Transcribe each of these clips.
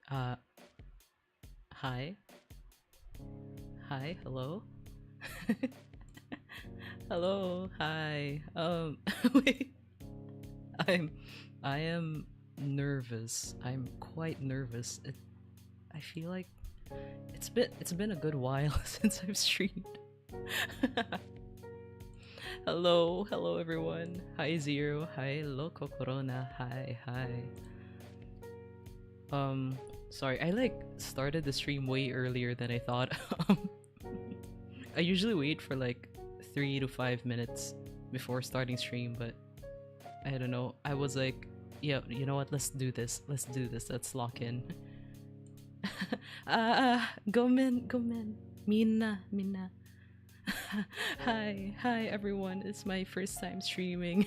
Uh, hi, hi, hello, hello, hi. Wait, I'm, I am nervous. I'm quite nervous. I feel like it's been a good while since I've streamed. Hello, everyone. Hi, Zero. Hi, Loco Corona. Hi, hi. Um, sorry, I like started the stream way earlier than I thought. Um, I usually wait for like 3 to 5 minutes before starting stream, but I don't know. I was like, yeah, you know what? Let's do this. Let's do this. Let's lock in. Gomen, Gomen. Mina. Hi, everyone. It's my first time streaming.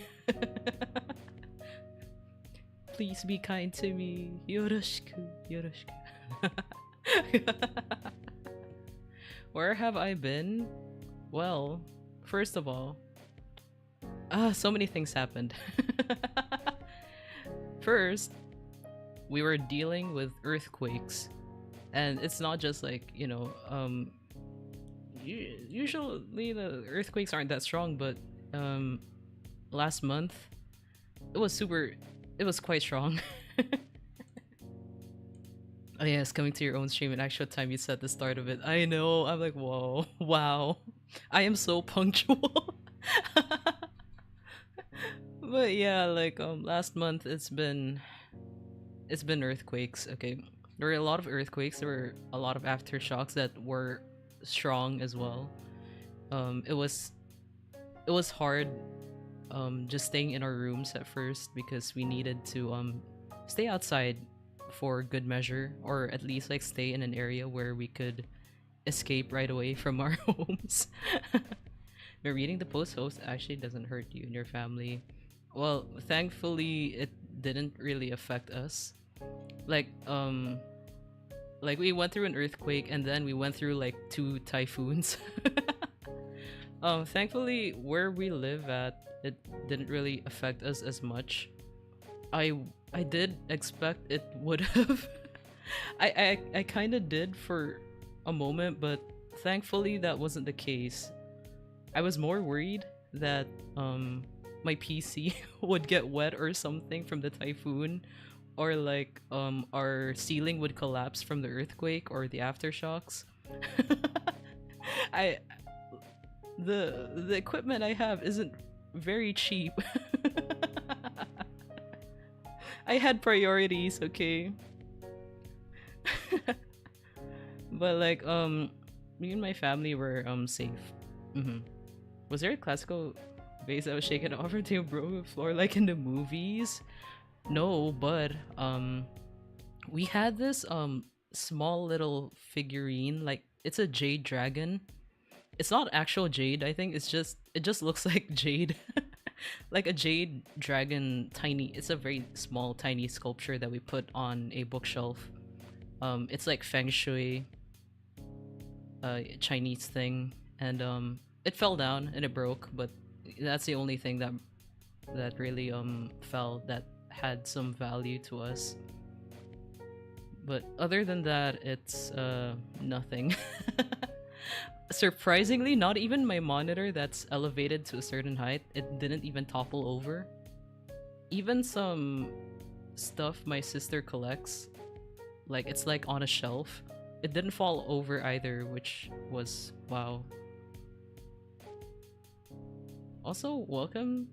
Please be kind to me. Yoroshiku. Where have I been? Well, first of all, so many things happened. First, we were dealing with earthquakes, and it's not just like usually the earthquakes aren't that strong, but um, last month it was super, it was quite strong. Oh yes, coming to your own stream and actual time you set the start of it. I know. I'm like, whoa, wow. I am so punctual. But yeah, like last month it's been earthquakes. Okay, there were a lot of earthquakes. There were a lot of aftershocks that were strong as well. It was hard just staying in our rooms at first because we needed to stay outside for good measure, or at least like stay in an area where we could escape right away from our homes. But reading the post host actually doesn't hurt you and your family. Well, thankfully it didn't really affect us. Like like we went through an earthquake and then we went through like two typhoons. Thankfully where we live at, it didn't really affect us as much. I I did expect it would have. I kind of did for a moment, but thankfully that wasn't the case. I was more worried that my PC would get wet or something from the typhoon, or like our ceiling would collapse from the earthquake or the aftershocks. I the equipment I have isn't very cheap. I had priorities, okay? But like me and my family were safe. Hmm. Was there a classical vase that was shaken over to a broken floor like in the movies? No, but we had this small little figurine, like it's a jade dragon. It's not actual jade, I think it just looks like jade. Like a jade dragon, tiny. It's a very small tiny sculpture that we put on a bookshelf. It's like feng shui Chinese thing, and it fell down and it broke, but that's the only thing that really fell that had some value to us. But other than that, it's nothing. Surprisingly, not even my monitor that's elevated to a certain height, it didn't even topple over. Even some stuff my sister collects, like it's like on a shelf, it didn't fall over either, which was wow. Also, welcome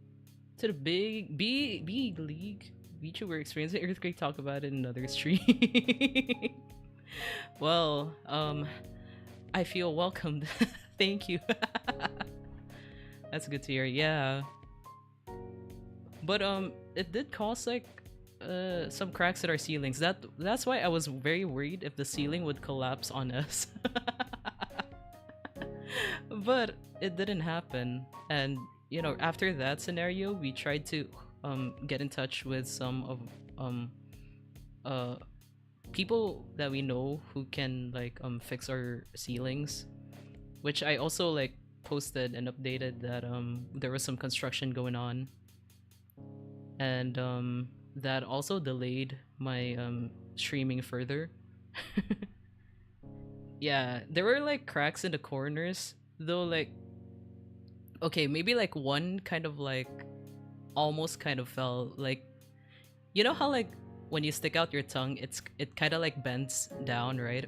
to the big league. VTuber experiencing earthquake. Talk about it in another stream. Well, I feel welcomed. Thank you. That's good to hear. Yeah, but it did cause like some cracks at our ceilings. That's why I was very worried if the ceiling would collapse on us. But it didn't happen, and after that scenario we tried to get in touch with some of um uh people that we know who can like fix our ceilings, which I also like posted and updated that there was some construction going on, and that also delayed my streaming further. Yeah, there were like cracks in the corners, though. Like, okay, maybe like one kind of like almost kind of fell. Like, you know how like when you stick out your tongue, it kind of like bends down, right?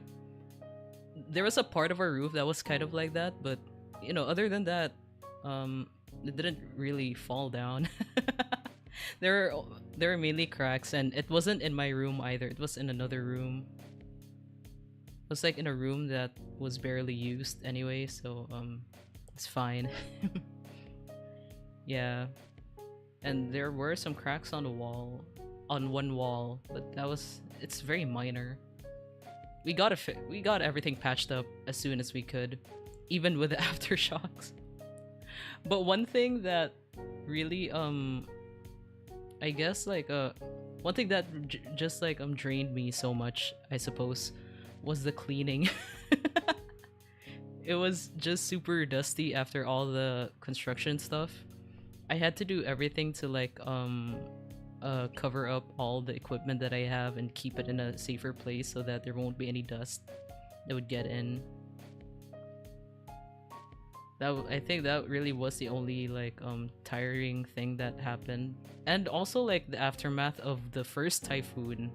There was a part of our roof that was kind of like that, but other than that, um, it didn't really fall down. there were there were mainly cracks, and it wasn't in my room either. It was in another room. It was like in a room that was barely used anyway, so it's fine. Yeah, and there were some cracks on the wall, on one wall, but it's very minor. We got everything patched up as soon as we could, even with the aftershocks. But one thing that really I guess like one thing that just like drained me so much, I suppose, was the cleaning. It was just super dusty after all the construction stuff. I had to do everything to like cover up all the equipment that I have and keep it in a safer place so that there won't be any dust that would get in. I think that really was the only like tiring thing that happened. And also like the aftermath of the first typhoon.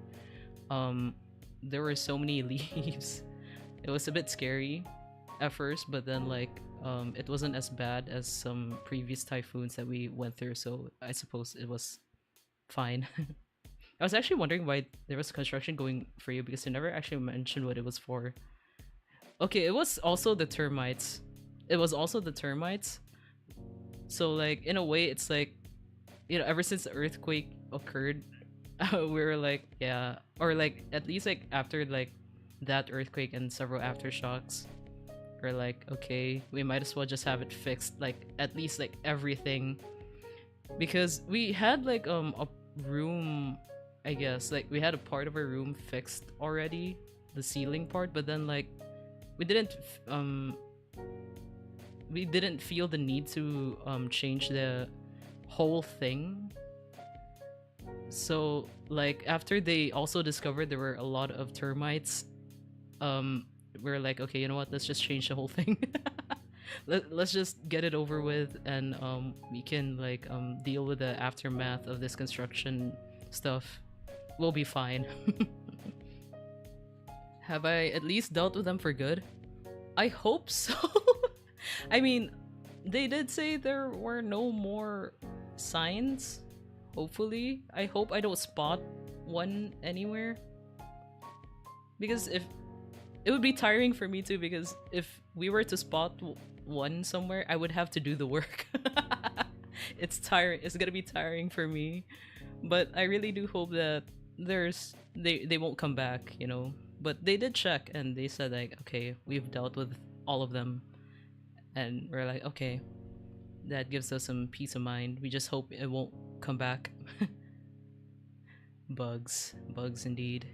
There were so many leaves. It was a bit scary at first, but then like it wasn't as bad as some previous typhoons that we went through, so I suppose it was fine. I was actually wondering why there was construction going for you because you never actually mentioned what it was for. Okay, it was also the termites. It was also the termites. So like in a way it's like ever since the earthquake occurred, we were like, yeah, or like at least like after like that earthquake and several aftershocks, we're like, okay, we might as well just have it fixed, like at least like everything, because we had like a room, I guess, like we had a part of our room fixed already, the ceiling part, but then like we didn't feel the need to change the whole thing. So like after they also discovered there were a lot of termites, we're like, okay, you know what, let's just change the whole thing. Let's just get it over with, and we can like deal with the aftermath of this construction stuff. We'll be fine. Have I at least dealt with them for good? I hope so. I mean, they did say there were no more signs. Hopefully. I hope I don't spot one anywhere. Because if it would be tiring for me too, because if we were to spot one somewhere, I would have to do the work. It's tiring. It's gonna be tiring for me. But I really do hope that they won't come back, But they did check and they said like, okay, we've dealt with all of them. And we're like, okay, that gives us some peace of mind. We just hope it won't come back. Bugs indeed.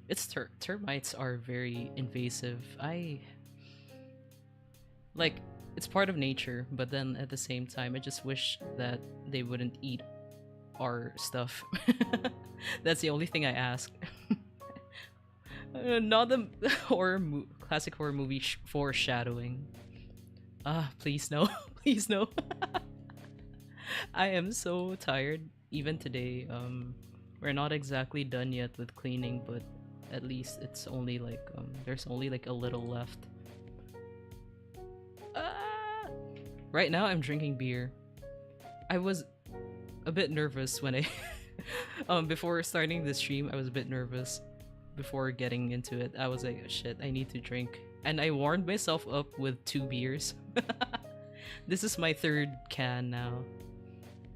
It's termites are very invasive. It's part of nature, but then at the same time, I just wish that they wouldn't eat our stuff. That's the only thing I ask. Not the classic horror movie foreshadowing. Please no. Please no. I am so tired. Even today, we're not exactly done yet with cleaning, but at least it's only like there's only like a little left. Right now I'm drinking beer. I was a bit nervous when I before starting the stream. I was a bit nervous before getting into it. I was like, oh, shit, I need to drink, and I warmed myself up with 2 beers. This is my 3rd can now.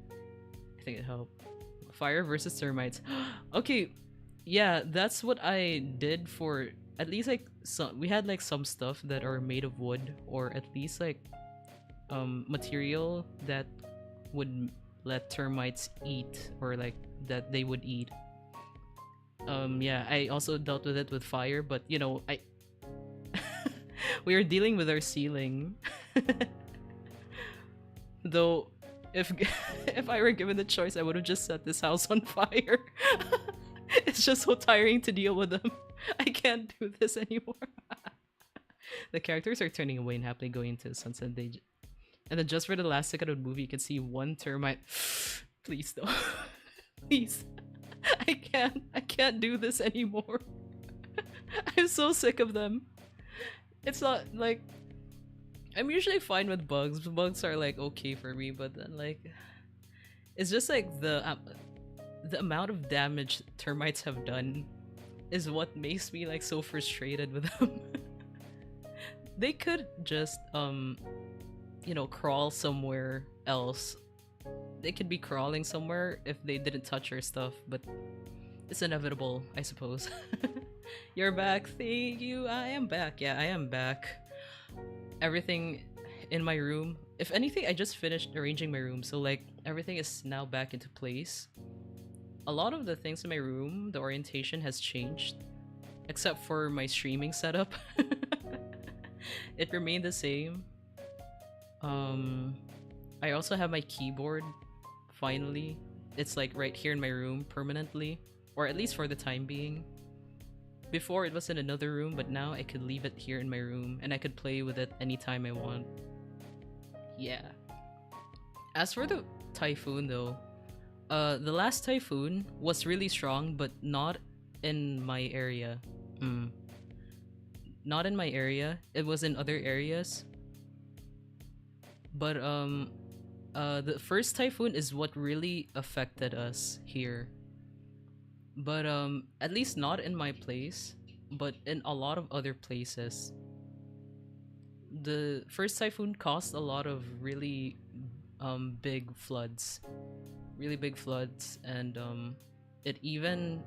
I think it helped. Fire versus termites. Okay, yeah, that's what I did for at least like we had like some stuff that are made of wood, or at least like material that would let termites eat, or like that they would eat. Yeah, I also dealt with it with fire, but I we are dealing with our ceiling. Though If if I were given the choice, I would have just set this house on fire. It's just so tiring to deal with them. I can't do this anymore. The characters are turning away and happily going into the sunset. And then just for the last second of the movie, you can see one termite. Please don't. Please. I can't do this anymore. I'm so sick of them. It's not like I'm usually fine with bugs. Bugs are like okay for me, but then like it's just like the amount of damage termites have done is what makes me like so frustrated with them. They could just you know, crawl somewhere else. They could be crawling somewhere if they didn't touch our stuff, but it's inevitable, I suppose. You're back, thank you. I am back. Yeah, I am back. Everything in my room. If anything, I just finished arranging my room, so like everything is now back into place. A lot of the things in my room, the orientation has changed, except for my streaming setup. It remained the same. I also have my keyboard. Finally, it's like right here in my room permanently, or at least for the time being. Before it was in another room, but now I could leave it here in my room and I could play with it anytime I want. Yeah. As for the typhoon though, the last typhoon was really strong, but not in my area. Not in my area. It was in other areas. But the first typhoon is what really affected us here. But at least not in my place, but in a lot of other places. The first typhoon caused a lot of really big floods. Really big floods, and it even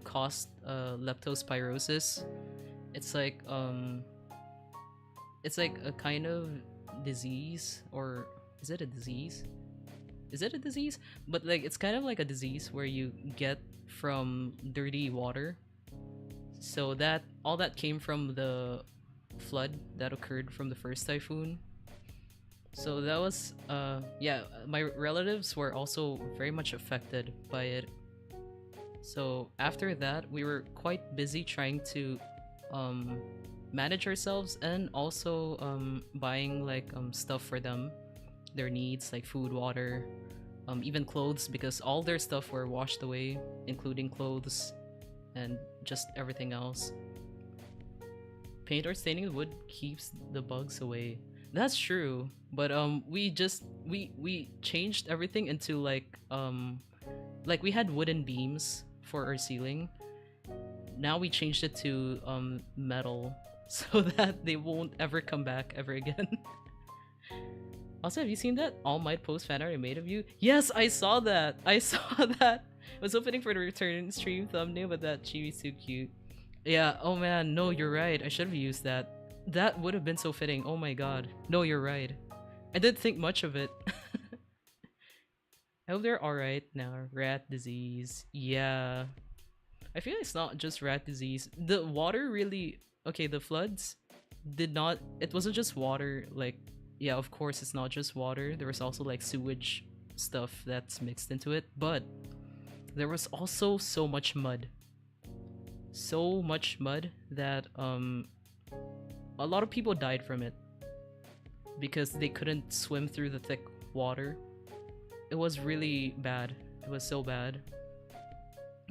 caused leptospirosis. It's like a kind of disease, or is it a disease? Is it a disease? But like it's kind of like a disease where you get from dirty water. So that all that came from the flood that occurred from the first typhoon. So that was yeah, my relatives were also very much affected by it. So after that, we were quite busy trying to manage ourselves, and also buying like stuff for them, their needs like food, water, even clothes, because all their stuff were washed away, including clothes and just everything else. Paint or staining the wood keeps the bugs away. That's true, but we changed everything into like we had wooden beams for our ceiling. Now we changed it to metal so that they won't ever come back ever again. Also, have you seen that All Might post fan art I made of you? Yes, I saw that. I saw that. I was opening for the return stream thumbnail, but that chibi's too cute. Yeah, oh man, no, you're right. I should have used that. That would have been so fitting. Oh my god. No, you're right. I didn't think much of it. I hope they're alright now. Rat disease. Yeah. I feel it's not just rat disease. The water really... Okay, the floods did not... It wasn't just water, like... Yeah, of course it's not just water. There was also like sewage stuff that's mixed into it. But there was also so much mud. So much mud that a lot of people died from it. Because they couldn't swim through the thick water. It was really bad. It was so bad.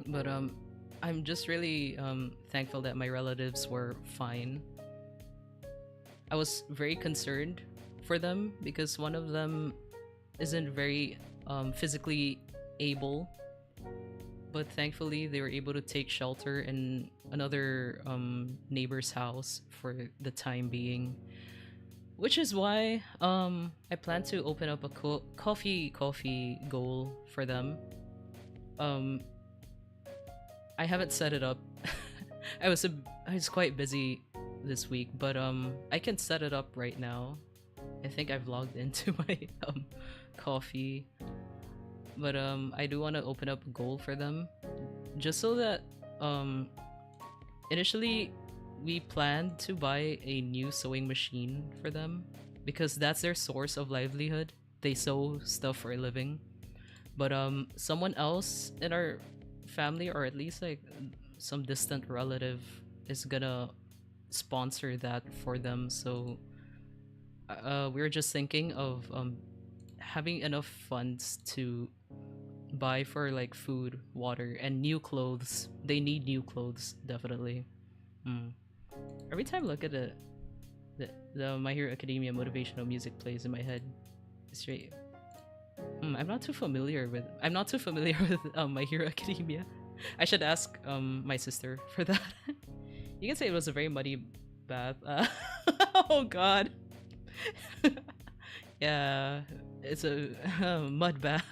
But I'm just really thankful that my relatives were fine. I was very concerned for them because one of them isn't very physically able, but thankfully they were able to take shelter in another neighbor's house for the time being, which is why I plan to open up a coffee goal for them. I haven't set it up. I was quite busy this week, but I can set it up right now. I think I've logged into my coffee, but I do want to open up a goal for them, just so that initially we planned to buy a new sewing machine for them because that's their source of livelihood. they sew stuff for a living. But someone else in our family, or at least like some distant relative, is gonna sponsor that for them. So we're just thinking of having enough funds to buy for like food, water, and new clothes. They need new clothes, definitely. Mm. Every time I look at the My Hero Academia motivational music plays in my head, it's straight. I'm not too familiar with My Hero Academia. I should ask my sister for that. You can say it was a very muddy bath. Oh god. Yeah, it's a mud bath.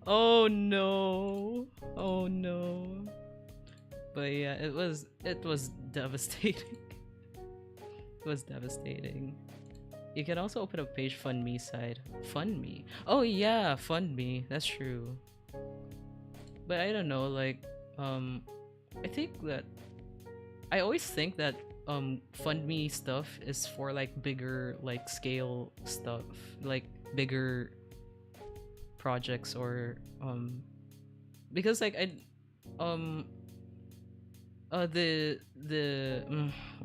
Oh no. Oh no. But yeah, it was devastating. It was devastating. You can also open a page Fund Me side. Fund Me. Oh yeah, Fund Me. That's true. But I don't know, like I think that I always think that Fund Me stuff is for like bigger like scale stuff, like bigger projects or because like I um what do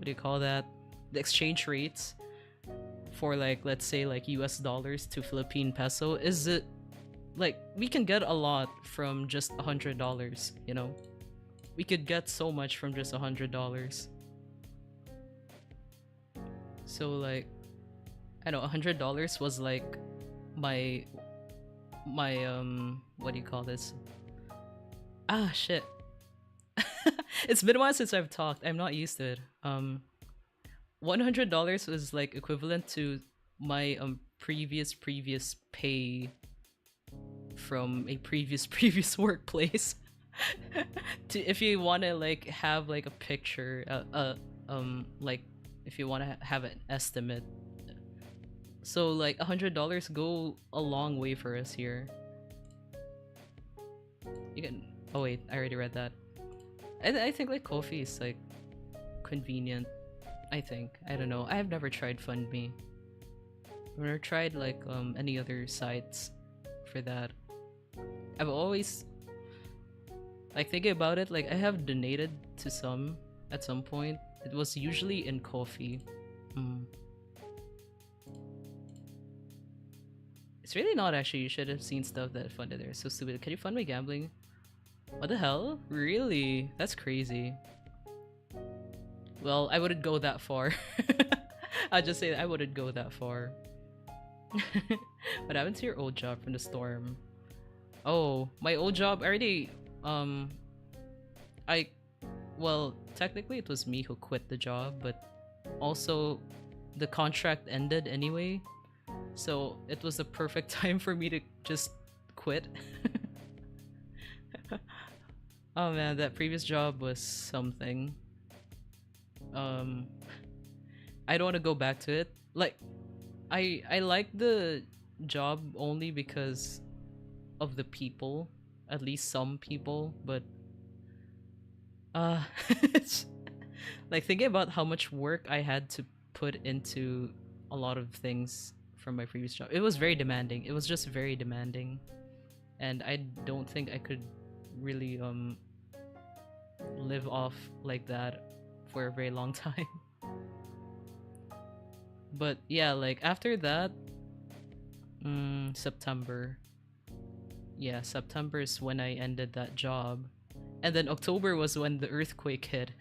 you call that? The exchange rates for like let's say like US dollars to Philippine peso is it like we can get a lot from just $100, you know? We could get so much from just $100. So like I know $100 was like my what do you call this? Ah shit. It's been a while since I've talked. I'm not used to it. $100 was like equivalent to my previous pay from a previous workplace. To if you want to like have like a picture like if you want to have an estimate, so like $100 go a long way for us here. You can oh wait, I already read that. I think like coffee is like convenient. I think I don't know, I've never tried FundMe. I've never tried like any other sites for that. I've always like thinking about it, like I have donated to some at some point. It was usually in coffee. It's really not actually. You should have seen stuff that funded there. So stupid. Can you fund my gambling? What the hell? Really? That's crazy. Well, I wouldn't go that far. I'll just say that I wouldn't go that far. What happened to your old job from the storm? Oh, my old job already I well, technically it was me who quit the job, but also the contract ended anyway. So it was the perfect time for me to just quit. Oh man, that previous job was something. I don't want to go back to it. Like I like the job only because of the people, at least some people, but it's like thinking about how much work I had to put into a lot of things from my previous job. It was very demanding. It was just very demanding. And I don't think I could really live off like that for a very long time. But yeah, like after that, September. Yeah, September is when I ended that job. And then October was when the earthquake hit.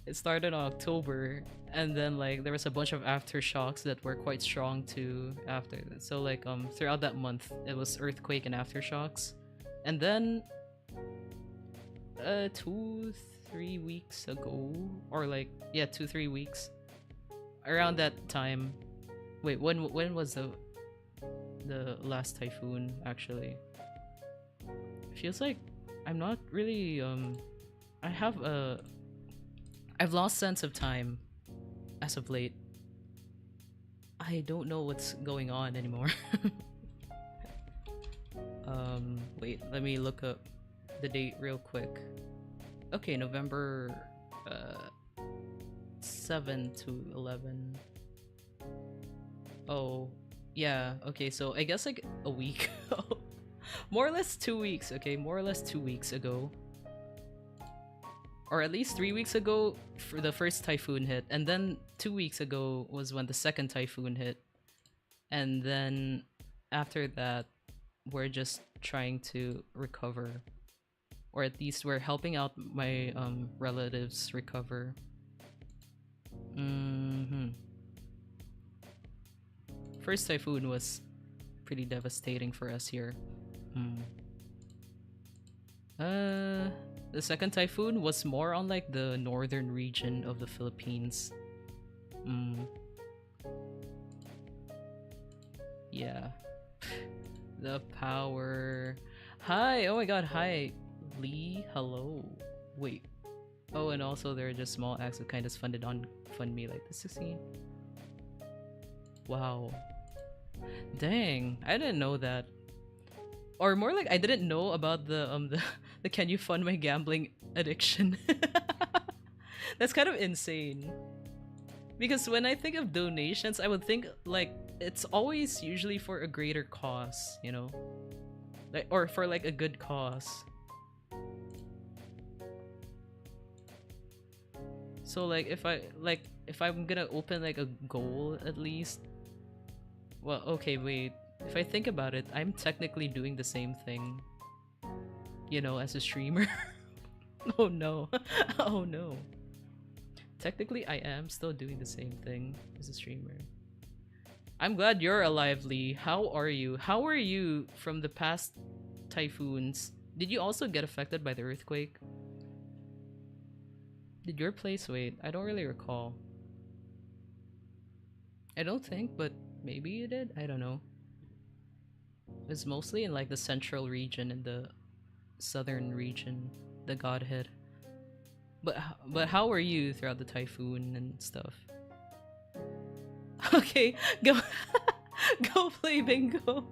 It started on October, and then like there was a bunch of aftershocks that were quite strong too after that. So like throughout that month it was earthquake and aftershocks. And then 2-3 weeks ago, or like yeah, 2-3 weeks around that time. Wait, when was the last typhoon actually? Feels like I'm not really I've lost sense of time as of late. I don't know what's going on anymore. Wait, let me look up the date real quick. Okay, November 7 to 11. Oh, yeah. Okay, so I guess like a week. More or less 2 weeks. Okay, more or less 2 weeks ago, or at least 3 weeks ago, for the first typhoon hit, and then 2 weeks ago was when the second typhoon hit, and then after that, we're just trying to recover, or at least we're helping out my relatives recover. First typhoon was pretty devastating for us here. The second typhoon was more on like the northern region of the Philippines. Yeah. The power. Hi! Oh my god, hi! Lee, hello. Wait. Oh, and also there are just small acts of kindness funded on FundMe like the 16. Wow. Dang, I didn't know that. Or more like I didn't know about the can you fund my gambling addiction. That's kind of insane. Because when I think of donations, I would think like it's always usually for a greater cause, you know? Like, or for like a good cause. So like if I'm gonna open like a goal at least. Well, okay, wait. If I think about it, I'm technically doing the same thing. You know, as a streamer. Oh no. Oh no. Technically, I am still doing the same thing as a streamer. I'm glad you're alive, Lee. How are you? How are you from the past typhoons? Did you also get affected by the earthquake? Did your place wait? I don't really recall. I don't think, but maybe you did? I don't know. It was mostly in like the central region and the southern region, the Godhead. But how were you throughout the typhoon and stuff? Okay, go go play bingo.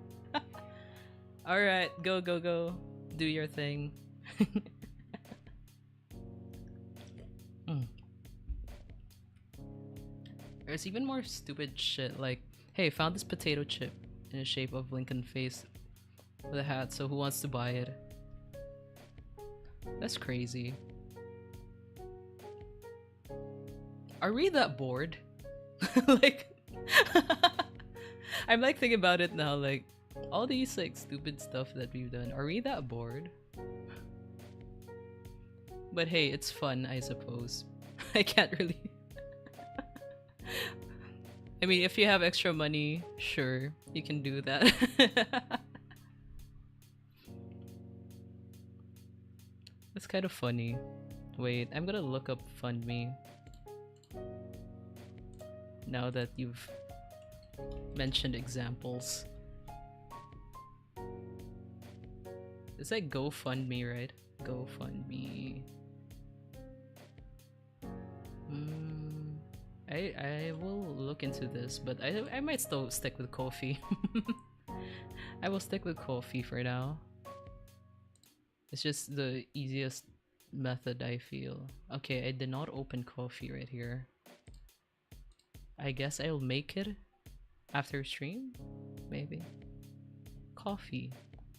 All right, go go go. Do your thing. There's even more stupid shit like, hey, found this potato chip in the shape of Lincoln face with a hat, so who wants to buy it? That's crazy. Are we that bored? Like, I'm like thinking about it now, like, all these like stupid stuff that we've done, are we that bored? But hey, it's fun, I suppose. I can't really... I mean, if you have extra money, sure, you can do that. It's kind of funny. Wait, I'm gonna look up FundMe. Now that you've mentioned examples. It's like GoFundMe, right? GoFundMe. I will look into this, but I might still stick with coffee. I will stick with coffee for now. It's just the easiest method, I feel. Okay, I did not open coffee right here. I guess I'll make it after stream? Maybe. Coffee.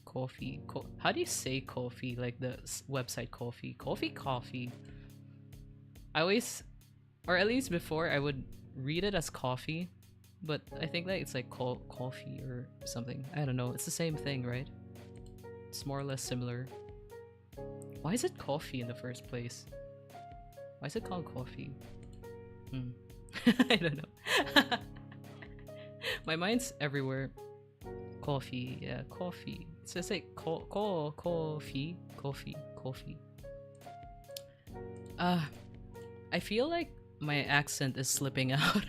Coffee. How do you say coffee? Like the website coffee? Coffee. I always... Or at least before, I would read it as coffee. But I think that it's like coffee or something. I don't know. It's the same thing, right? It's more or less similar. Why is it coffee in the first place? Why is it called coffee? I don't know. My mind's everywhere. Coffee, yeah, coffee. It's just like coffee. I feel like my accent is slipping out.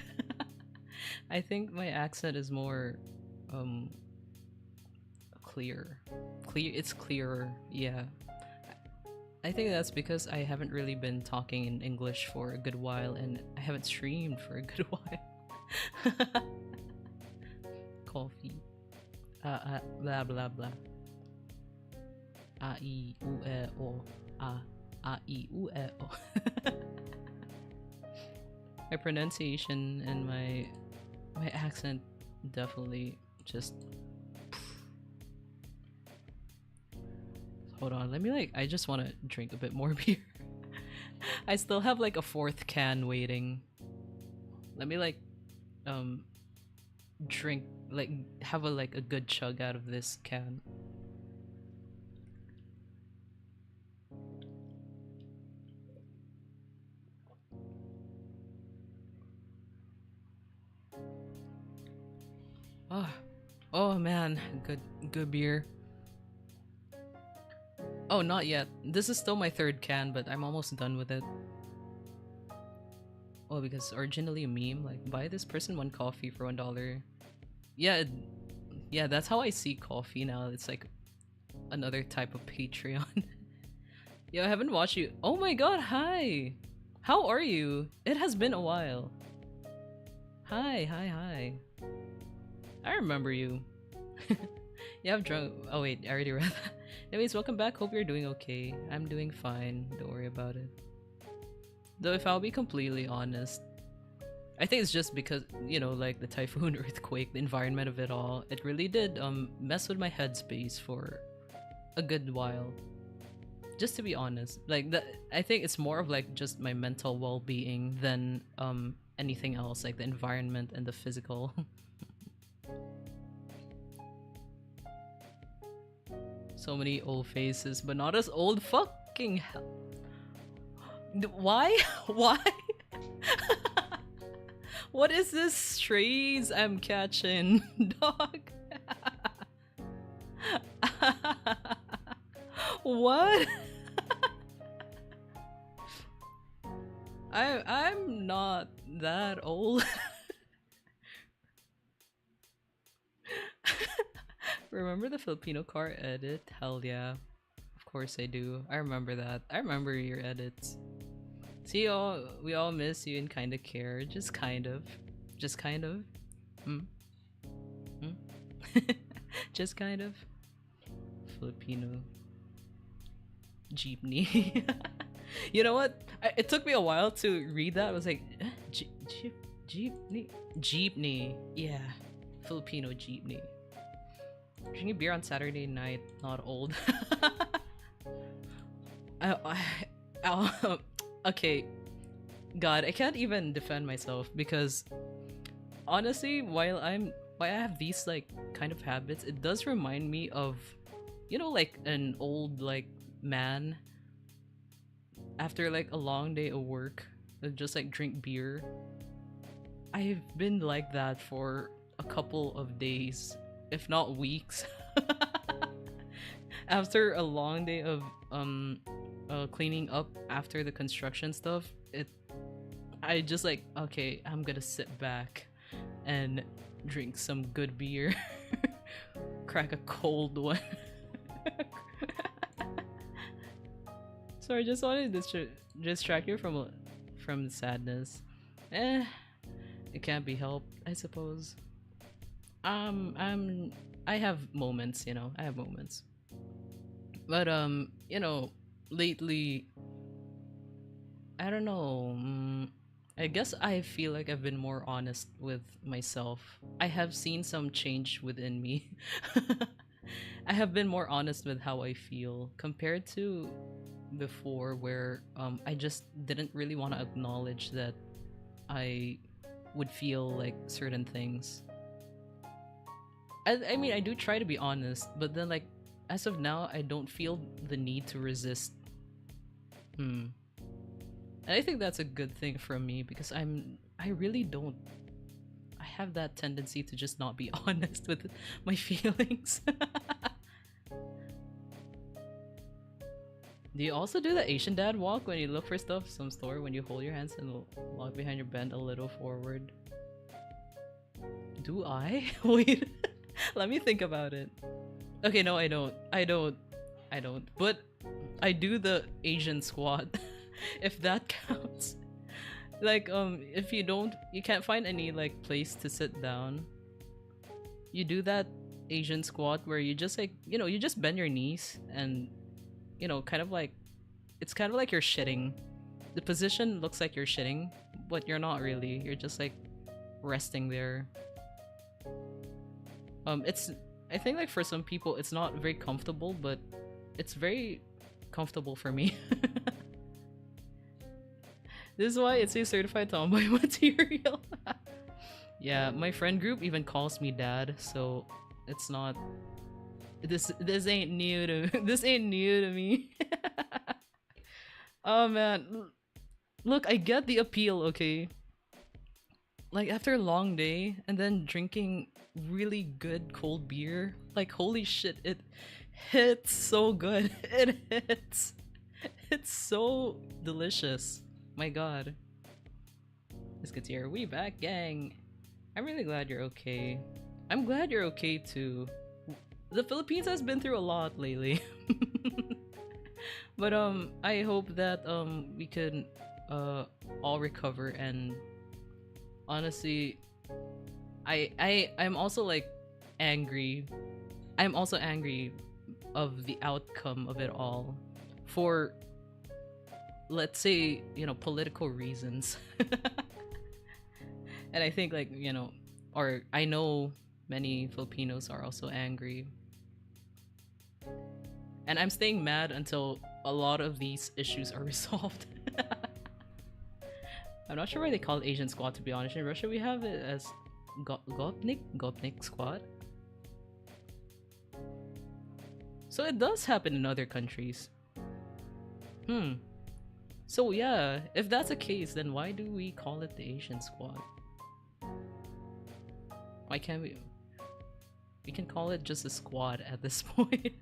I think my accent is more clear. It's clearer, yeah. I think that's because I haven't really been talking in English for a good while and I haven't streamed for a good while. Coffee. Blah blah blah. A I U E O. A I U E O. My pronunciation and my accent definitely just. Hold on, let me like. I just want to drink a bit more beer. I still have like a fourth can waiting. Let me like, um, drink like have a like a good chug out of this can. Oh, oh man, good beer. Oh, not yet. This is still my third can, but I'm almost done with it. Oh, because originally a meme, like buy this person one coffee for $1. Yeah, yeah, that's how I see coffee now. It's like another type of Patreon. Yeah, I haven't watched you. Oh my god, hi! How are you? It has been a while. Hi, hi, hi. I remember you. Yeah, I've drunk. Oh wait, I already read that. Anyways, welcome back. Hope you're doing okay. I'm doing fine. Don't worry about it. Though if I'll be completely honest, I think it's just because, you know, like the typhoon, earthquake, the environment of it all, it really did mess with my headspace for a good while. Just to be honest. Like that, I think it's more of like just my mental well-being than anything else, like the environment and the physical. So many old faces, but not as old. Fucking hell. Why? Why? What is this strays I'm catching, dog? What? I'm not that old. Remember the Filipino car edit? Hell yeah. Of course I do. I remember that. I remember your edits. See, we all miss you and kinda care. Just kind of. Just kind of. Hmm? Hmm? Just kind of. Filipino. Jeepney. You know what? It took me a while to read that. I was like, jeepney? Jeepney. Yeah. Filipino jeepney. Drinking beer on Saturday night, not old. Okay, God, I can't even defend myself because honestly, while I have these like kind of habits, it does remind me of, you know, like an old like man after like a long day of work, just like drink beer. I've been like that for a couple of days, if not weeks. After a long day of cleaning up after the construction stuff, I just like, okay, I'm gonna sit back and drink some good beer. Crack a cold one. So I just wanted to distract you from sadness. It can't be helped, I suppose. I have moments, you know. I have moments. But you know, lately, I don't know. I guess I feel like I've been more honest with myself. I have seen some change within me. I have been more honest with how I feel compared to before, where I just didn't really want to acknowledge that I would feel like certain things. I mean, I do try to be honest, but then like as of now, I don't feel the need to resist. And I think that's a good thing from me because I really don't. I have that tendency to just not be honest with my feelings. Do you also do the Asian dad walk when you look for stuff some store when you hold your hands and walk behind your bend a little forward? Do I? Wait, let me think about it. Okay, no, I don't. I don't. But I do the Asian squat, if that counts. Like, if you can't find any like place to sit down. You do that Asian squat where you just like, you know, you just bend your knees and, you know, kind of like, it's kind of like you're shitting. The position looks like you're shitting, but you're not really. You're just like resting there. It's I think like for some people it's not very comfortable, but it's very comfortable for me. This is why it's a certified tomboy material. Yeah, my friend group even calls me dad, so it's not this ain't new to this ain't new to me. Oh man. Look, I get the appeal, okay? Like after a long day and then drinking really good cold beer, like holy shit, it hits so good. It hits. It's so delicious. My god. Let's get here. We back, gang. I'm really glad you're okay. I'm glad you're okay too. The Philippines has been through a lot lately. But I hope that we can all recover, and honestly I'm also like angry. I'm also angry of the outcome of it all for, let's say, you know, political reasons. And I think like, you know, or I know many Filipinos are also angry. And I'm staying mad until a lot of these issues are resolved. I'm not sure why they call it Asian Squad, to be honest. In Russia, we have it as Gopnik Squad. So it does happen in other countries. So yeah, if that's the case, then why do we call it the Asian Squad? Why can't we? We can call it just a squad at this point.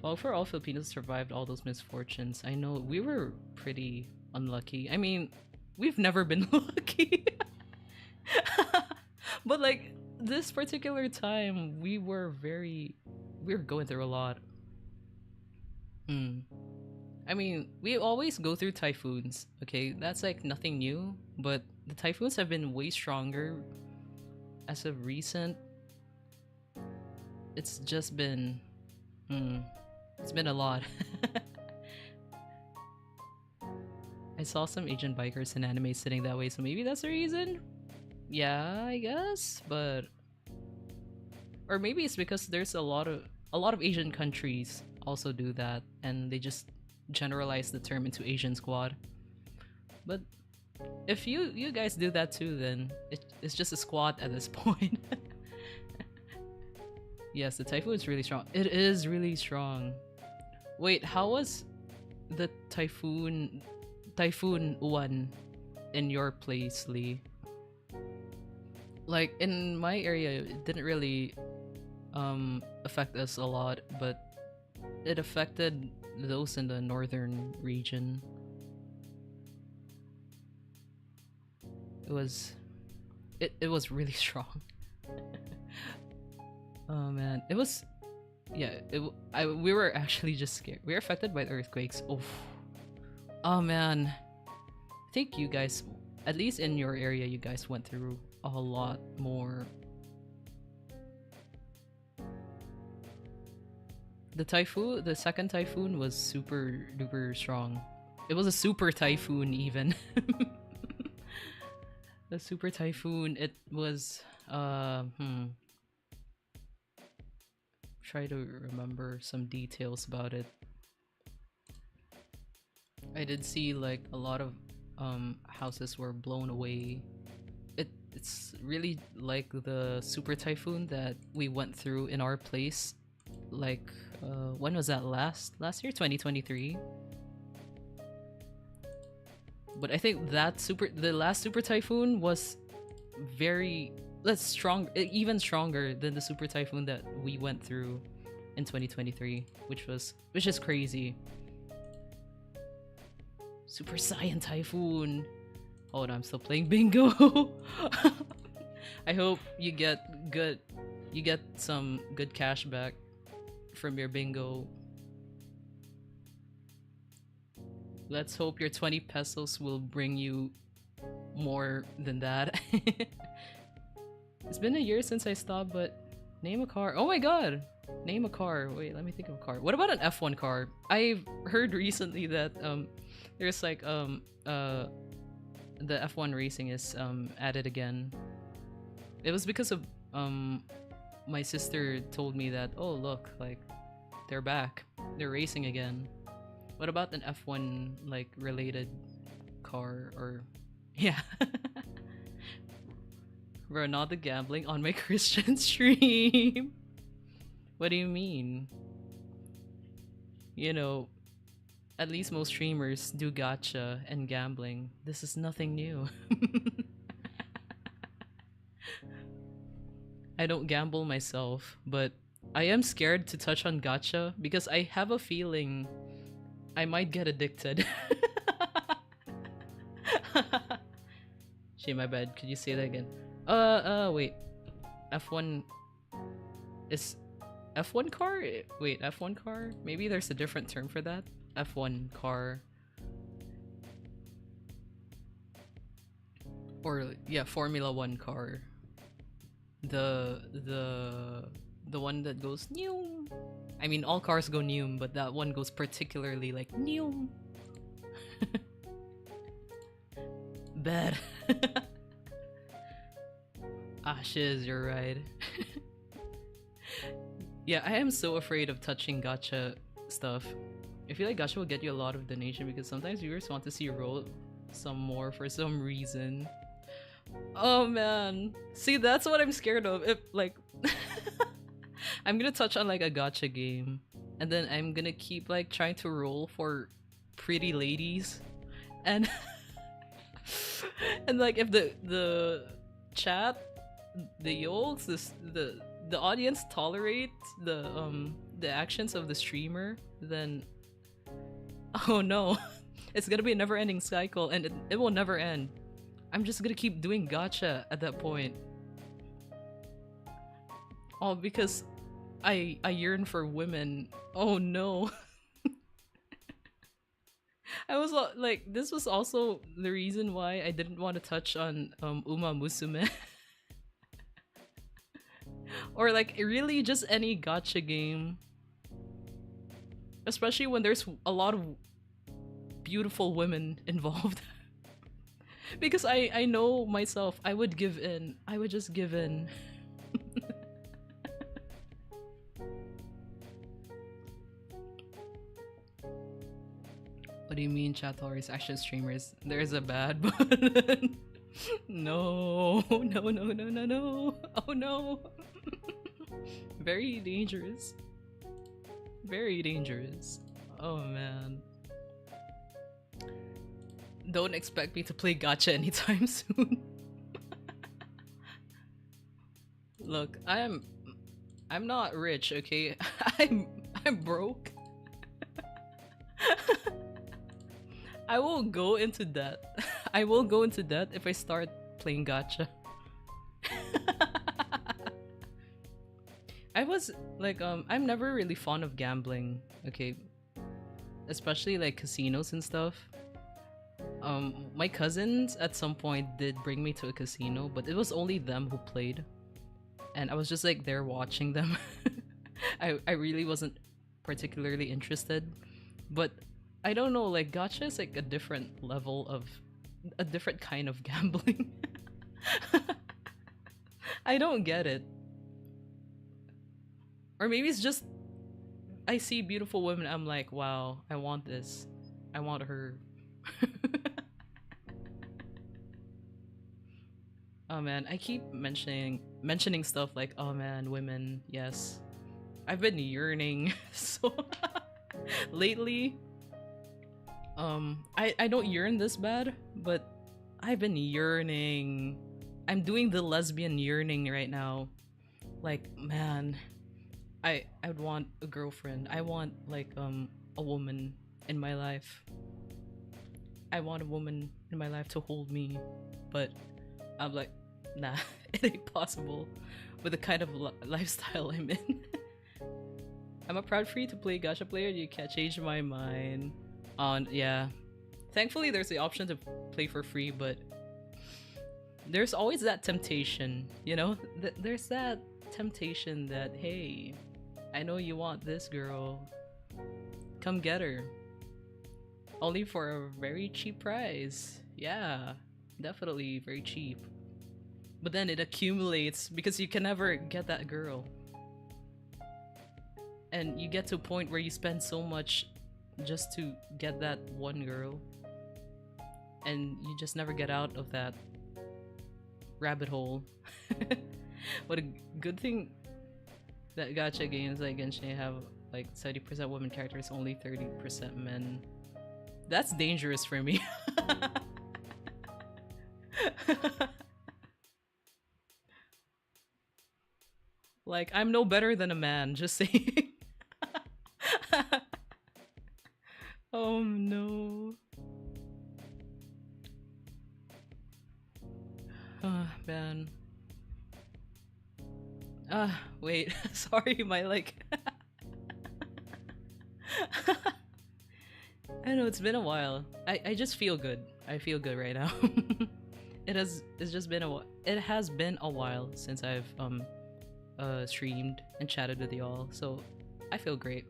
Well, for all Filipinos survived all those misfortunes, I know we were pretty unlucky. I mean, we've never been lucky. But like this particular time, we were going through a lot. I mean, we always go through typhoons, okay? That's like nothing new, but the typhoons have been way stronger as of recent. It's just been it's been a lot. I saw some Asian bikers in anime sitting that way, so maybe that's the reason? Yeah, I guess, but or maybe it's because there's a lot of Asian countries also do that, and they just generalize the term into Asian Squad. But if you guys do that too, then it's just a squad at this point. Yes, the typhoon is really strong. It is really strong. Wait, how was the typhoon 1 in your place, Lee? Like in my area, it didn't really affect us a lot, but it affected those in the northern region. It was really strong. Oh man, it was, yeah. We were actually just scared. We were affected by the earthquakes. Oh man, I think you guys, at least in your area, you guys went through a lot more. The second typhoon was super duper strong. It was a super typhoon even. The super typhoon, it was try to remember some details about it. I did see like a lot of houses were blown away. It's really like the super typhoon that we went through in our place. Like when was that last year, 2023? But I think that the last super typhoon was even stronger than the super typhoon that we went through in 2023, which is crazy. Super Saiyan Typhoon. Hold on, I'm still playing bingo. I hope you get some good cash back from your bingo. Let's hope your 20 pesos will bring you more than that. It's been a year since I stopped, but name a car. Oh my god! Name a car. Wait, let me think of a car. What about an F1 car? I've heard recently that there's like the F1 racing is added again. It was because of my sister told me that, oh look, like they're back. They're racing again. What about an F1 like related car or yeah. Bro, not the gambling on my Christian stream. What do you mean? You know, at least most streamers do gacha and gambling. This is nothing new. I don't gamble myself, but I am scared to touch on gacha because I have a feeling I might get addicted. Shit, my bad. Could you say that again? Wait. F1 is F1 car? Wait, F1 car? Maybe there's a different term for that. F1 car. Or yeah, Formula 1 car. The one that goes new. I mean, all cars go new, but that one goes particularly like new. Bad. Ah, shiz, you're right. Yeah, I am so afraid of touching gacha stuff. I feel like gacha will get you a lot of donation because sometimes viewers want to see you roll some more for some reason. Oh man. See, that's what I'm scared of. If like I'm gonna touch on like a gacha game and then I'm gonna keep like trying to roll for pretty ladies and and like if the chat, the yolks, the audience tolerate the actions of the streamer, then oh no. It's gonna be a never-ending cycle and it will never end. I'm just gonna keep doing gacha at that point. Oh, because I yearn for women. Oh no. I was like, this was also the reason why I didn't want to touch on Uma Musume. Or like really just any gacha game. Especially when there's a lot of beautiful women involved. Because I know myself, I would give in. I would just give in. What do you mean chat tolerance action streamers? There's a bad button. No, no, no, no, no, no. Oh no. Very dangerous. Very dangerous. Oh man. Don't expect me to play gacha anytime soon. Look, I'm not rich, okay? I'm broke. I will go into debt. I will go into debt if I start playing gacha. I was like I'm never really fond of gambling, okay? Especially like casinos and stuff. My cousins at some point did bring me to a casino, but it was only them who played. And I was just like there watching them. I really wasn't particularly interested. But I don't know, like gacha is like a different level of a different kind of gambling. I don't get it. Or maybe it's just I see beautiful women, I'm like, wow, I want this. I want her. Oh man, I keep mentioning stuff like, oh man, women, yes. I've been yearning so lately. I don't yearn this bad, but I've been yearning. I'm doing the lesbian yearning right now. Like, man, I would want a girlfriend. I want like a woman in my life. I want a woman in my life to hold me, but I'm like, nah, it ain't possible with the kind of lifestyle I'm in. I'm a proud free to play gacha player. You can't change my mind. Yeah, thankfully there's the option to play for free, but there's always that temptation, you know? There's that temptation that, hey, I know you want this girl. Come get her. Only for a very cheap price. Yeah. Definitely very cheap. But then it accumulates because you can never get that girl. And you get to a point where you spend so much just to get that one girl. And you just never get out of that rabbit hole. What a good thing that gacha games like Genshin have like 70% women characters, only 30% men. That's dangerous for me. Like, I'm no better than a man, just saying. Oh no. Man. Wait. Sorry, my like. I know it's been a while. I just feel good. I feel good right now. It's just been it has been a while since I've streamed and chatted with y'all, so I feel great.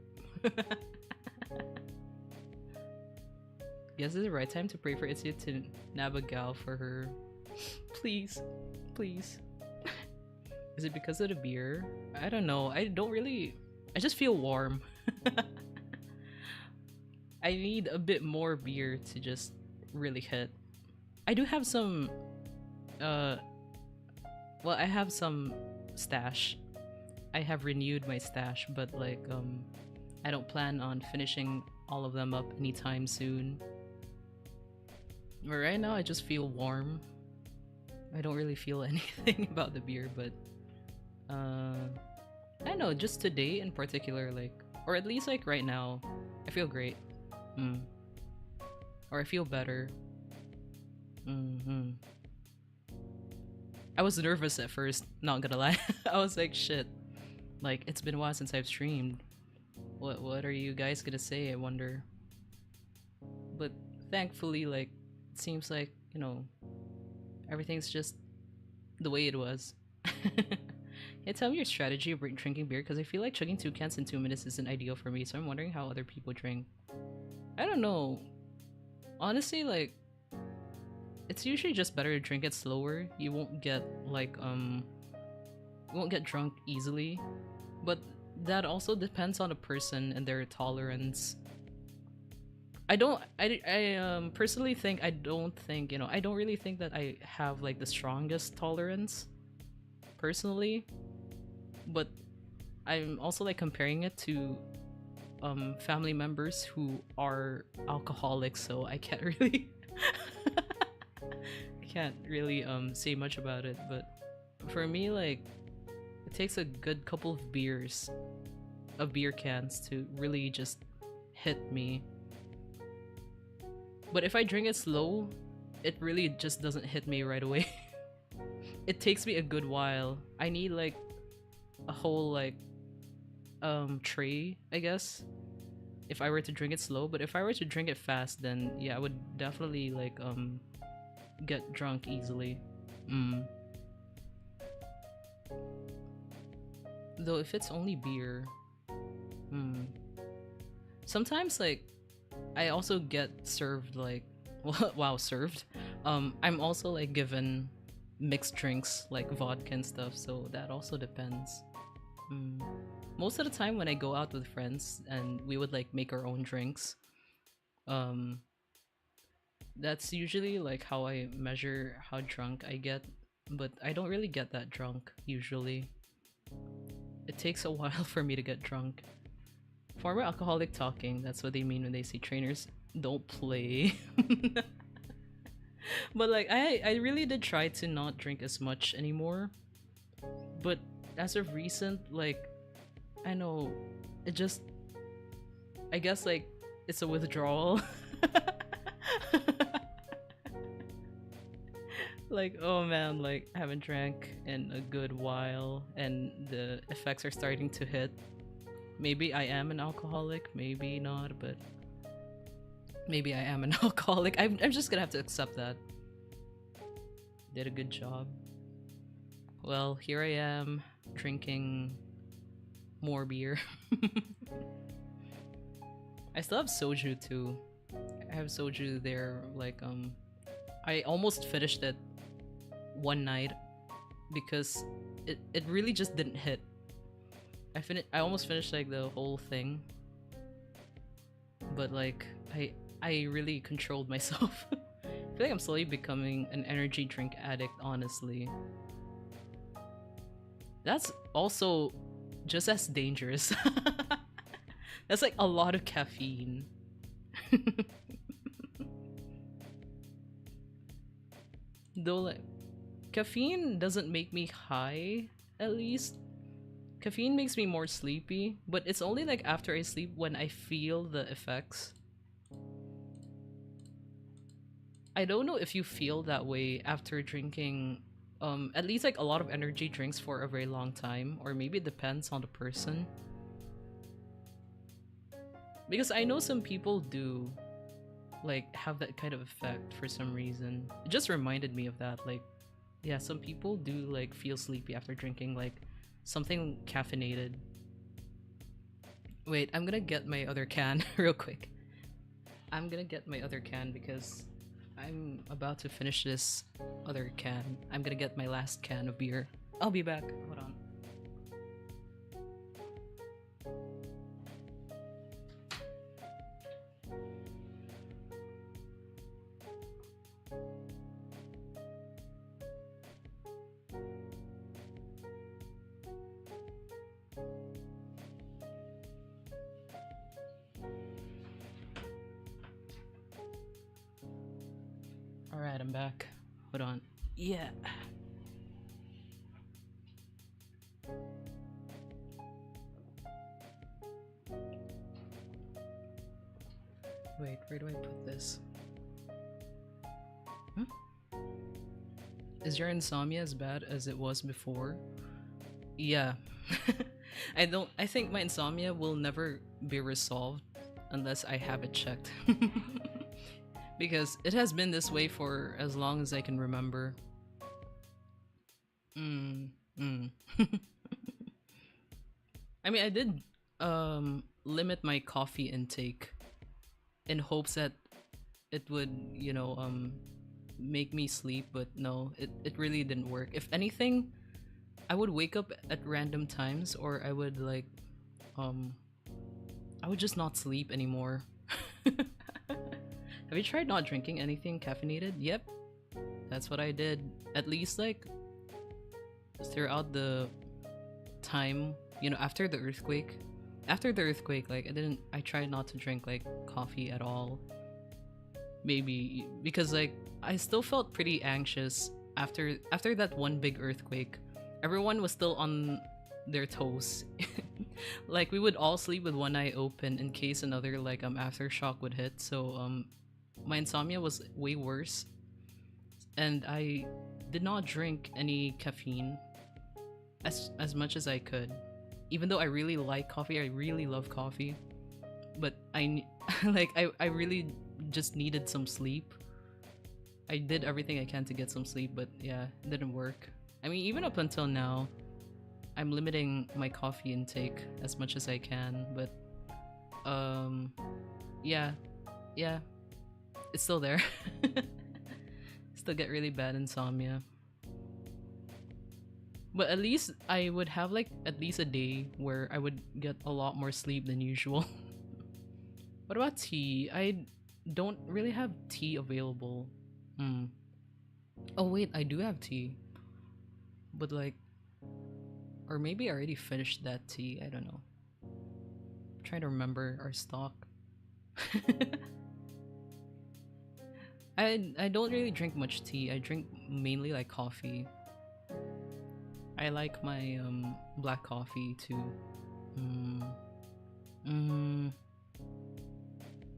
Guess it's the right time to pray for Itsuyo to nab a gal for her. Please. Please. Is it because of the beer? I don't know. I just feel warm. I need a bit more beer to just really hit. I do have some well, I have some stash. I have renewed my stash, but like I don't plan on finishing all of them up anytime soon. But right now I just feel warm. I don't really feel anything about the beer, but I don't know, just today in particular, like, or at least like right now, I feel great. Or I feel better. I was nervous at first, not gonna lie. I was like, shit. Like, it's been a while since I've streamed. What are you guys gonna say, I wonder? But thankfully, like, it seems like, you know, everything's just the way it was. Yeah, tell me your strategy of drinking beer, because I feel like chugging 2 cans in 2 minutes isn't ideal for me, so I'm wondering how other people drink. I don't know. Honestly, like, it's usually just better to drink it slower. You won't get like you won't get drunk easily, but that also depends on a person and their tolerance. I personally think I don't really think that I have like the strongest tolerance personally, but I'm also like comparing it to family members who are alcoholics, so I can't really I can't really say much about it. But for me, like, it takes a good couple of beer cans to really just hit me. But if I drink it slow, it really just doesn't hit me right away. It takes me a good while. I need like a whole like tray, I guess, if I were to drink it slow. But if I were to drink it fast, then yeah, I would definitely like get drunk easily. Though if it's only beer, sometimes like I also get served like wow, served. I'm also like given mixed drinks like vodka and stuff, so that also depends. Most of the time when I go out with friends and we would like make our own drinks, that's usually like how I measure how drunk I get, but I don't really get that drunk usually. It takes a while for me to get drunk. Former alcoholic talking, that's what they mean when they say trainers don't play. But like I really did try to not drink as much anymore, but as of recent, like, I know, it just, I guess like it's a withdrawal. Like, oh man, like I haven't drank in a good while and the effects are starting to hit. Maybe I am an alcoholic, maybe not, but maybe I am an alcoholic. I'm just gonna have to accept that. Did a good job. Well, here I am drinking more beer. I still have soju too. I have soju there, like I almost finished it one night because it really just didn't hit. I almost finished like the whole thing, but like I really controlled myself. I feel like I'm slowly becoming an energy drink addict, honestly. That's also just as dangerous. That's like a lot of caffeine. Though like caffeine doesn't make me high, at least. Caffeine makes me more sleepy, but it's only like after I sleep when I feel the effects. I don't know if you feel that way after drinking at least like a lot of energy drinks for a very long time, or maybe it depends on the person. Because I know some people do like have that kind of effect for some reason. It just reminded me of that. Like, yeah, some people do like feel sleepy after drinking like something caffeinated. Wait, I'm gonna get my other can real quick. I'm gonna get my other can because I'm about to finish this other can. I'm gonna get my last can of beer. I'll be back. Hold on. Alright, I'm back. Hold on. Yeah. Wait, where do I put this? Is your insomnia as bad as it was before? Yeah. I think my insomnia will never be resolved unless I have it checked. Because it has been this way for as long as I can remember. I mean, I did limit my coffee intake in hopes that it would, you know, make me sleep, but no, it really didn't work. If anything, I would wake up at random times, or I would like I would just not sleep anymore. Have you tried not drinking anything caffeinated? Yep, that's what I did. At least like throughout the time, you know, after the earthquake. After the earthquake, like I tried not to drink like coffee at all. Maybe because like I still felt pretty anxious after that one big earthquake. Everyone was still on their toes. Like we would all sleep with one eye open in case another like aftershock would hit. So my insomnia was way worse, and I did not drink any caffeine as much as I could. Even though I really like coffee, I really love coffee, but I really just needed some sleep. I did everything I can to get some sleep, but yeah, it didn't work. I mean, even up until now, I'm limiting my coffee intake as much as I can, but yeah, it's still there. Still get really bad insomnia. But at least I would have like at least a day where I would get a lot more sleep than usual. What about tea? I don't really have tea available. Oh wait, I do have tea. But like, or maybe I already finished that tea. I don't know. I'm trying to remember our stock. I don't really drink much tea. I drink mainly like coffee. I like my black coffee too.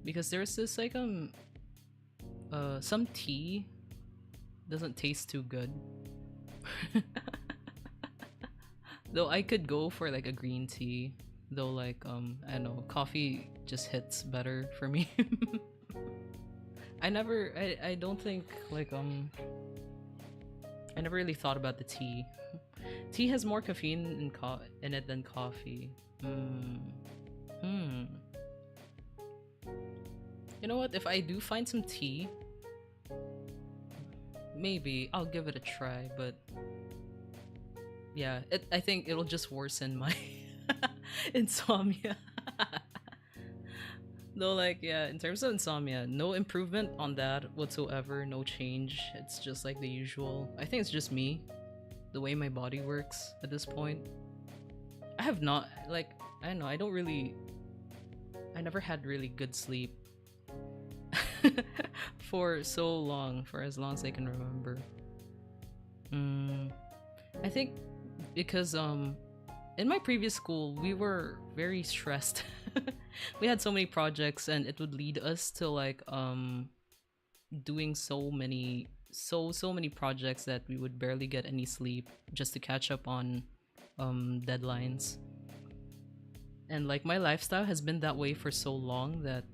Because there's this like some tea doesn't taste too good. Though I could go for like a green tea. Though like I don't know, coffee just hits better for me. I don't think like I never really thought about the tea. Tea has more caffeine in it than coffee. You know what? If I do find some tea, maybe I'll give it a try, but yeah, I think it'll just worsen my insomnia. Though, like, yeah, in terms of insomnia, no improvement on that whatsoever, no change. It's just like the usual. I think it's just me, the way my body works at this point. I have not, like, I don't know, I never had really good sleep for so long, for as long as I can remember. I think because in my previous school we were very stressed. We had so many projects and it would lead us to like doing so many projects that we would barely get any sleep just to catch up on deadlines. And like my lifestyle has been that way for so long that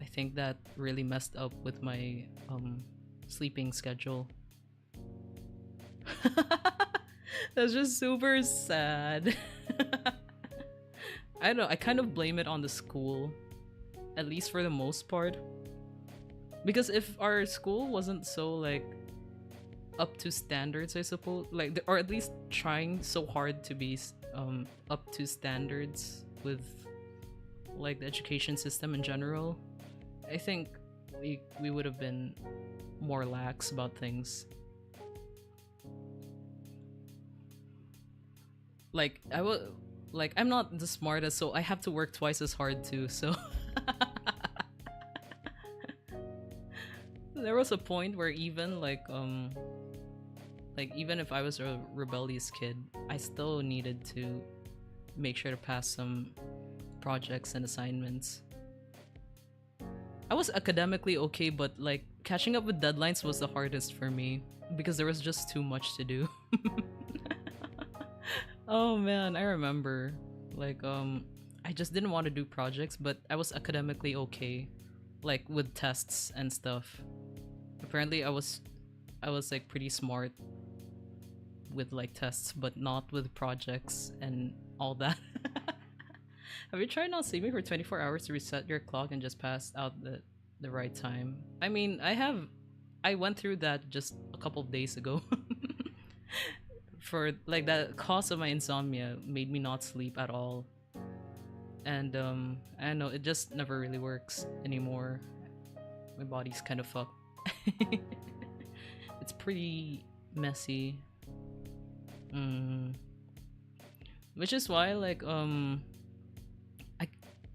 I think that really messed up with my sleeping schedule. That's just super sad. I don't know, I kind of blame it on the school, at least for the most part. Because if our school wasn't so like up to standards, I suppose, like, or at least trying so hard to be up to standards with like the education system in general, I think we would have been more lax about things. Like I'm not the smartest, so I have to work twice as hard too. So there was a point where even like even if I was a rebellious kid, I still needed to make sure to pass some projects and assignments. I was academically okay, but like catching up with deadlines was the hardest for me because there was just too much to do. Oh man, I remember. Like I just didn't want to do projects, but I was academically okay, like with tests and stuff. Apparently I was like pretty smart with like tests, but not with projects and all that. Have you tried not sleeping for 24 hours to reset your clock and just pass out the right time? I mean, I went through that just a couple of days ago. For like the cause of my insomnia made me not sleep at all. And I don't know, it just never really works anymore. My body's kind of fucked. It's pretty messy. Which is why like I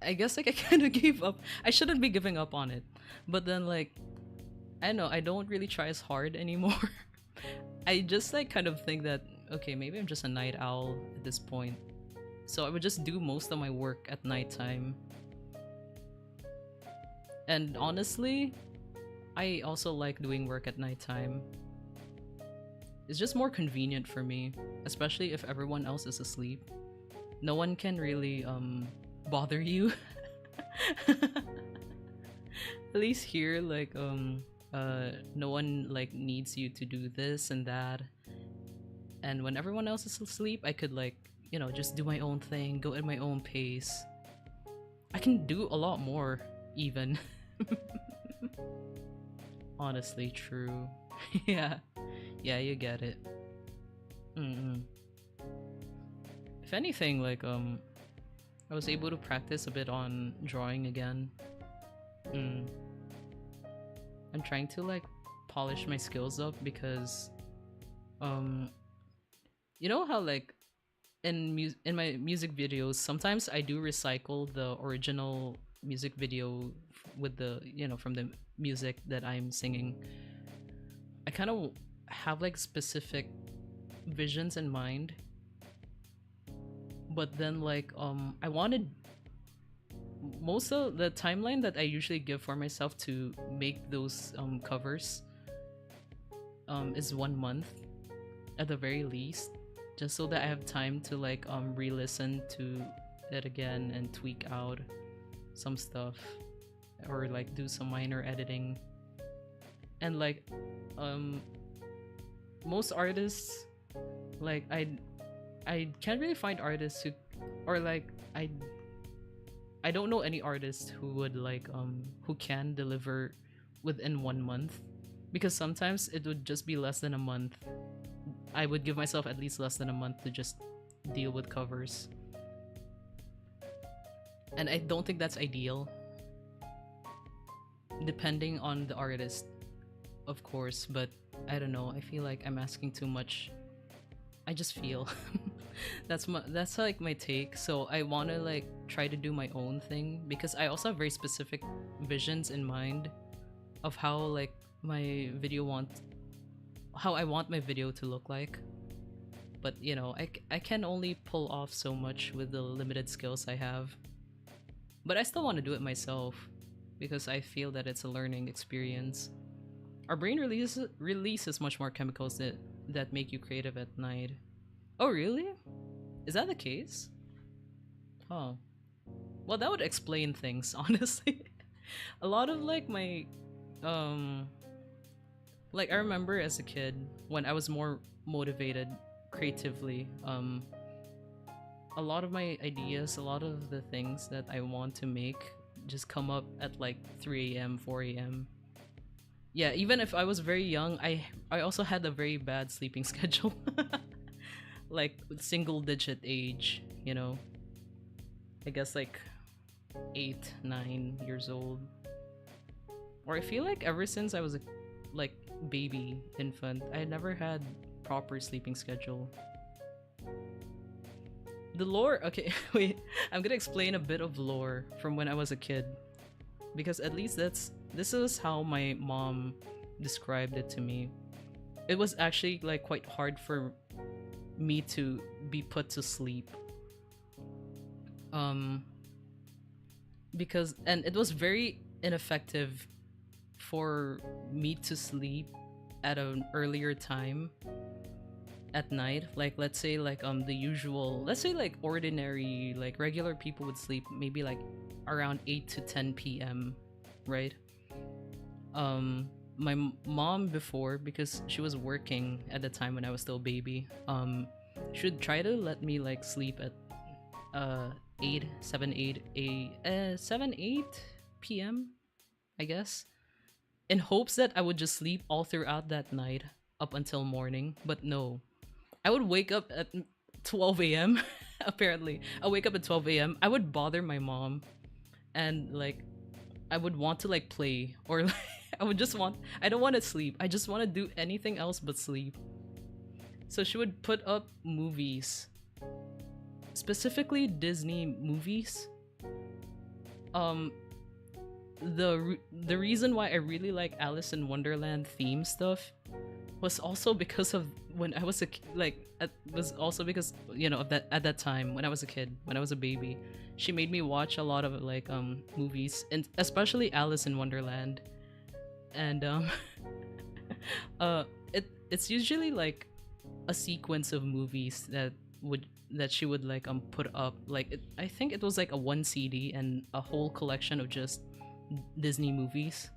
I guess like I kind of gave up. I shouldn't be giving up on it. But then like I don't know, I don't really try as hard anymore. I just like kind of think that okay, maybe I'm just a night owl at this point. So I would just do most of my work at nighttime. And honestly, I also like doing work at nighttime. It's just more convenient for me, especially if everyone else is asleep. No one can really bother you. At least here, like no one like needs you to do this and that. And when everyone else is asleep, I could like, you know, just do my own thing, go at my own pace. I can do a lot more, even. Honestly, true. Yeah. Yeah, you get it. If anything, like, I was able to practice a bit on drawing again. I'm trying to, like, polish my skills up because, you know how, like, in my music videos, sometimes I do recycle the original music video with the, you know, from the music that I'm singing. I kind of have like specific visions in mind, but then like I wanted most of the timeline that I usually give for myself to make those covers is 1 month at the very least, just so that I have time to like re-listen to it again and tweak out some stuff or like do some minor editing. And like most artists, like I can't really find artists who, or like I don't know any artist who would like who can deliver within 1 month, because sometimes it would just be less than a month. I would give myself at least less than a month to just deal with covers. And I don't think that's ideal. Depending on the artist, of course, but I don't know. I feel like I'm asking too much. I just feel that's like my take. So I want to like try to do my own thing because I also have very specific visions in mind of how like my video how I want my video to look like. But you know, I can only pull off so much with the limited skills I have. But I still want to do it myself because I feel that it's a learning experience. Our brain releases much more chemicals that make you creative at night. Oh, really? Is that the case? Oh. Well, that would explain things, honestly. A lot of like my like I remember as a kid when I was more motivated creatively, a lot of my ideas, a lot of the things that I want to make just come up at like 3 a.m., 4 a.m. Yeah, even if I was very young, I also had a very bad sleeping schedule. Like single digit age, you know. I guess like 8, 9 years old. Or I feel like ever since I was a like baby infant, I never had proper sleeping schedule. The lore, okay, wait, I'm gonna explain a bit of lore from when I was a kid. Because at least this is how my mom described it to me. It was actually like quite hard for me to be put to sleep. Because and it was very ineffective for me to sleep at an earlier time at night. Like let's say like the usual, let's say like ordinary like regular people would sleep maybe like around 8 to 10 p.m., right? My mom before, because she was working at the time when I was still a baby, she would try to let me like sleep at 7 8 p.m., I guess, in hopes that I would just sleep all throughout that night up until morning. But no, I would wake up at 12 a.m. Apparently I wake up at 12 a.m. I would bother my mom and like I would want to like play or like I don't want to sleep. I just want to do anything else but sleep. So she would put up movies, specifically Disney movies. The reason why I really like Alice in Wonderland theme stuff was also because of when I was was also because, you know, of that at that time when I was a kid, when I was a baby, she made me watch a lot of like movies, and especially Alice in Wonderland. And it's usually like a sequence of movies that she would like put up, like I think it was like a one CD and a whole collection of just Disney movies,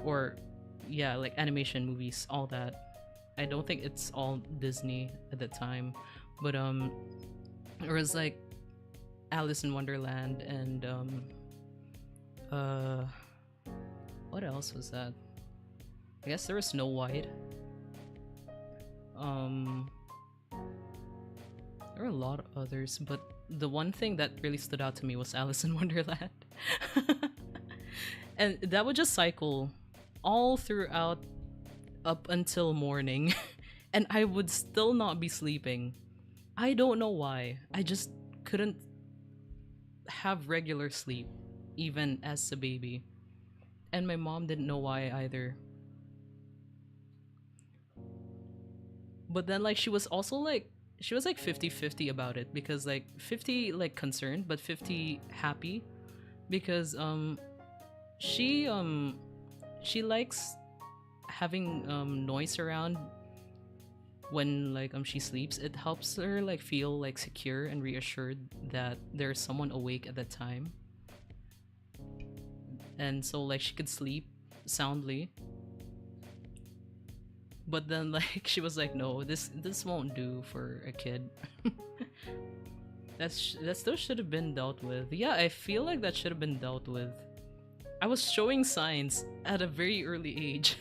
or yeah, like animation movies, all that. I don't think it's all Disney at the time, but it was like Alice in Wonderland and what else was that? I guess there was Snow White. There were a lot of others, but the one thing that really stood out to me was Alice in Wonderland. And that would just cycle all throughout up until morning, and I would still not be sleeping. I don't know why. I just couldn't have regular sleep, even as a baby. And my mom didn't know why either. But then like she was also like 50-50 about it, because like 50 like concerned but 50 happy, because she likes having noise around when like she sleeps. It helps her like feel like secure and reassured that there's someone awake at that time, and so like she could sleep soundly. But then like she was like, no, this won't do for a kid. That still should have been dealt with. Yeah, I feel like that should have been dealt with. I was showing signs at a very early age.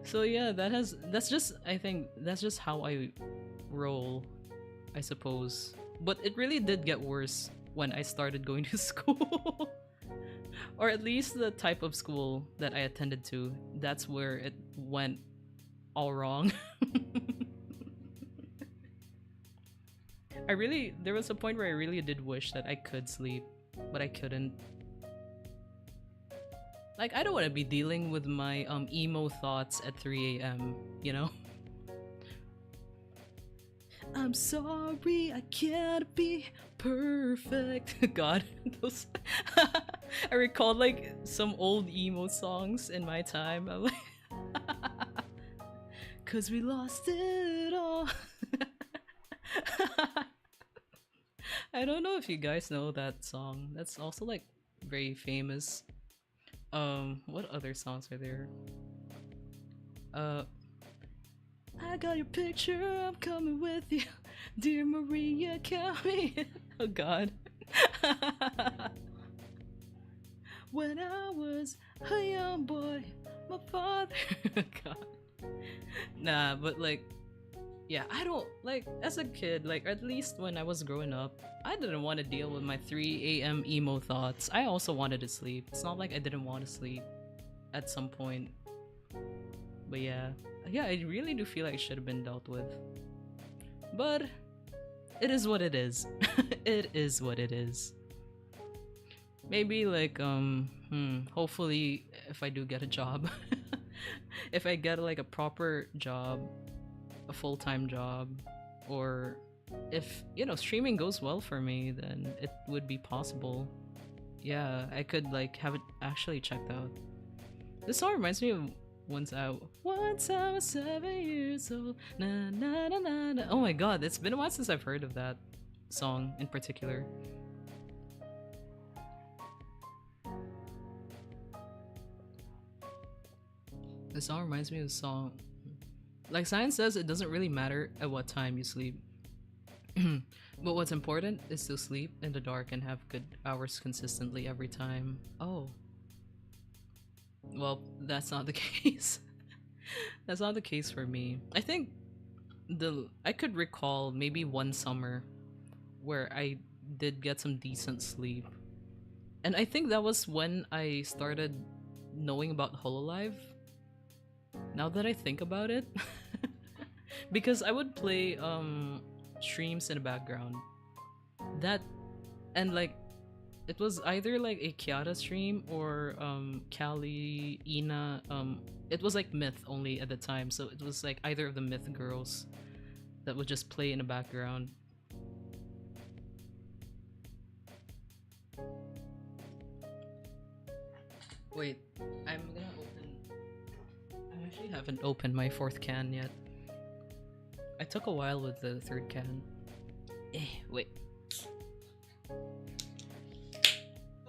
So yeah, that's just, I think that's just how I roll, I suppose. But it really did get worse when I started going to school. Or at least the type of school that I attended to. That's where it went all wrong. There was a point where I really did wish that I could sleep, but I couldn't. Like, I don't want to be dealing with my emo thoughts at 3 a.m., you know? I'm sorry, I can't be perfect. God, those. I recalled like some old emo songs in my time. I'm like, cause we lost it all. I don't know if you guys know that song. That's also like very famous. What other songs are there? I got your picture, I'm coming with you. Dear Maria, count me in. Oh god. When I was a young boy, my father. God. Nah, but like, yeah, I don't, like, as a kid, like, at least when I was growing up, I didn't want to deal with my 3 a.m. emo thoughts. I also wanted to sleep. It's not like I didn't want to sleep at some point. But yeah, I really do feel like it should have been dealt with. But it is what it is. It is what it is. Maybe like hopefully if I do get a job, if I get like a proper job, a full-time job, or if, you know, streaming goes well for me, then it would be possible. Yeah, I could like have it actually checked out. This song reminds me of once I was 7 years old. Na, na, na, na, na. Oh my god, it's been a while since I've heard of that song in particular. The song reminds me of the song. Like science says, it doesn't really matter at what time you sleep. But what's important is to sleep in the dark and have good hours consistently every time. Oh. Well, that's not the case. That's not the case for me. I think I could recall maybe one summer where I did get some decent sleep. And I think that was when I started knowing about Hololive. Now that I think about it. Because I would play streams in the background. That, and like, it was either like a Kiara stream or Callie, Ina. It was like Myth only at the time, so it was like either of the Myth girls that would just play in the background. Wait, I'm gonna open. I actually haven't opened my 4th can yet. I took a while with the 3rd can. Wait.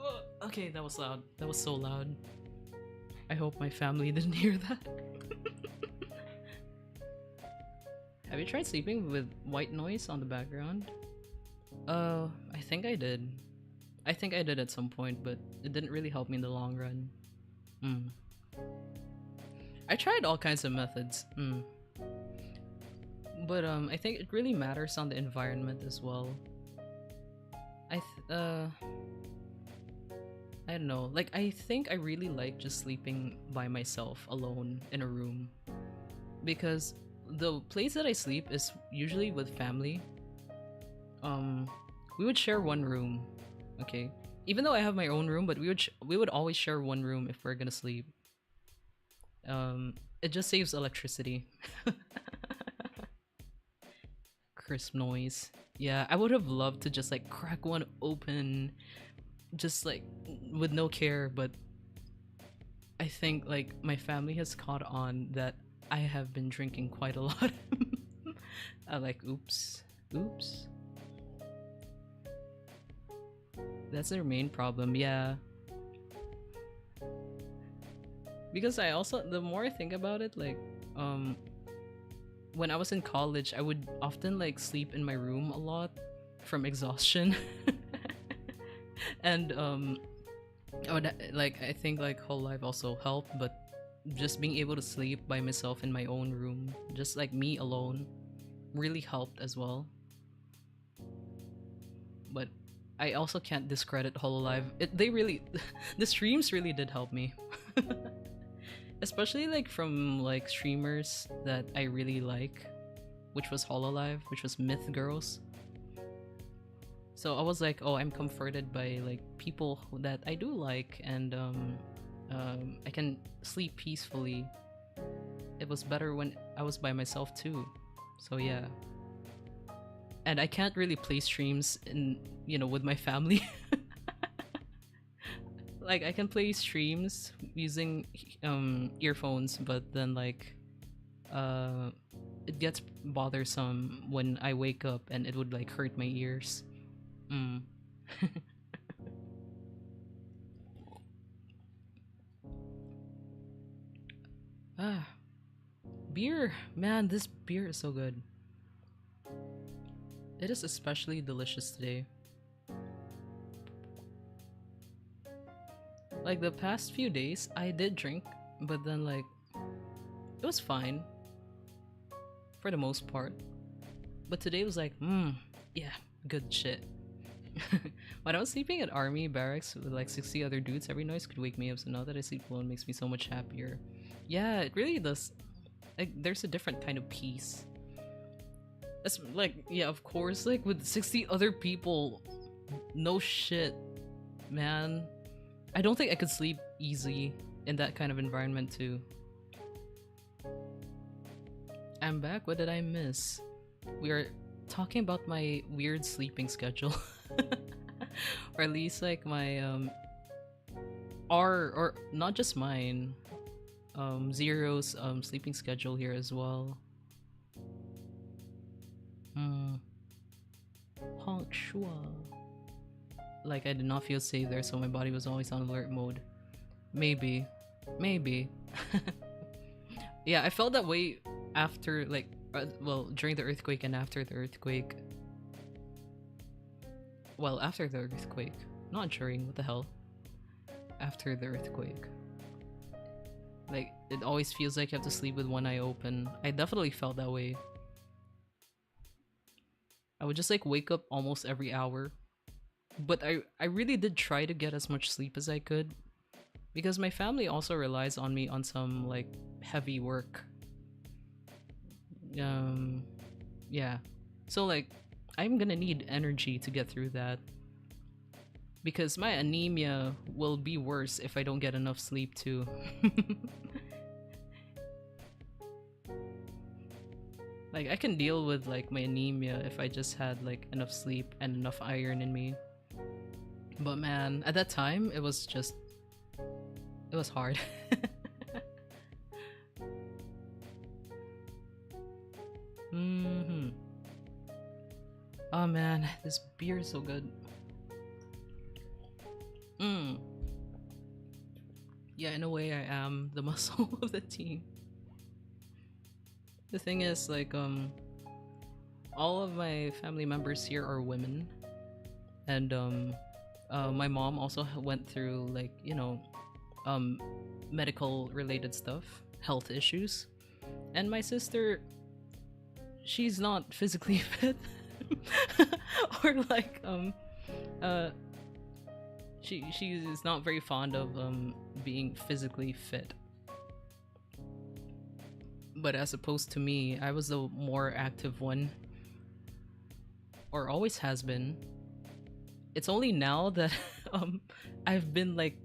Oh, okay, that was loud. That was so loud. I hope my family didn't hear that. Have you tried sleeping with white noise on the background? I think I did. I think I did at some point, but it didn't really help me in the long run. I tried all kinds of methods. But I think it really matters on the environment as well. I don't know. Like, I think I really like just sleeping by myself alone in a room, because the place that I sleep is usually with family. We would share one room, okay? Even though I have my own room, but we would always share one room if we're gonna sleep. It just saves electricity. Crisp noise. Yeah, I would have loved to just like crack one open, just like with no care, but I think like my family has caught on that I have been drinking quite a lot. I'm like, oops. That's their main problem, yeah. Because I also, the more I think about it, like, when I was in college, I would often like sleep in my room a lot from exhaustion. And I would like, I think like Hololive also helped, but just being able to sleep by myself in my own room, just like me alone, really helped as well. But I also can't discredit Hololive. They really, the streams really did help me, especially like from like streamers that I really like, which was Hololive, which was Myth Girls. So I was like, oh, I'm comforted by like people that I do like, and I can sleep peacefully. It was better when I was by myself too. So yeah. And I can't really play streams in, you know, with my family. Like I can play streams using earphones, but then like it gets bothersome when I wake up and it would like hurt my ears. Mm. Ah, beer. Man, this beer is so good. It is especially delicious today. Like the past few days, I did drink, but then like it was fine for the most part. But today was like, yeah, good shit. When I was sleeping at army barracks with like 60 other dudes, every noise could wake me up. So now that I sleep alone, makes me so much happier. Yeah, it really does. Like, there's a different kind of peace. That's like, yeah, of course, like with 60 other people, no shit, man. I don't think I could sleep easy in that kind of environment too. I'm back. What did I miss? We are talking about my weird sleeping schedule. Or at least like my or not just mine, Zero's sleeping schedule here as well. Honk shua. Like I did not feel safe there, so my body was always on alert mode. Maybe. Yeah, I felt that way after like well, during the earthquake and after the earthquake. Well, after the earthquake. Not during, what the hell? After the earthquake. Like, it always feels like you have to sleep with one eye open. I definitely felt that way. I would just like wake up almost every hour. But I really did try to get as much sleep as I could. Because my family also relies on me on some like heavy work. Yeah. So like, I'm gonna need energy to get through that. Because my anemia will be worse if I don't get enough sleep too. Like I can deal with like my anemia if I just had like enough sleep and enough iron in me. But man, at that time it was hard. Oh man, this beer is so good. Yeah, in a way I am the muscle of the team. The thing is, like, all of my family members here are women. And, my mom also went through, like, you know, medical related stuff, health issues. And my sister, she's not physically fit. Or like, she's not very fond of, being physically fit. But as opposed to me, I was the more active one. Or always has been. It's only now that I've been like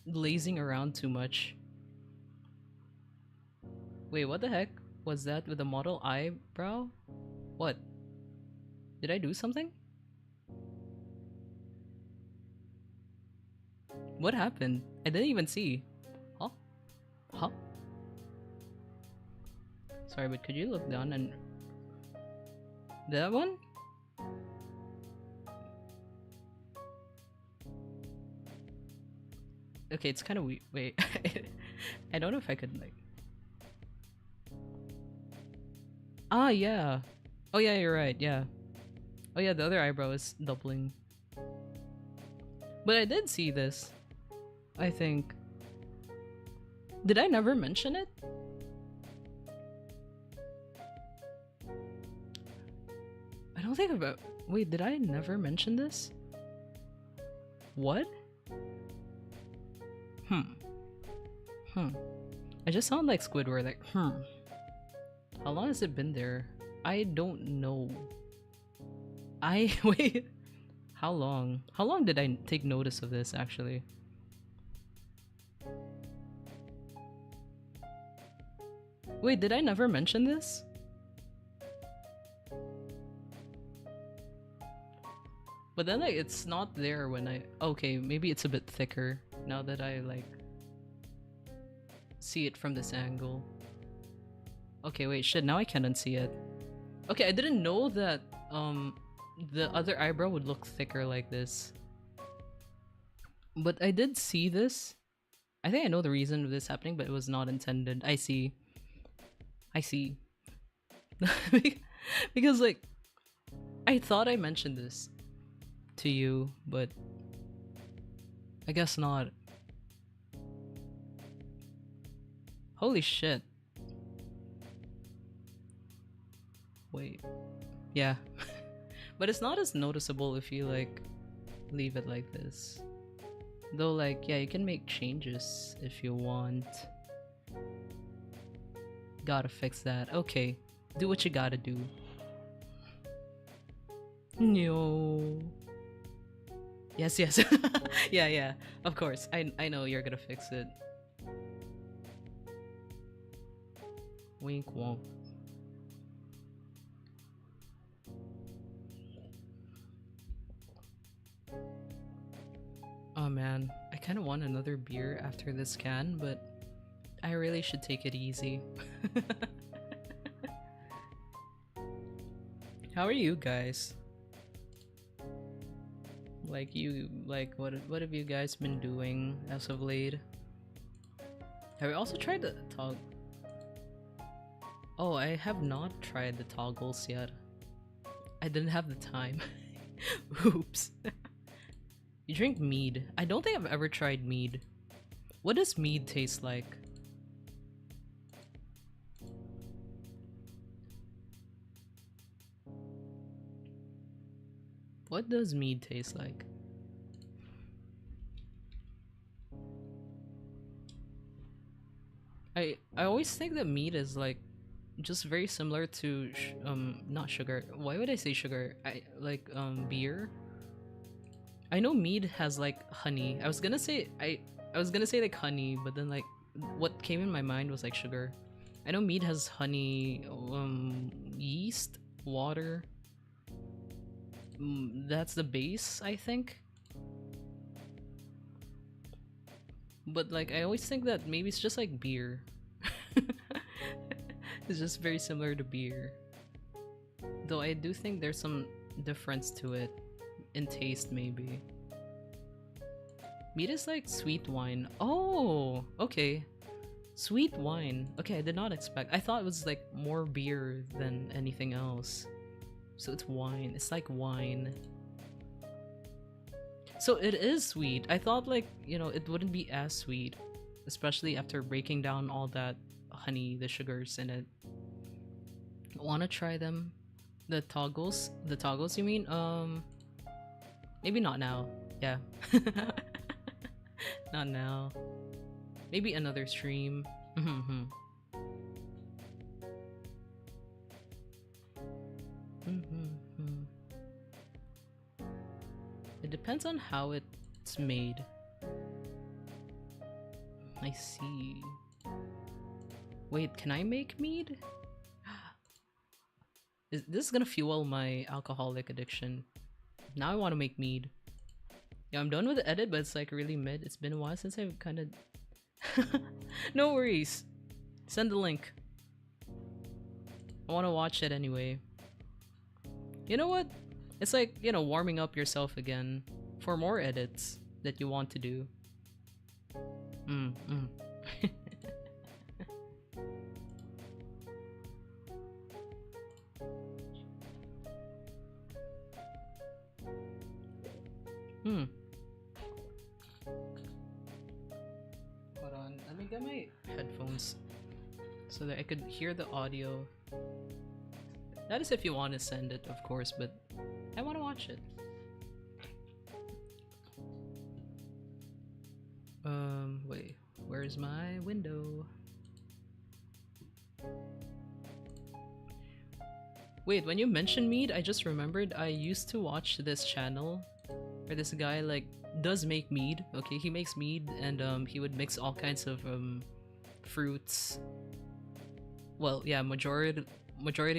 lazing around too much. Wait, what the heck was that with the model eyebrow? What? Did I do something? What happened? I didn't even see. Huh? Huh? Sorry, but could you look down and... That one? Okay, it's kind of weird. Wait. I don't know if I could, like... Ah, yeah. Oh, yeah, you're right, yeah. Oh, yeah, the other eyebrow is doubling. But I did see this, I think. Did I never mention it? I don't think about. Wait, did I never mention this? What? I just sound like Squidward, like, How long has it been there? I don't know. Wait. How long? How long did I take notice of this, actually? Wait, did I never mention this? But then, like, it's not there when I... Okay, maybe it's a bit thicker now that I, like, see it from this angle. Okay, wait, shit, now I can't unsee it. Okay, I didn't know that, the other eyebrow would look thicker like this. But I did see this. I think I know the reason of this happening, but it was not intended. I see. Because, like, I thought I mentioned this to you, but I guess not. Holy shit. Wait. Yeah. But it's not as noticeable if you, like, leave it like this. Though, like, yeah, you can make changes if you want. Gotta fix that. Okay. Do what you gotta do. No. Yes. Yeah. Of course. I know you're gonna fix it. Wink wonk. Oh man, I kind of want another beer after this can, but I really should take it easy. How are you guys? Like what have you guys been doing as of late? Have you also tried the toggle? Oh, I have not tried the toggles yet. I didn't have the time. Oops. You drink mead. I don't think I've ever tried mead. What does mead taste like? What does mead taste like? I always think that mead is like just very similar to not sugar. Why would I say sugar? I like beer. I know mead has like honey. I was gonna say like honey, but then like what came in my mind was like sugar. I know mead has honey, yeast, water. That's the base, I think. But like I always think that maybe it's just like beer. It's just very similar to beer. Though I do think there's some difference to it. In taste, maybe. Mead is like sweet wine. Oh, okay. Sweet wine. Okay, I did not expect. I thought it was like more beer than anything else. So it's wine. It's like wine. So it is sweet. I thought like, you know, it wouldn't be as sweet. Especially after breaking down all that honey, the sugars in it. Wanna try them? The toggles? The toggles you mean? Maybe not now. Yeah. Not now. Maybe another stream. It depends on how it's made. I see. Wait, can I make mead? This is gonna fuel my alcoholic addiction. Now I want to make mead. Yeah, I'm done with the edit, but it's like really mid. It's been a while since I've kind of... No worries. Send the link. I want to watch it anyway. You know what? It's like, you know, warming up yourself again for more edits that you want to do. Hold on, let me get my headphones so that I could hear the audio. That is if you want to send it, of course, but I want to watch it. Wait, where's my window? Wait, when you mentioned mead, I just remembered I used to watch this channel where this guy like does make mead. Okay, he makes mead and he would mix all kinds of fruits. Well, yeah, majority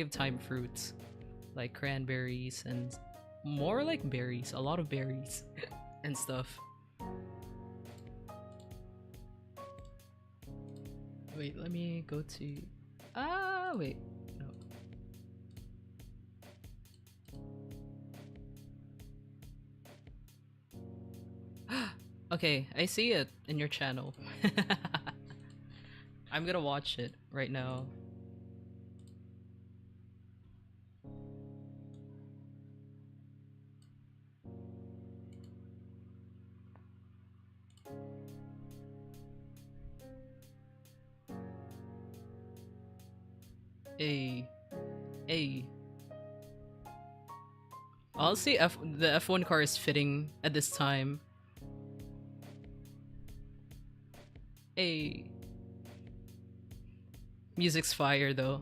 of time fruits like cranberries and more like berries, a lot of berries and stuff. Wait, let me go to wait. No. Okay, I see it in your channel. I'm gonna watch it right now. Hey, hey. Honestly, the F1 car is fitting at this time. Hey. Music's fire though.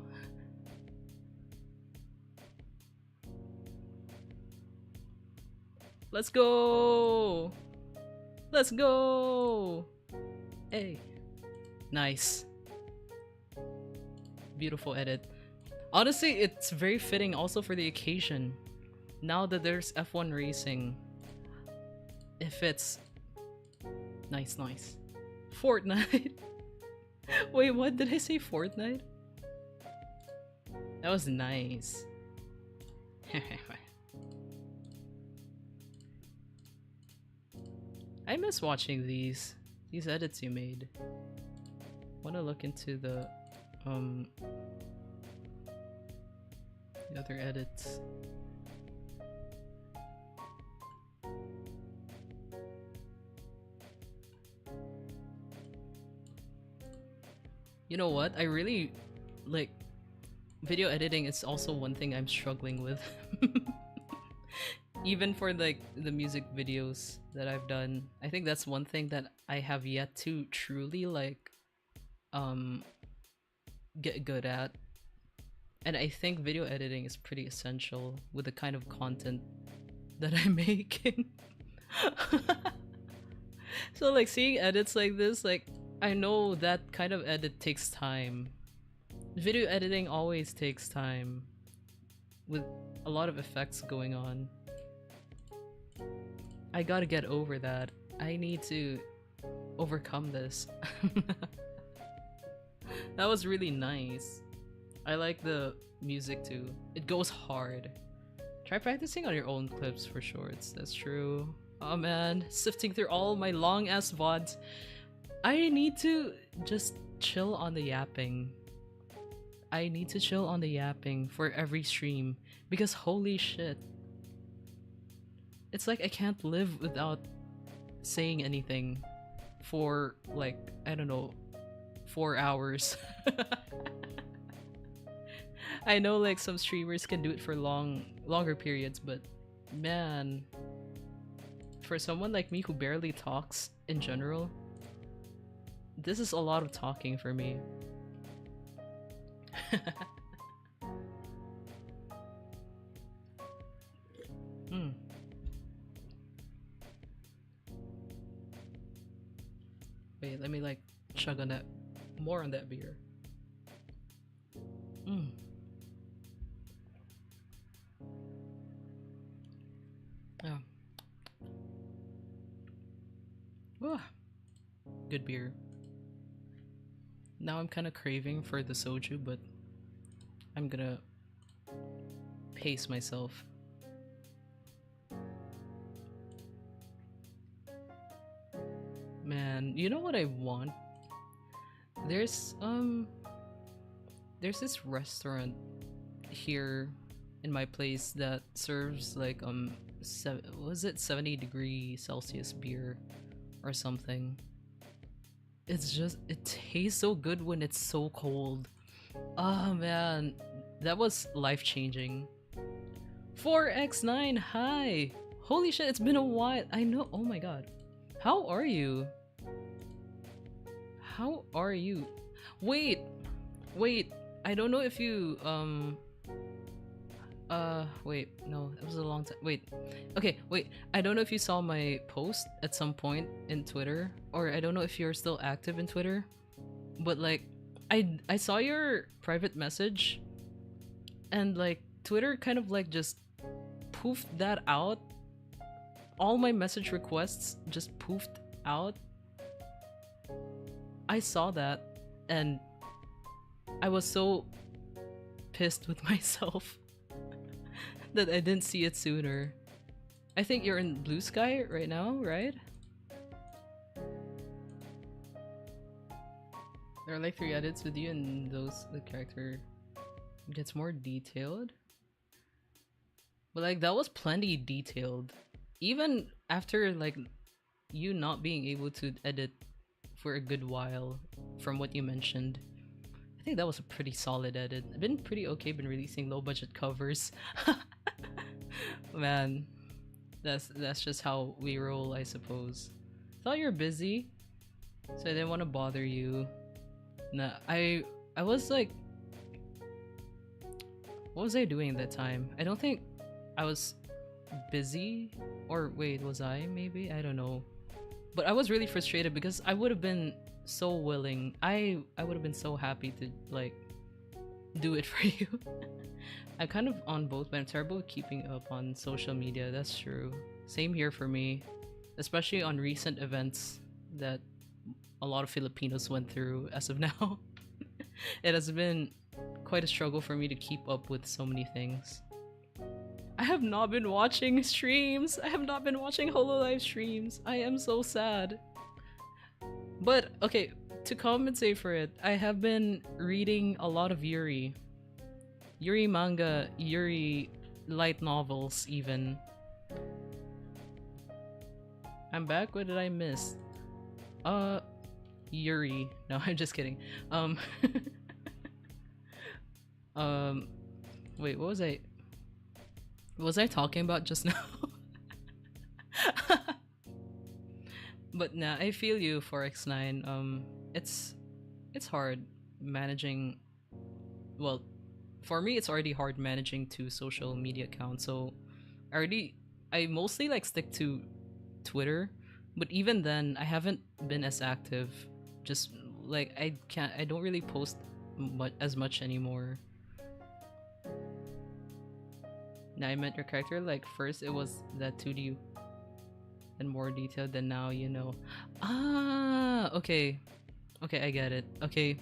Let's go! Let's go! Hey. Nice. Beautiful edit. Honestly, it's very fitting also for the occasion. Now that there's F1 racing, it fits. Nice, nice. Fortnite. Wait, what did I say? Fortnite? That was nice. I miss watching these edits you made. Want to look into the other edits. You know what? I really like video editing. Is also one thing I'm struggling with. Even for like the music videos that I've done, I think that's one thing that I have yet to truly like get good at. And I think video editing is pretty essential with the kind of content that I'm making. So like seeing edits like this, like I know that kind of edit takes time. Video editing always takes time with a lot of effects going on. I gotta get over that. I need to overcome this. That was really nice. I like the music too. It goes hard. Try practicing on your own clips for shorts. That's true. Oh man, sifting through all my long ass VODs. I need to just chill on the yapping. I need to chill on the yapping for every stream because holy shit. It's like I can't live without saying anything for like, I don't know, 4 hours. I know like some streamers can do it for longer periods, but man, for someone like me who barely talks in general, this is a lot of talking for me. Wait, let me like chug on that, more on that beer. Oh. Oh. Good beer. Now I'm kind of craving for the soju, but I'm gonna pace myself. Man, you know what I want? There's this restaurant here in my place that serves like was it 70 degree Celsius beer or something? It's just, it tastes so good when it's so cold. Oh man, that was life changing. 4x9, hi! Holy shit, it's been a while. I know, oh my god. How are you? How are you? Wait, wait, I don't know if you, wait, no, it was a long time. Wait, okay, wait, I don't know if you saw my post at some point in Twitter, or I don't know if you're still active in Twitter, but like, I saw your private message, and like, Twitter kind of like just poofed that out. All my message requests just poofed out. I saw that, and I was so pissed with myself that I didn't see it sooner. I think you're in Blue Sky right now, right? There are like 3 edits with you, and those the character gets more detailed. But like that was plenty detailed. Even after like you not being able to edit for a good while from what you mentioned. I think that was a pretty solid edit. I've been pretty okay, been releasing low budget covers. Man, that's just how we roll, I suppose. Thought you were busy, so I didn't want to bother you. Nah, I was like, what was I doing at that time? I don't think I was busy, or wait, was I? Maybe, I don't know. But I was really frustrated because I would have been so willing. I would have been so happy to like do it for you. I'm kind of on both, but I'm terrible at keeping up on social media. That's true. Same here for me, especially on recent events that a lot of Filipinos went through as of now. It has been quite a struggle for me to keep up with so many things. I have not been watching streams. I have not been watching Hololive streams. I am so sad. But okay, to compensate for it, I have been reading a lot of Yuri. Yuri manga, Yuri light novels even. I'm back. What did I miss? Yuri. No, I'm just kidding. Wait, what was I? Was I talking about just now? But nah, I feel you, 4x9. It's hard managing. Well, for me, it's already hard managing 2 social media accounts. So I mostly like stick to Twitter, but even then, I haven't been as active. Just like I don't really post as much anymore. Now I meant your character, like first it was that 2D and more detailed than now, you know. Ah, okay. Okay, I get it. Okay.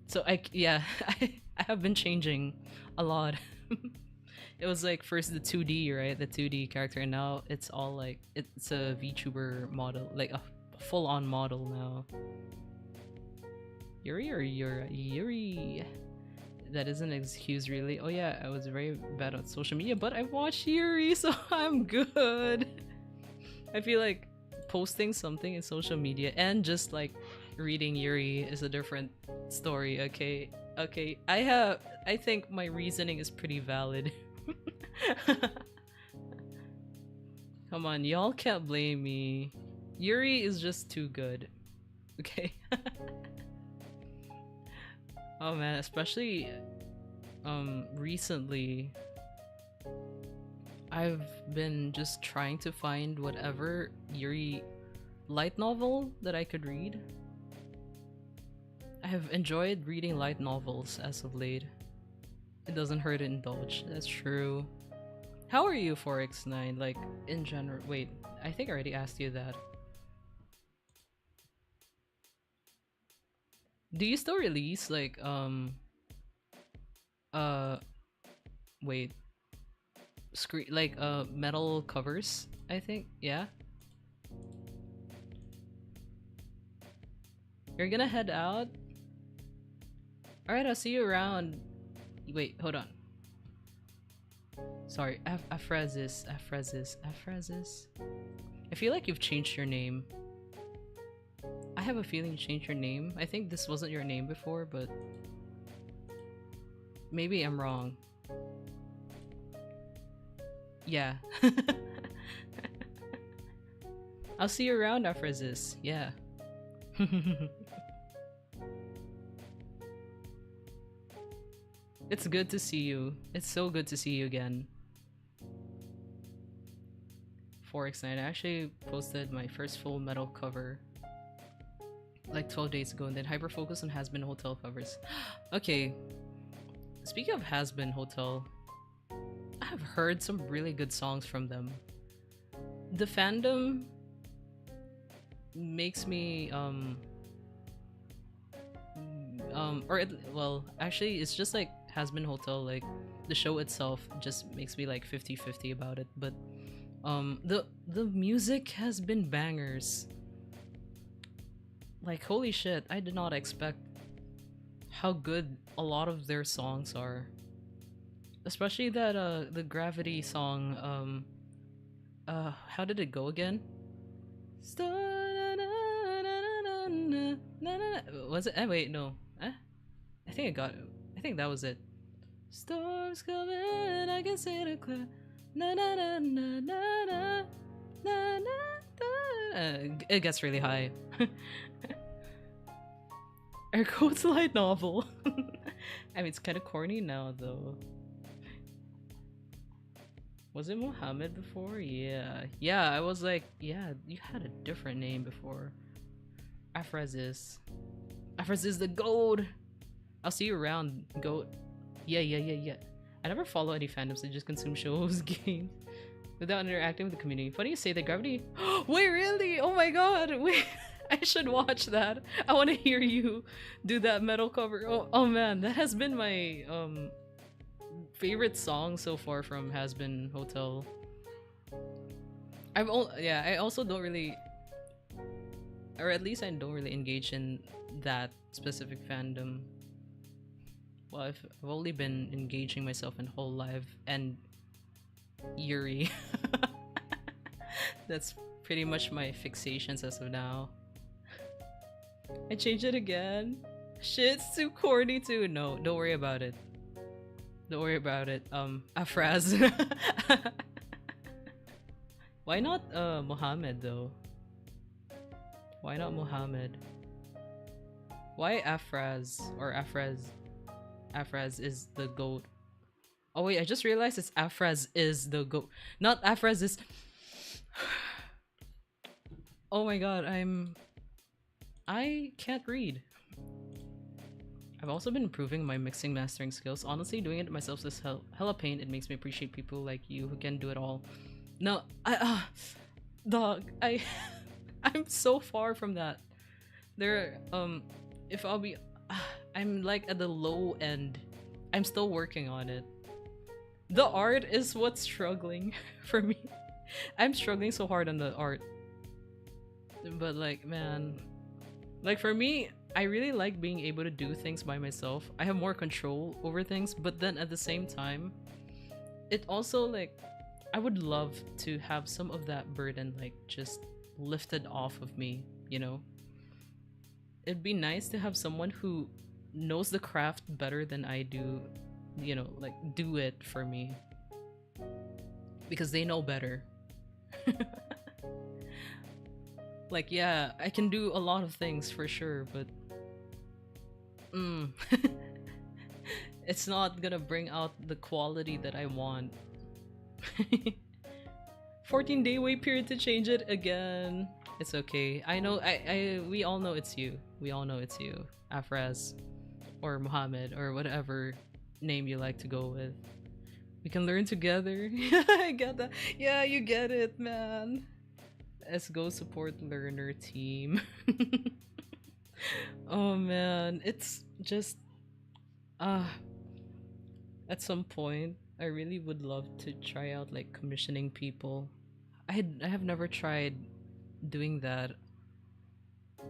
So yeah, I have been changing a lot. It was like first the 2D, right? The 2D character, and now it's all like it's a VTuber model, like a full-on model now. Yuri or Yuri? That isn't an excuse, really. Oh yeah, I was very bad on social media, but I watched Yuri, so I'm good. I feel like posting something in social media and just like reading Yuri is a different story. Okay, okay. I think my reasoning is pretty valid. Come on, y'all can't blame me. Yuri is just too good. Okay. Oh man, especially recently I've been just trying to find whatever Yuri light novel that I could read. I have enjoyed reading light novels as of late. It doesn't hurt to indulge. That's true. How are you, 4x9? Like in general. Wait, I think I already asked you that. Do you still release like wait, screen like metal covers? I think, yeah. You're gonna head out? Alright, I'll see you around. Wait, hold on. Sorry, Aphrasis. I feel like you've changed your name. I have a feeling you changed your name. I think this wasn't your name before, but maybe I'm wrong. Yeah. I'll see you around after this. Yeah. It's good to see you. It's so good to see you again. Forex Night. I actually posted my first full metal cover like 12 days ago, and then hyper focus on Has Been Hotel covers. Okay. Speaking of Has Been Hotel, I have heard some really good songs from them. The fandom makes me well, actually it's just like Has Been Hotel, like the show itself just makes me like 50-50 about it, but the music has been bangers. Like holy shit, I did not expect how good a lot of their songs are. Especially that the Gravity song, how did it go again? Was it? Wait, no. I think I got it. I think that was it. Storms coming, I can see the cloud. Na na na na na na na na. It gets really high. Air quotes light novel. I mean, it's kind of corny now, though. Was it Mohammed before? Yeah. Yeah, I was like, yeah, you had a different name before. Afraziz. Afraziz the goat! I'll see you around, goat. Yeah. I never follow any fandoms, I just consume shows, games, without interacting with the community. Funny you say that. Gravity. Wait, really? Oh my god, wait. I should watch that. I want to hear you do that metal cover. Oh man, that has been my favorite song so far from Has Been Hotel. I also don't really, or at least I don't really engage in that specific fandom. Well, I've only been engaging myself in Whole Live and Yuri. That's pretty much my fixations as of now. I changed it again. Shit, it's too corny too. No, don't worry about it. Don't worry about it. Afraz. Why not Mohammed though? Why not Mohammed? Why Afraz or Afraz? Afraz is the goat. Oh wait, I just realized it's Afraz is the goat. Not Afraz is. Oh my god, I can't read. I've also been improving my mixing mastering skills. Honestly, doing it myself is hella pain. It makes me appreciate people like you who can do it all. No, dog, I'm so far from that. There, if I'll be, I'm like at the low end. I'm still working on it. The art is what's struggling for me. I'm struggling so hard on the art. But like, man, like for me, I really like being able to do things by myself. I have more control over things, but then at the same time, it also like, I would love to have some of that burden like just lifted off of me, you know? It'd be nice to have someone who knows the craft better than I do, you know, like do it for me. Because they know better. Like, yeah, I can do a lot of things for sure, but it's not gonna bring out the quality that I want. 14-day wait period to change it again. It's okay. I know. We all know it's you. We all know it's you, Afraz, or Muhammad, or whatever name you like to go with. We can learn together. I get that. Yeah, you get it, man. Let's go support learner team. Oh man, it's just at some point I really would love to try out like commissioning people. I have never tried doing that.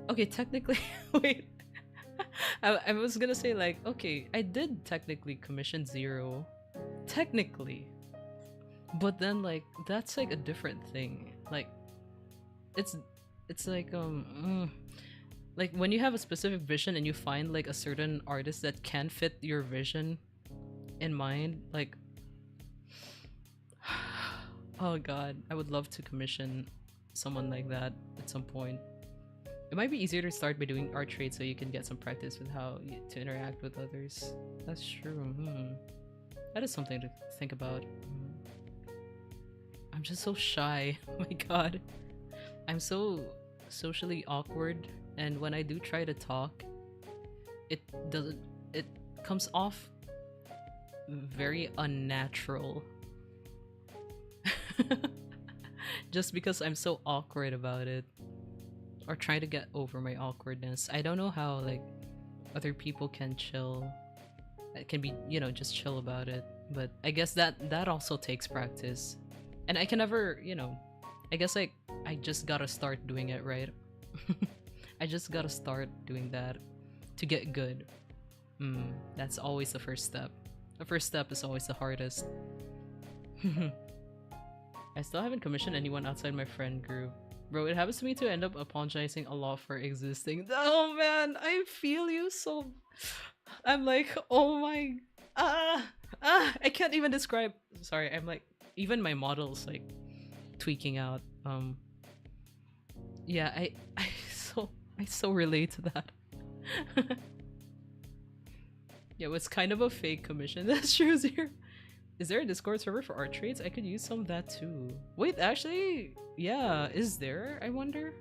Okay, technically wait. I was gonna say like, okay, I did technically commission 0. Technically. But then like that's like a different thing. Like it's like Like when you have a specific vision and you find like a certain artist that can fit your vision in mind, like oh god, I would love to commission someone like that at some point. It might be easier to start by doing art trade so you can get some practice with to interact with others. That's true. That is something to think about. I'm just so shy. Oh my god. I'm so socially awkward, and when I do try to talk, it comes off very unnatural. Just because I'm so awkward about it. Or trying to get over my awkwardness. I don't know how like other people can chill. It can be, you know, just chill about it. But I guess that also takes practice. And I can never, you know, I guess like I just gotta start doing it, right? I just gotta start doing that to get good. That's always the first step. The first step is always the hardest. I still haven't commissioned anyone outside my friend group. Bro, it happens to me to end up apologizing a lot for existing. Oh man, I feel you so... I'm like, oh my... I can't even describe... Sorry, I'm like... Even my model's like tweaking out. Yeah, I so relate to that. Yeah, it was kind of a fake commission. That's true, Zero. Is there a Discord server for art trades? I could use some of that too. Wait, actually, yeah, is there? I wonder.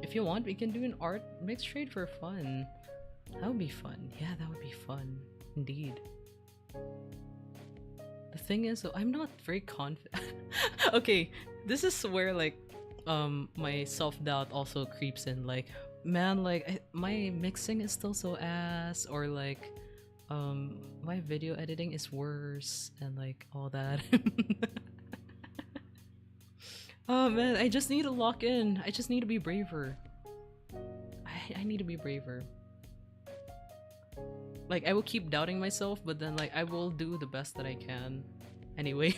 If you want, we can do an art mix trade for fun. That would be fun. Yeah, that would be fun. Indeed. The thing is, though, I'm not very confident. Okay, this is where, like, my self-doubt also creeps in. Like, man, like, my mixing is still so ass, or like, my video editing is worse, and like all that. Oh man, I just need to lock in. I just need to be braver. I need to be braver. Like, I will keep doubting myself, but then like I will do the best that I can. Anyway.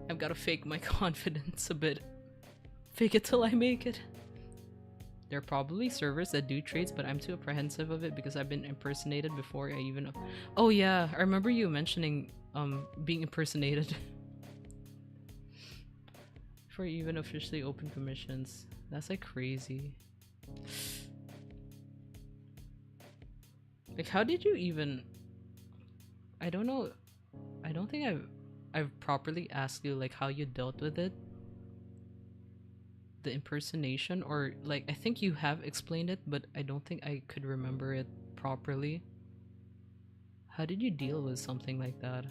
I've gotta fake my confidence a bit. Fake it till I make it. There are probably servers that do trades, but I'm too apprehensive of it because I've been impersonated before I even... Oh yeah, I remember you mentioning being impersonated. Before you even officially open commissions. That's like crazy. Like, how did you even... I don't know. I don't think I've properly asked you like how you dealt with it. The impersonation, or like I think you have explained it, but I don't think I could remember it properly. How did you deal with something like that?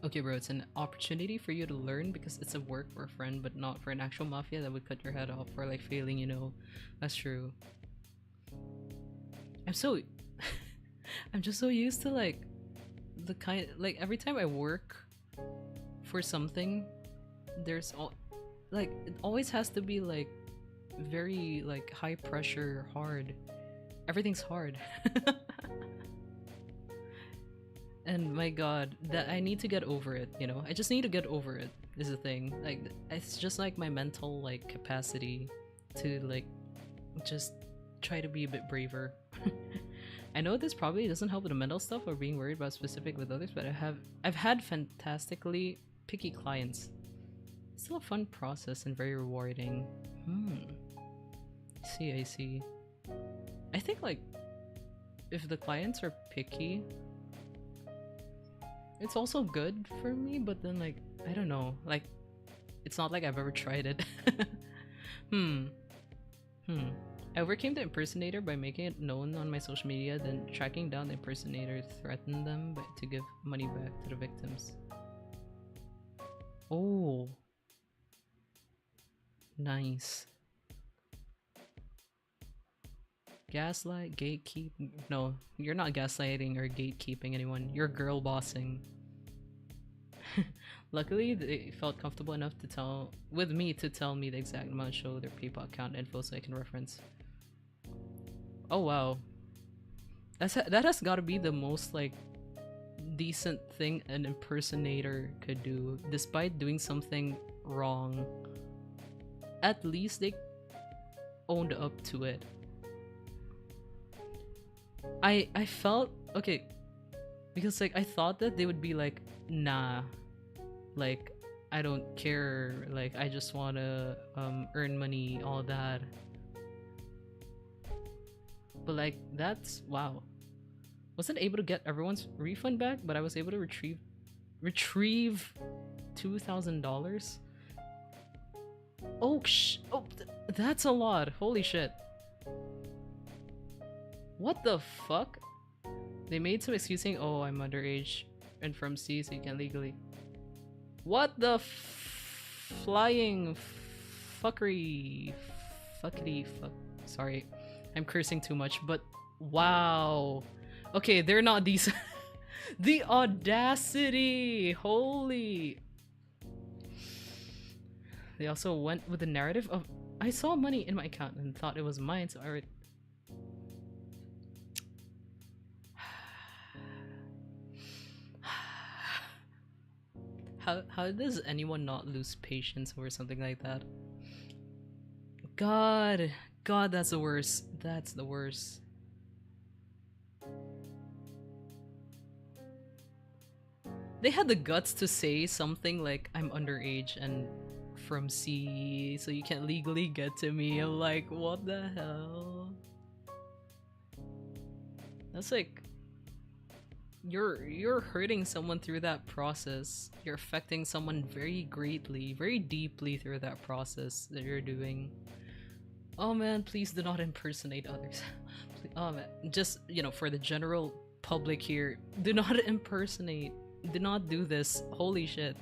Okay, bro, it's an opportunity for you to learn because it's a work for a friend, but not for an actual mafia that would cut your head off for like failing, you know. That's true. I'm just so used to like the kind, like every time I work for something, there's all like it always has to be like very like high pressure, hard. Everything's hard. And my god, that I need to get over it, you know? I just need to get over it is the thing. Like, it's just like my mental like capacity to like just try to be a bit braver. I know this probably doesn't help with the mental stuff or being worried about specific with others, but I've had fantastically picky clients. It's still a fun process and very rewarding. I see. I think like if the clients are picky, it's also good for me, but then like I don't know, like it's not like I've ever tried it. I overcame the impersonator by making it known on my social media, then tracking down the impersonator threatened them to give money back to the victims. Oh, nice. Gaslight, gatekeep. No, you're not gaslighting or gatekeeping anyone. You're girl bossing. Luckily, they felt comfortable enough to tell me the exact amount, show their PayPal account info so I can reference. Oh wow. that has got to be the most like decent thing an impersonator could do, despite doing something wrong. At least they owned up to it. I felt okay because like I thought that they would be like, nah, like I don't care, like I just wanna earn money, all that. But like that's wow. Wasn't able to get everyone's refund back, but I was able to retrieve $2,000. Oh that's a lot. Holy shit. What the fuck? They made some excuse saying, oh, I'm underage and from C, so you can't legally. What the flying fuckery? Fuckity fuck. Sorry, I'm cursing too much, but wow. Okay, they're not decent. The audacity! Holy. They also went with the narrative of, I saw money in my account and thought it was mine, so I How does anyone not lose patience over something like that? God, that's the worst. That's the worst. They had the guts to say something like, I'm underage and from C, so you can't legally get to me. I'm like, what the hell? That's like, you're hurting someone through that process. You're affecting someone very greatly, very deeply through that process that you're doing. Oh man, please do not impersonate others. Oh man, just, you know, for the general public here, do not impersonate. Do not do this. Holy shit.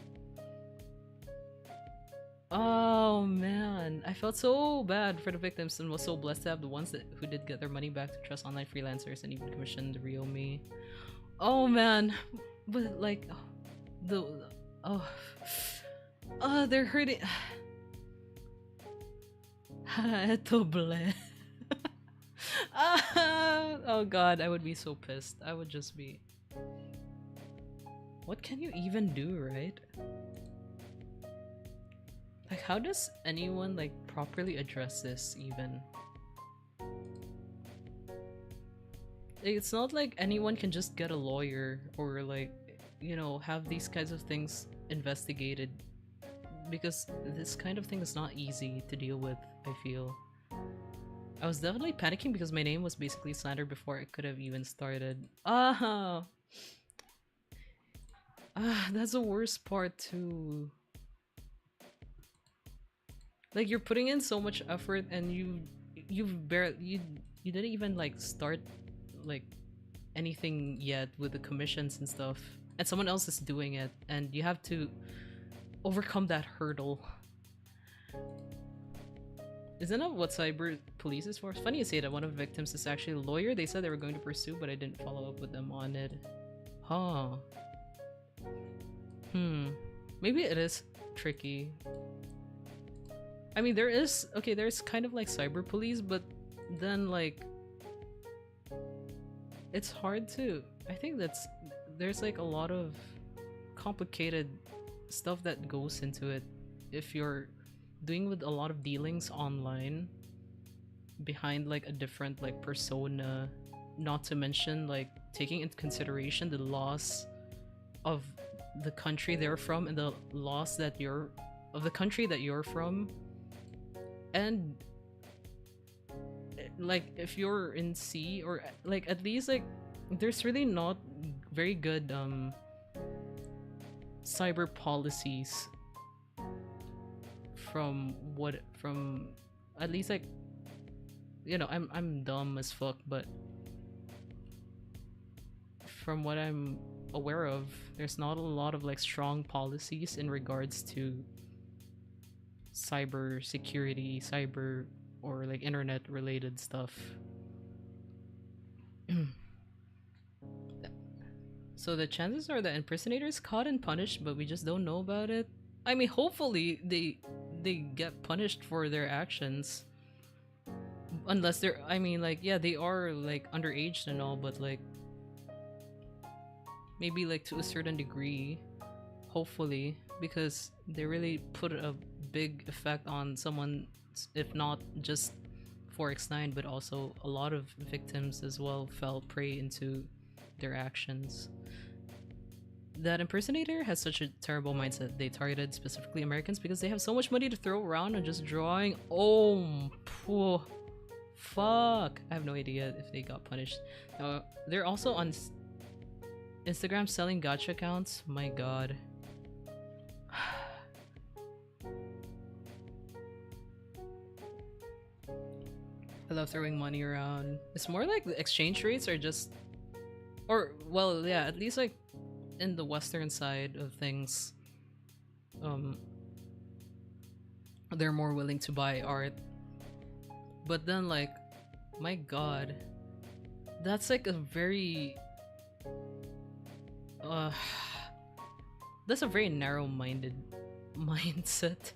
Oh man, I felt so bad for the victims and was so blessed to have the ones who did get their money back to trust online freelancers and even commissioned the real me. Oh man, but like, they're hurting. Eto ble. Oh god, I would be so pissed. I would just be. What can you even do, right? Like, how does anyone like properly address this even? It's not like anyone can just get a lawyer or like, you know, have these kinds of things investigated, because this kind of thing is not easy to deal with, I feel. I was definitely panicking because my name was basically slandered before it could have even started. That's the worst part too. Like, you're putting in so much effort and you didn't even like start like anything yet with the commissions and stuff, and someone else is doing it and you have to overcome that hurdle. Isn't that what cyber police is for? It's funny you say that. One of the victims is actually a lawyer. They said they were going to pursue, but I didn't follow up with them on it. Huh. Maybe it is tricky. I mean, there's kind of like cyber police, but then like it's hard to, I think there's like a lot of complicated stuff that goes into it if you're doing with a lot of dealings online behind like a different like persona, not to mention like taking into consideration the laws of the country they're from and the laws that of the country that you're from. And like if you're in C, or like at least like there's really not very good cyber policies from at least like, you know, I'm dumb as fuck, but from what I'm aware of, there's not a lot of like strong policies in regards to cyber security, cyber or like internet related stuff. So the chances are that impersonator is caught and punished, but we just don't know about it. I mean, hopefully they get punished for their actions. Unless they're, I mean, like, yeah, they are like underage and all, but like maybe like to a certain degree, hopefully, because they really put a big effect on someone, if not just 4x9, but also a lot of victims as well fell prey into their actions. That impersonator has such a terrible mindset. They targeted specifically Americans because they have so much money to throw around and just drawing. Oh, poor. Fuck. I have no idea if they got punished. They're also on Instagram selling gacha accounts. My god. I love throwing money around. It's more like the exchange rates are just, or well, yeah, at least like in the Western side of things, they're more willing to buy art. But then, like, my god, that's like a very, uh, that's a very narrow-minded mindset.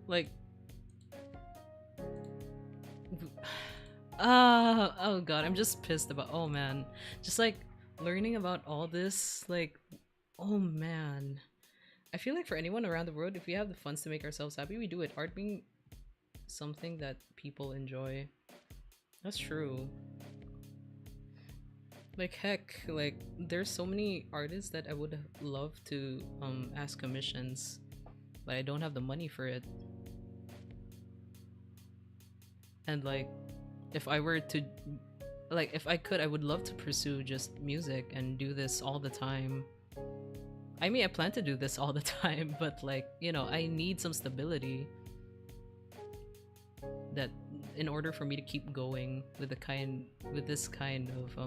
Like, oh god, I'm just pissed about, oh man, just like learning about all this, like, oh man. I feel like for anyone around the world, if we have the funds to make ourselves happy, we do it. Art being something that people enjoy. That's true. Like heck, like there's so many artists that I would love to ask commissions, but I don't have the money for it. And like if I were to, like if I could, I would love to pursue just music and do this all the time. I mean, I plan to do this all the time, but like, you know, I need some stability that in order for me to keep going with this kind of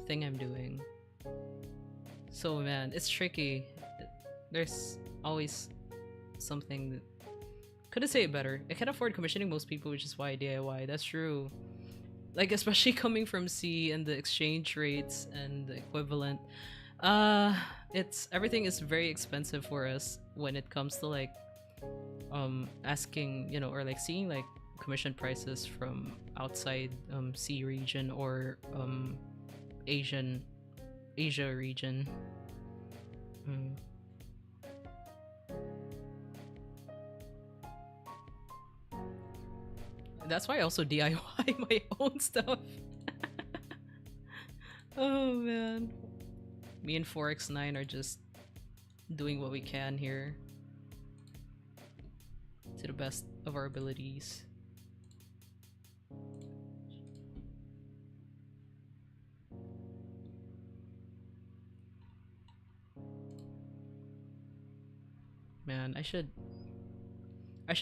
thing I'm doing. So man, it's tricky. There's always something that couldn't say it better. I can't afford commissioning most people, which is why I DIY. That's true. Like especially coming from C and the exchange rates and the equivalent. It's everything is very expensive for us when it comes to like asking, you know, or like seeing like commission prices from outside C region or Asia region. That's why I also DIY my own stuff. Oh man. Me and 4x9 are just doing what we can here to the best of our abilities. Man, I should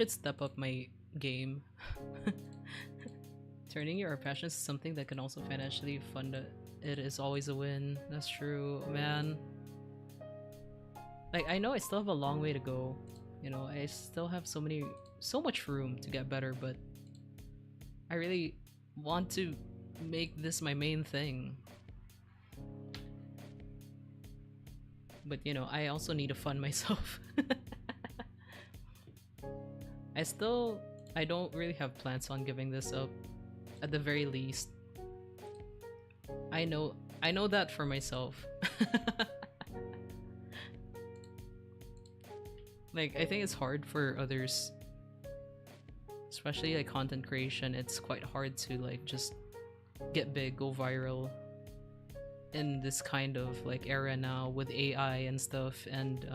step up my game. Turning your passions to something that can also financially fund it is always a win. That's true, man. Like I know I still have a long way to go. You know, I still have so much room to get better, but I really want to make this my main thing. But you know, I also need to fund myself. I don't really have plans on giving this up, at the very least. I know that for myself. Like I think it's hard for others, especially like content creation. It's quite hard to like just get big, go viral in this kind of like era now with AI and stuff, and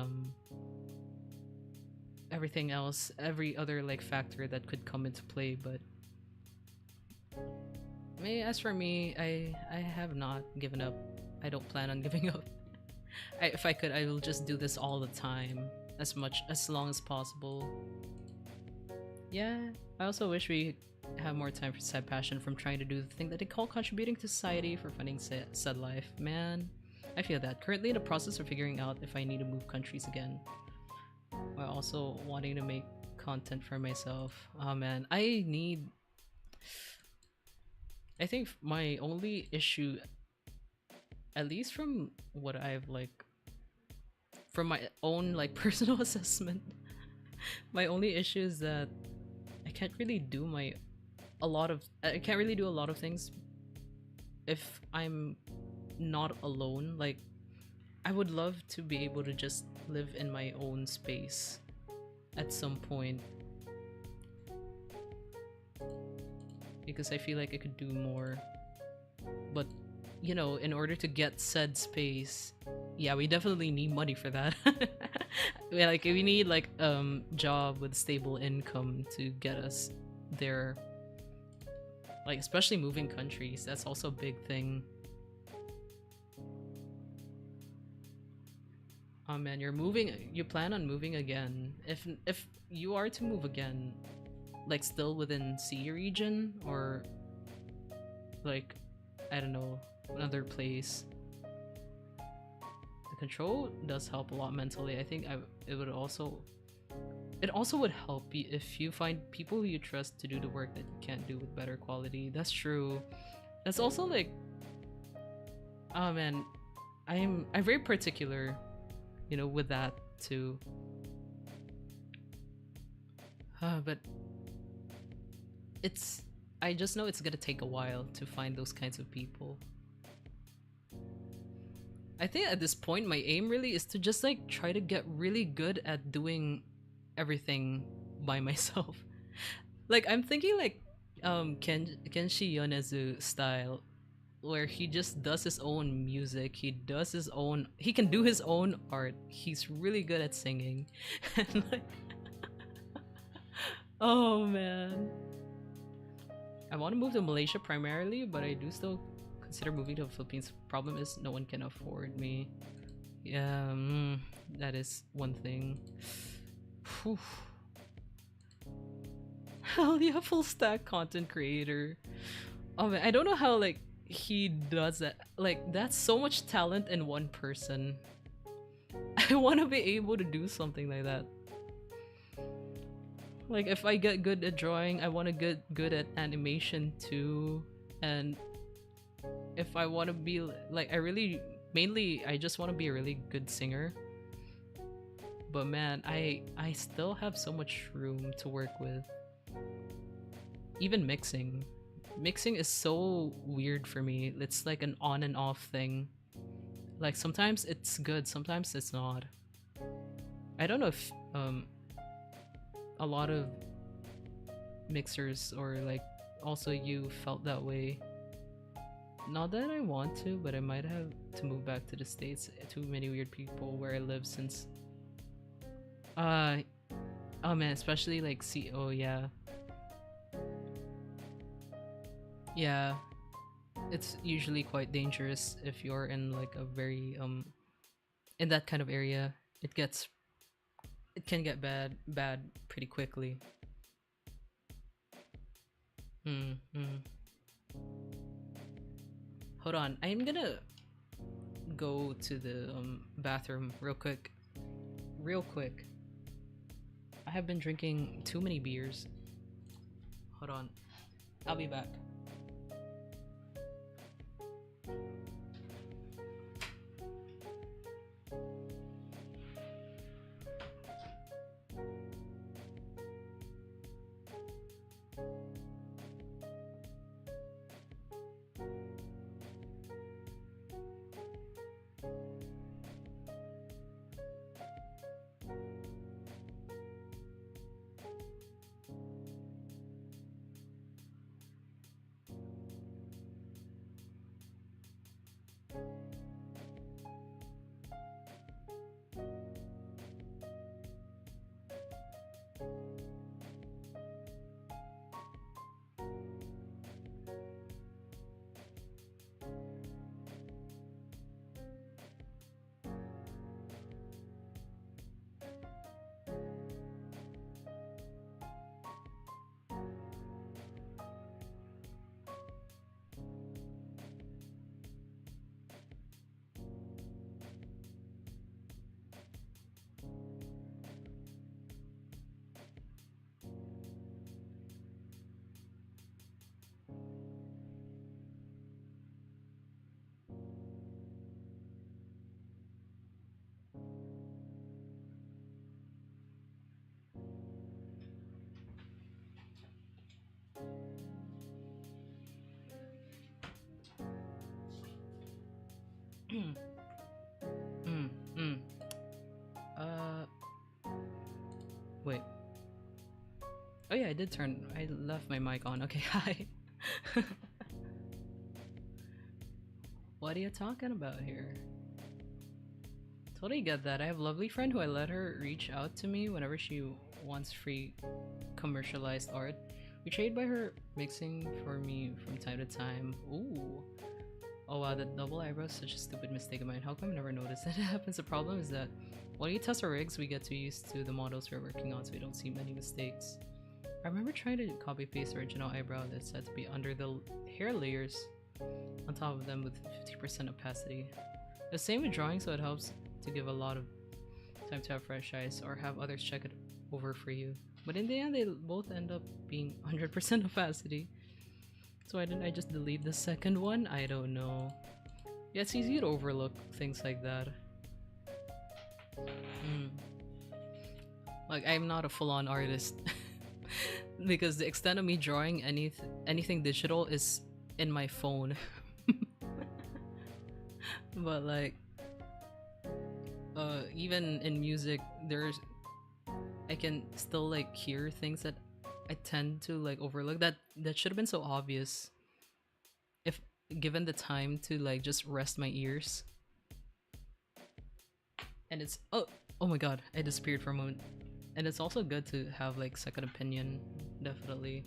everything else, every other like factor that could come into play. But as for me, I have not given up. I don't plan on giving up. If I could, I will just do this all the time, as long as possible. Yeah, I also wish we have more time for side passion from trying to do the thing that they call contributing to society for funding said life. Man, I feel that. Currently in the process of figuring out if I need to move countries again, while also wanting to make content for myself. Oh man, I think my only issue, at least from what I've like, from my own like personal assessment, My only issue is that I can't really do I can't really do a lot of things if I'm not alone. Like, I would love to be able to just live in my own space at some point because I feel like I could do more. But, in order to get said space, yeah, we definitely need money for that. We need like job with stable income to get us there. Like, especially moving countries, that's also a big thing. Oh man, you plan on moving again. If you are to move again, like still within C region or like I don't know, another place. The control does help a lot mentally. I think it also would help you if you find people who you trust to do the work that you can't do with better quality. That's true. That's also like, oh man, I'm very particular, with that too. But I just know it's gonna take a while to find those kinds of people. I think at this point my aim really is to just like try to get really good at doing everything by myself. Like I'm thinking like Kenshi Yonezu style where he just does his own music, he can do his own art. He's really good at singing. And like oh man. I want to move to Malaysia primarily, but I do still consider moving to the Philippines. Problem is, no one can afford me. Yeah, that is one thing. Whew. Hell yeah, full stack content creator. Oh man, I don't know how like he does that. Like that's so much talent in one person. I want to be able to do something like that. Like if I get good at drawing, I want to get good at animation too. And if I want to be like I just want to be a really good singer. But man, I still have so much room to work with. Even mixing. Mixing is so weird for me. It's like an on and off thing. Like sometimes it's good, sometimes it's not. I don't know if a lot of mixers or like also you felt that way. Not that I want to, but I might have to move back to the States. Too many weird people where I live since oh man, especially like oh yeah. Yeah. It's usually quite dangerous if you're in like a very in that kind of area. It can get bad pretty quickly. Hold on, I'm gonna go to the bathroom real quick. Real quick. I have been drinking too many beers. Hold on. I'll be back. mm, mm. Uh, wait. Oh yeah, I did turn. I left my mic on. Okay, hi. What are you talking about here? Totally get that. I have a lovely friend who I let her reach out to me whenever she wants free commercialized art. We trade by her mixing for me from time to time. Ooh. Oh wow, that double eyebrow is such a stupid mistake of mine. How come I never noticed that it happens? The problem is that when we test our rigs, we get too used to the models we're working on, so we don't see many mistakes. I remember trying to copy paste the original eyebrow that's said to be under the hair layers on top of them with 50% opacity. The same with drawing, so it helps to give a lot of time to have fresh eyes or have others check it over for you. But in the end, they both end up being 100% opacity. So why didn't I just delete the second one? I don't know. Yeah, it's easy to overlook things like that. Like, I'm not a full-on artist. Because the extent of me drawing anything digital is in my phone. But like, even in music, I can still like hear things that I tend to like overlook that should have been so obvious if given the time to like just rest my ears. And it's oh my god, I disappeared for a moment. And it's also good to have like second opinion, definitely.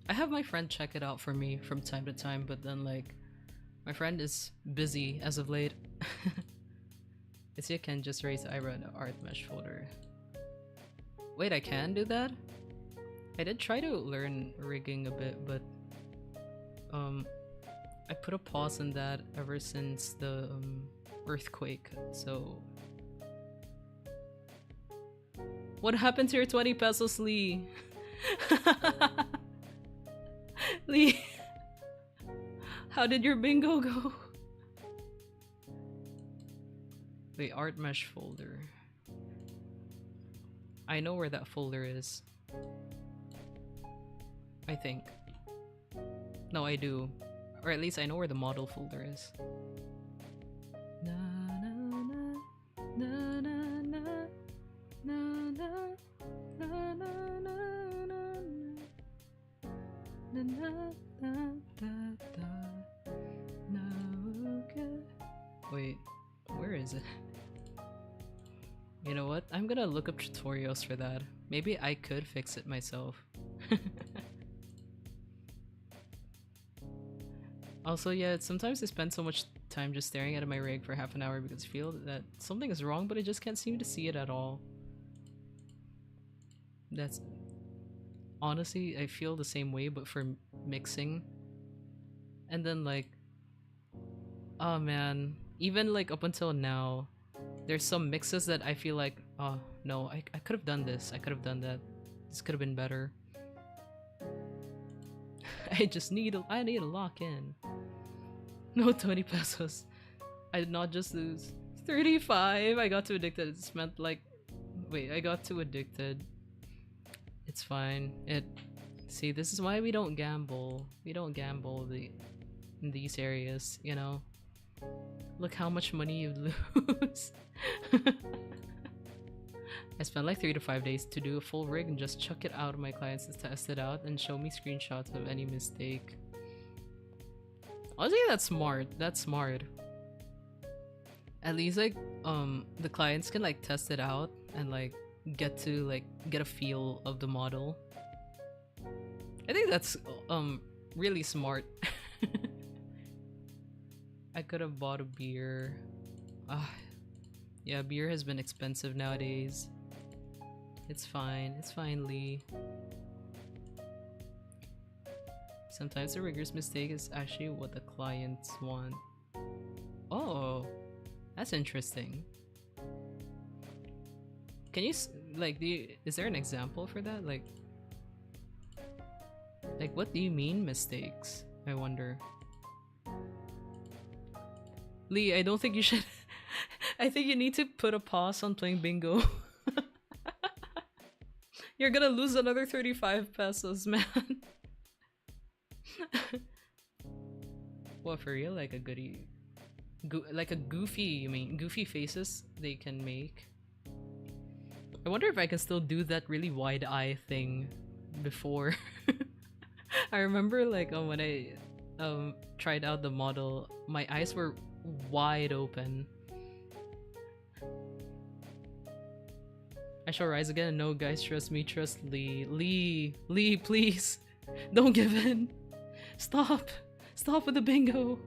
I have my friend check it out for me from time to time, but then like my friend is busy as of late. You can just raise the eyebrow in the art mesh folder. Wait, I can do that? I did try to learn rigging a bit, but I put a pause on that ever since the earthquake, so... What happened to your 20 pesos, Lee? Lee, how did your bingo go? The art mesh folder. I know where that folder is. I think. No, I do. Or at least I know where the model folder is. Na na na na na na na na na na na na na. Wait, where is it? You know what? I'm gonna look up tutorials for that. Maybe I could fix it myself. Also, yeah, sometimes I spend so much time just staring at my rig for half an hour because I feel that something is wrong, but I just can't seem to see it at all. That's... Honestly, I feel the same way, but for mixing. And then like... Oh man, even like up until now, there's some mixes that I feel like, oh no, I could have done this, I could have done that. This could have been better. I need to lock in. No 20 pesos. I did not just lose 35. I got too addicted. It's meant like, wait, I got too addicted. It's fine. See, this is why we don't gamble. We don't gamble in these areas, you know. Look how much money you lose. I spent like 3 to 5 days to do a full rig and just chuck it out to my clients to test it out and show me screenshots of any mistake. Honestly, that's smart. That's smart. At least like the clients can like test it out and like get a feel of the model. I think that's really smart. I could have bought a beer. Yeah, beer has been expensive nowadays. It's fine, Lee. Sometimes the rigger's mistake is actually what the clients want. Oh, that's interesting. Can you like is there an example for that? Like what do you mean mistakes? I wonder. Lee, I don't think you should. I think you need to put a pause on playing bingo. You're gonna lose another 35 pesos, man. What, for real? Like a goodie? like a goofy, you mean goofy faces they can make. I wonder if I can still do that really wide eye thing before. I remember like when I tried out the model, my eyes were wide open. I shall rise again. No, guys, trust me. Trust Lee. Lee, please. Don't give in. Stop. Stop with the bingo.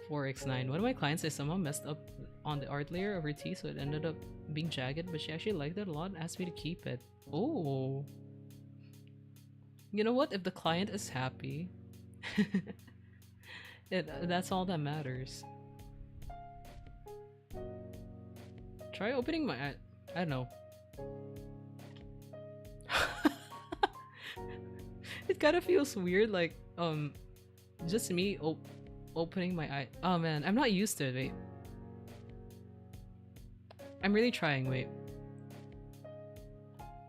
4x9. One of my clients, I somehow messed up on the art layer of her teeth, so it ended up being jagged, but she actually liked it a lot and asked me to keep it. Oh. You know what? If the client is happy, that's all that matters. Try opening my eye. I don't know. It kind of feels weird, like just me opening my eye. Oh man, I'm not used to it. Wait, I'm really trying. Wait.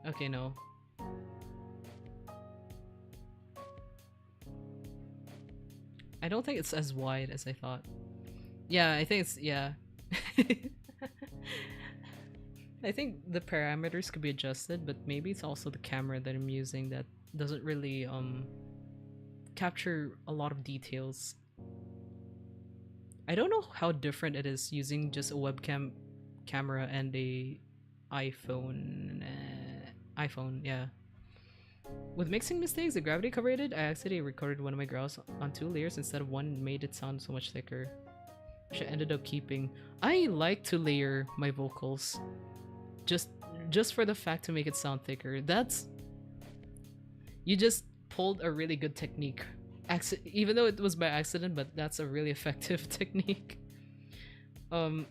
Okay, no. I don't think it's as wide as I thought. Yeah, I think it's, yeah. I think the parameters could be adjusted, but maybe it's also the camera that I'm using that doesn't really capture a lot of details. I don't know how different it is using just a webcam camera and a iPhone. iPhone, yeah. With mixing mistakes, the gravity covered, I accidentally recorded one of my growls on 2 layers instead of one and made it sound so much thicker. Which I ended up keeping. I like to layer my vocals. Just for the fact to make it sound thicker. That's... You just pulled a really good technique. Even though it was by accident, but that's a really effective technique. I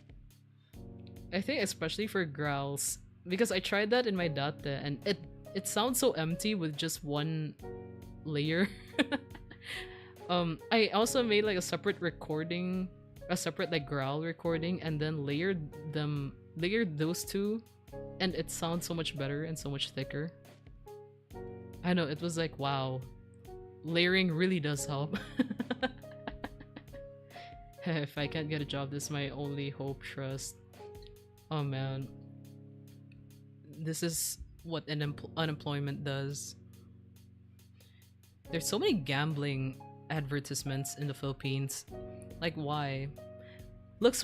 think especially for growls, because I tried that in my date and it sounds so empty with just one layer. I also made like a separate recording, a separate like growl recording, and then layered those two, and it sounds so much better and so much thicker. I know, it was like, wow, layering really does help. If I can't get a job, this is my only hope. Trust. Oh man, this is what unemployment does. There's so many gambling advertisements in the Philippines. Like, why? Look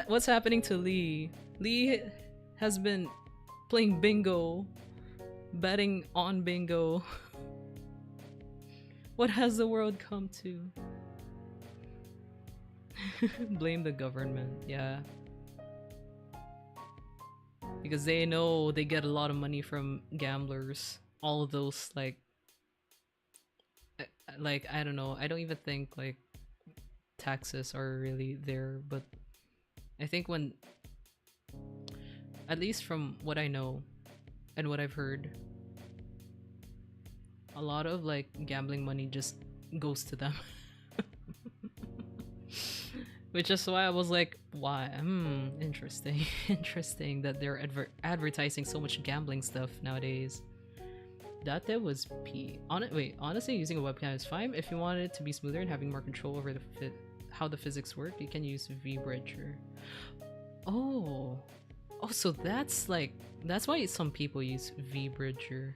what's happening to Lee. Lee has been playing bingo, betting on bingo. What has the world come to? Blame the government, yeah. Because they know they get a lot of money from gamblers. All of those, like I don't know. I don't even think like taxes are really there, but I think when, at least from what I know and what I've heard, a lot of like gambling money just goes to them. Which is why I was like, why? Interesting. Interesting that they're advertising so much gambling stuff nowadays. That was P. Honestly, using a webcam is fine. If you want it to be smoother and having more control over how the physics work, you can use V-Bridger. Oh, so that's why some people use V-Bridger.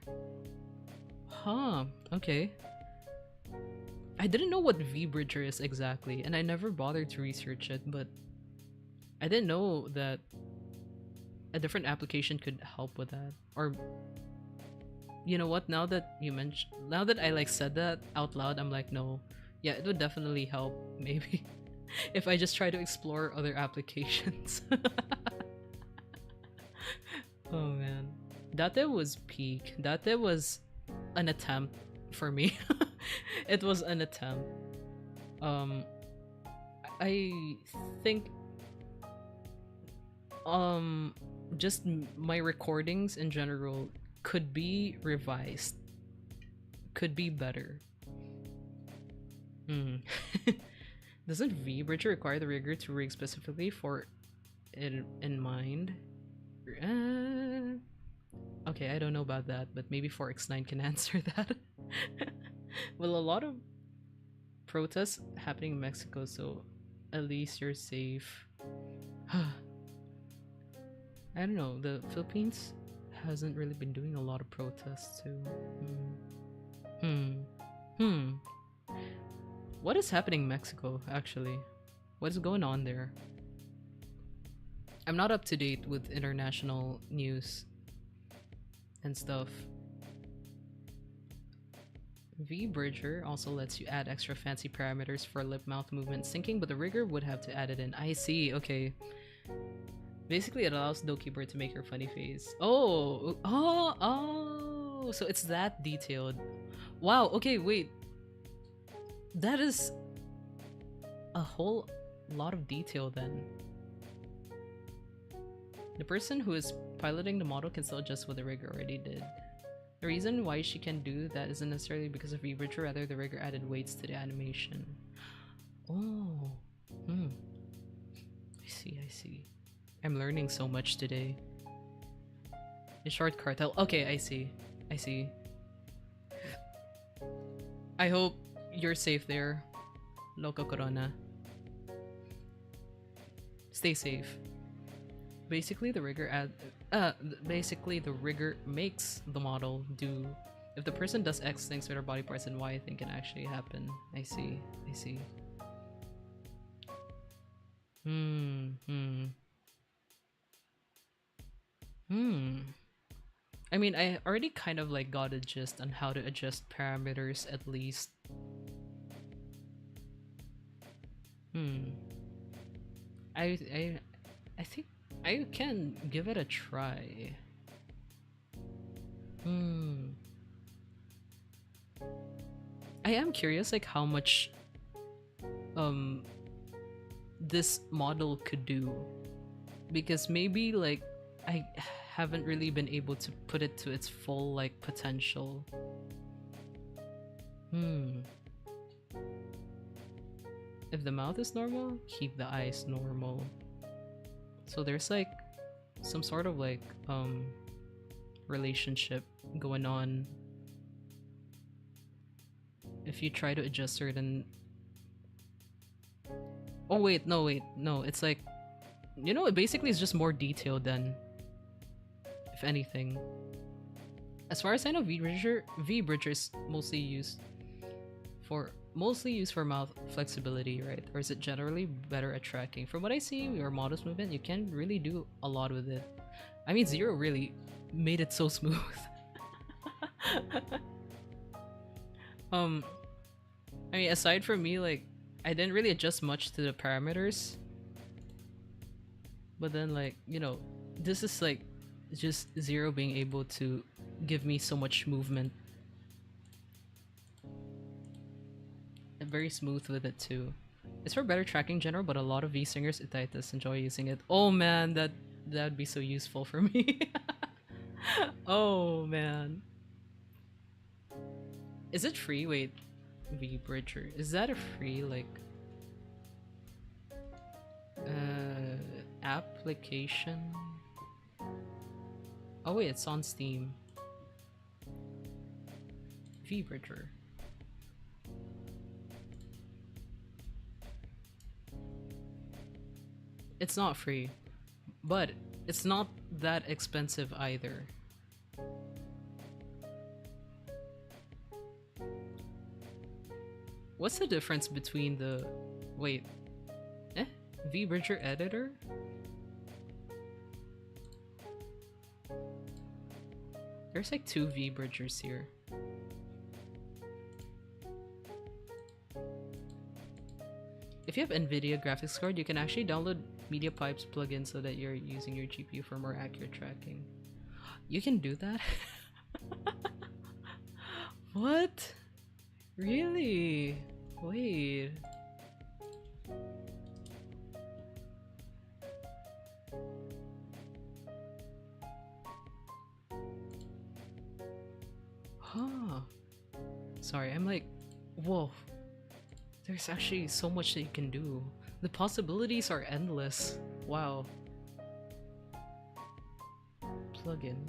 Huh, okay. I didn't know what V-Bridger is exactly, and I never bothered to research it, but I didn't know that a different application could help with that. Or, you know what, now that I like said that out loud, I'm like, no, yeah, it would definitely help, maybe, if I just try to explore other applications. Oh man. Date was peak. Date was an attempt for me. It was an attempt. I think just my recordings in general could be revised, could be better. Doesn't V-Bridger require the rigger to rig specifically for it in mind? Okay, I don't know about that, but maybe 4x9 can answer that. Well, a lot of protests happening in Mexico, so at least you're safe. I don't know, the Philippines hasn't really been doing a lot of protests too. Hmm. Hmm. What is happening in Mexico, actually? What is going on there? I'm not up to date with international news and stuff. V-Bridger also lets you add extra fancy parameters for lip-mouth movement syncing, but the rigger would have to add it in. I see, okay. Basically, it allows Dokeyboard to make your funny face. Oh, so it's that detailed. Wow, okay, wait. That is a whole lot of detail then. The person who is piloting the model can still adjust what the rigger already did. The reason why she can do that isn't necessarily because of V-Bridger, rather the rigger added weights to the animation. Oh, I see. I'm learning so much today. The short cartel. Okay, I see. I hope you're safe there, Loco Corona. Stay safe. Basically, the rigger makes the model do. If the person does X things with their body parts, then Y thing can actually happen. I see. I mean, I already kind of like got a gist on how to adjust parameters at least. I think I can give it a try. I am curious like how much this model could do, because maybe like I haven't really been able to put it to its full like potential. If the mouth is normal, keep the eyes normal. So there's like some sort of like relationship going on. If you try to adjust certain... Oh wait, no, it's like, you know, it basically is just more detailed than, if anything. As far as I know, V-Bridger is mostly used for mouth flexibility, right? Or is it generally better at tracking? From what I see, your model's movement, you can really do a lot with it. I mean, Zero really made it so smooth. I mean, aside from me, like, I didn't really adjust much to the parameters. But then, like, you know, this is like just Zero being able to give me so much movement. And very smooth with it too. It's for better tracking in general, but a lot of V-singers Itaitas enjoy using it. Oh man, that'd be so useful for me. Oh man. Is it free? Wait, V-Bridger. Is that a free like application? Oh wait, it's on Steam. V-Bridger. It's not free, but it's not that expensive either. What's the difference between the... Wait. V-Bridger editor? There's like 2 V-Bridgers here. If you have NVIDIA graphics card, you can actually download Media Pipes plugin so that you're using your GPU for more accurate tracking. You can do that? What? Really? Wait. Huh. Sorry, I'm like, whoa. There's actually so much that you can do. The possibilities are endless. Wow. Plugin.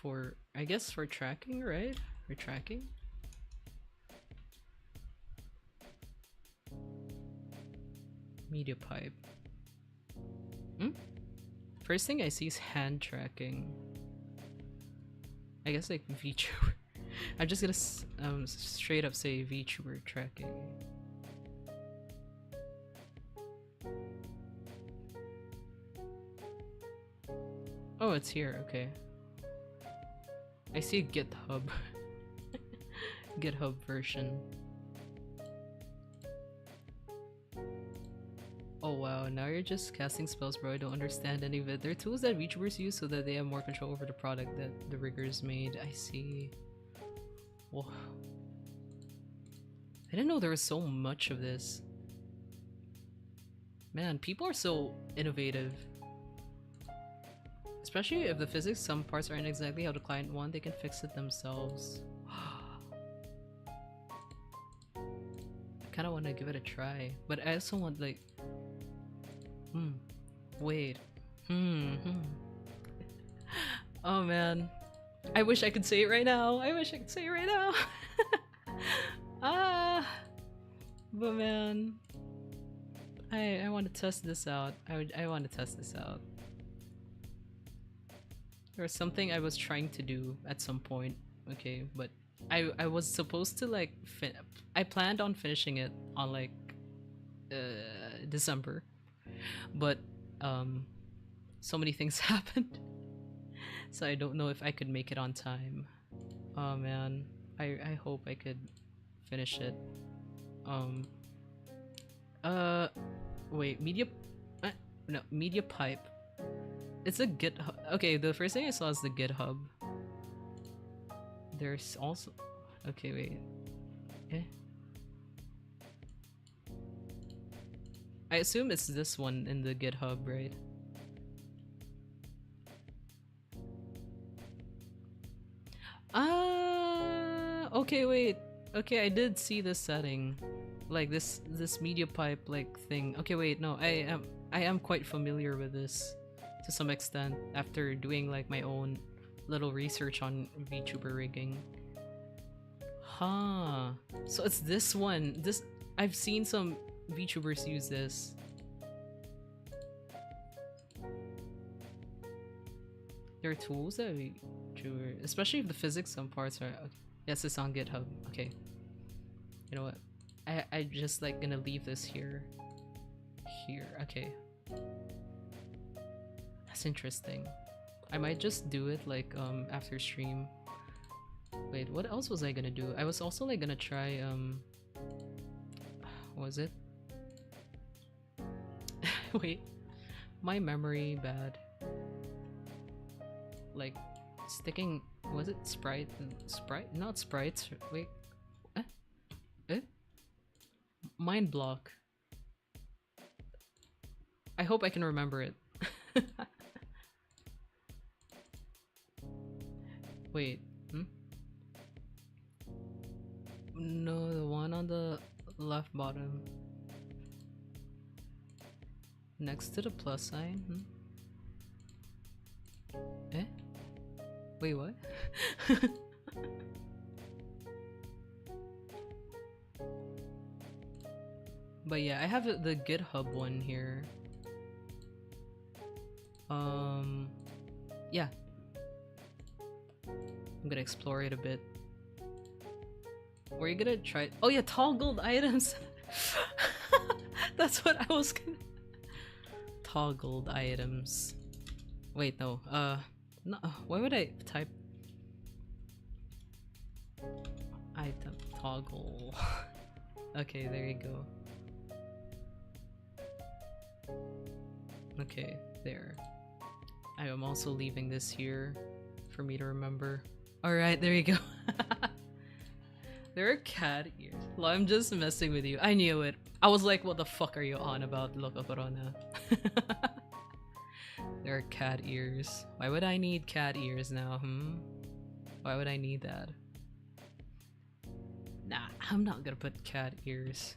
for, I guess, for tracking, right? For tracking? Media pipe. Hmm? First thing I see is hand tracking. I guess like VTuber. I'm just gonna straight up say VTuber tracking. Oh, it's here, okay. I see a GitHub. GitHub version. Oh wow, now you're just casting spells, bro. I don't understand any of it. They're tools that VTubers use so that they have more control over the product that the riggers made. I see. Whoa. I didn't know there was so much of this. Man, people are so innovative. Especially if the physics, some parts aren't exactly how the client want, they can fix it themselves. I kinda wanna give it a try, but I also want like... Wait. Oh man. I wish I could say it right now. I wish I could say it right now. But man. I want to test this out. I want to test this out. There was something I was trying to do at some point, okay, but I was supposed to like I planned on finishing it on like December, but so many things happened, so I don't know if I could make it on time. Oh man, I hope I could finish it. Wait, no, media pipe. It's a GitHub. Okay, the first thing I saw is the GitHub. There's also... Okay, wait. Eh? I assume it's this one in the GitHub, right? Okay, wait. Okay, I did see this setting. Like this media pipe like thing. Okay, wait, no, I am quite familiar with this to some extent after doing like my own little research on VTuber rigging. Huh. So it's this one. This I've seen some VTubers use this. There are tools that VTuber, especially if the physics some parts are. Yes, it's on GitHub. Okay. You know what? I just like gonna leave this here. Here. Okay. That's interesting. I might just do it like after stream. Wait, what else was I gonna do? I was also like gonna try what was it? Wait. My memory bad. Like sticking, was it Sprite? Not sprites. Wait. Mind block. I hope I can remember it. Wait. No, the one on the left bottom. Next to the plus sign? Eh? Wait, what? But yeah, I have the GitHub one here. Yeah. I'm gonna explore it a bit. Were you gonna try? Oh yeah, toggled items! That's what I was gonna... Toggled items. Wait, no. No, why would I type... Item toggle. Okay, there you go. Okay, there. I am also leaving this here for me to remember. Alright, there you go. There are cat ears. Well, I'm just messing with you. I knew it. I was like, what the fuck are you on about, Loco Corona? There are cat ears. Why would I need cat ears now, Why would I need that? Nah, I'm not gonna put cat ears.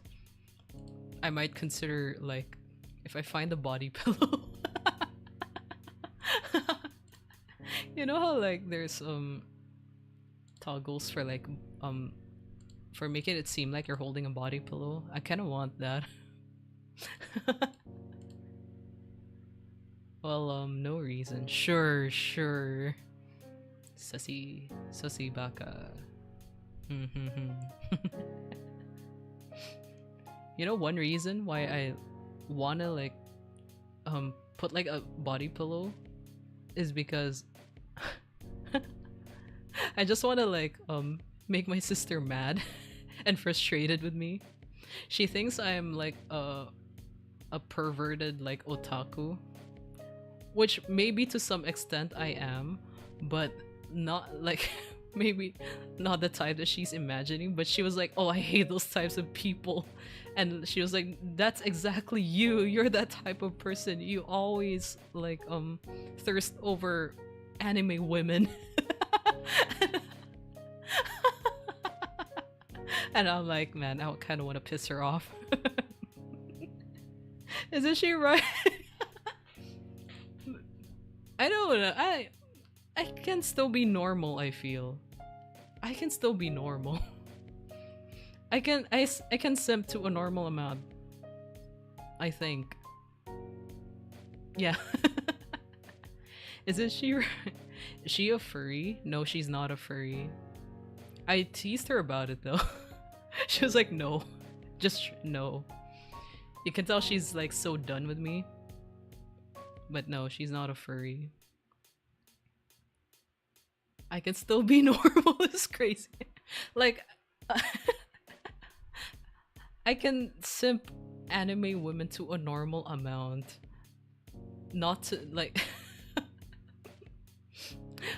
I might consider, like, if I find a body pillow. You know how like there's toggles for like um for making it seem like you're holding a body pillow? I kind of want that. Well, no reason. Sure, sure. Sussy baka. You know one reason why I wanna like put like a body pillow is because I just wanna like make my sister mad and frustrated with me. She thinks I'm like a perverted like otaku, which maybe to some extent I am, but not like maybe not the type that she's imagining. But she was like, oh, I hate those types of people, and she was like, that's exactly you, you're that type of person, you always like thirst over anime women. And I'm like, man, I kind of want to piss her off. Isn't she right? I don't know. I can still be normal. I feel I can still be normal. I can simp to a normal amount. I think. Yeah. Isn't she right? Is she a furry? No, she's not a furry. I teased her about it though. She was like, no, just no. You can tell she's like so done with me. But no, she's not a furry. I can still be normal. It's crazy. Like, I can simp anime women to a normal amount. Not to, like...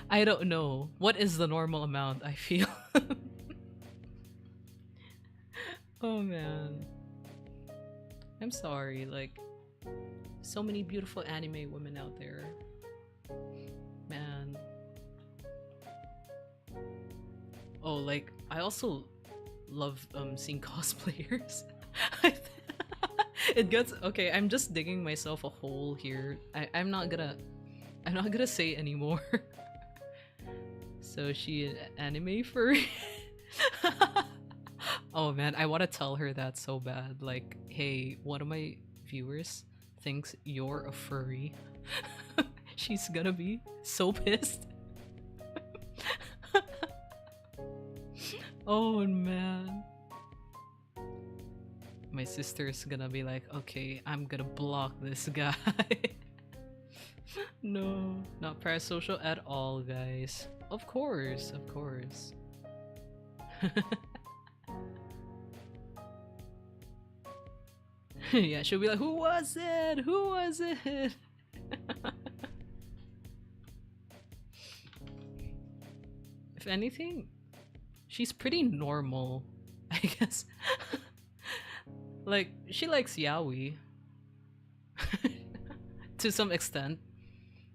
I don't know. What is the normal amount, I feel? Oh man. I'm sorry, like... So many beautiful anime women out there. Man. Oh, like, I also love seeing cosplayers. It gets... Okay, I'm just digging myself a hole here. I'm not gonna say anymore. So she an anime furry? Oh man, I want to tell her that so bad. Like, hey, one of my viewers thinks you're a furry. She's gonna be so pissed. Oh man. My sister's gonna be like, okay, I'm gonna block this guy. No, not parasocial at all, guys. Of course, of course. Yeah, she'll be like, who was it? Who was it? If anything, she's pretty normal, I guess. Like, she likes yaoi. To some extent.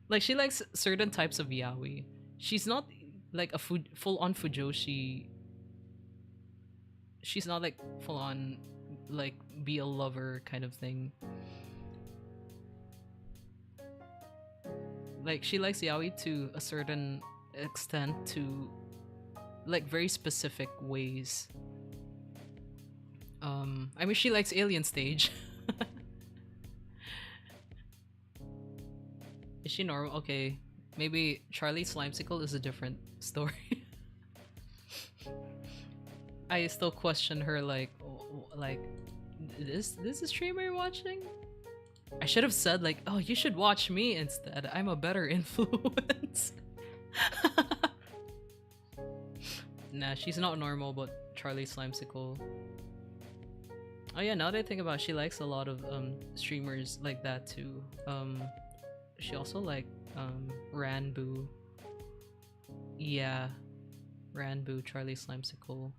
Like, she likes certain types of yaoi. She's not like a full-on fujoshi. She's not like full-on like be a lover kind of thing. Like, she likes yaoi to a certain extent, to like very specific ways. I mean, she likes Alien Stage. Is she normal? Okay, maybe Charlie Slimesicle is a different story. I still question her, like, like, this is a streamer you're watching? I should have said like, oh, you should watch me instead. I'm a better influence. Nah, she's not normal, but Charlie Slimesicle. Oh yeah, now that I think about it, she likes a lot of streamers like that too. She also like Ranboo. Yeah, Ranboo, Charlie Slimesicle.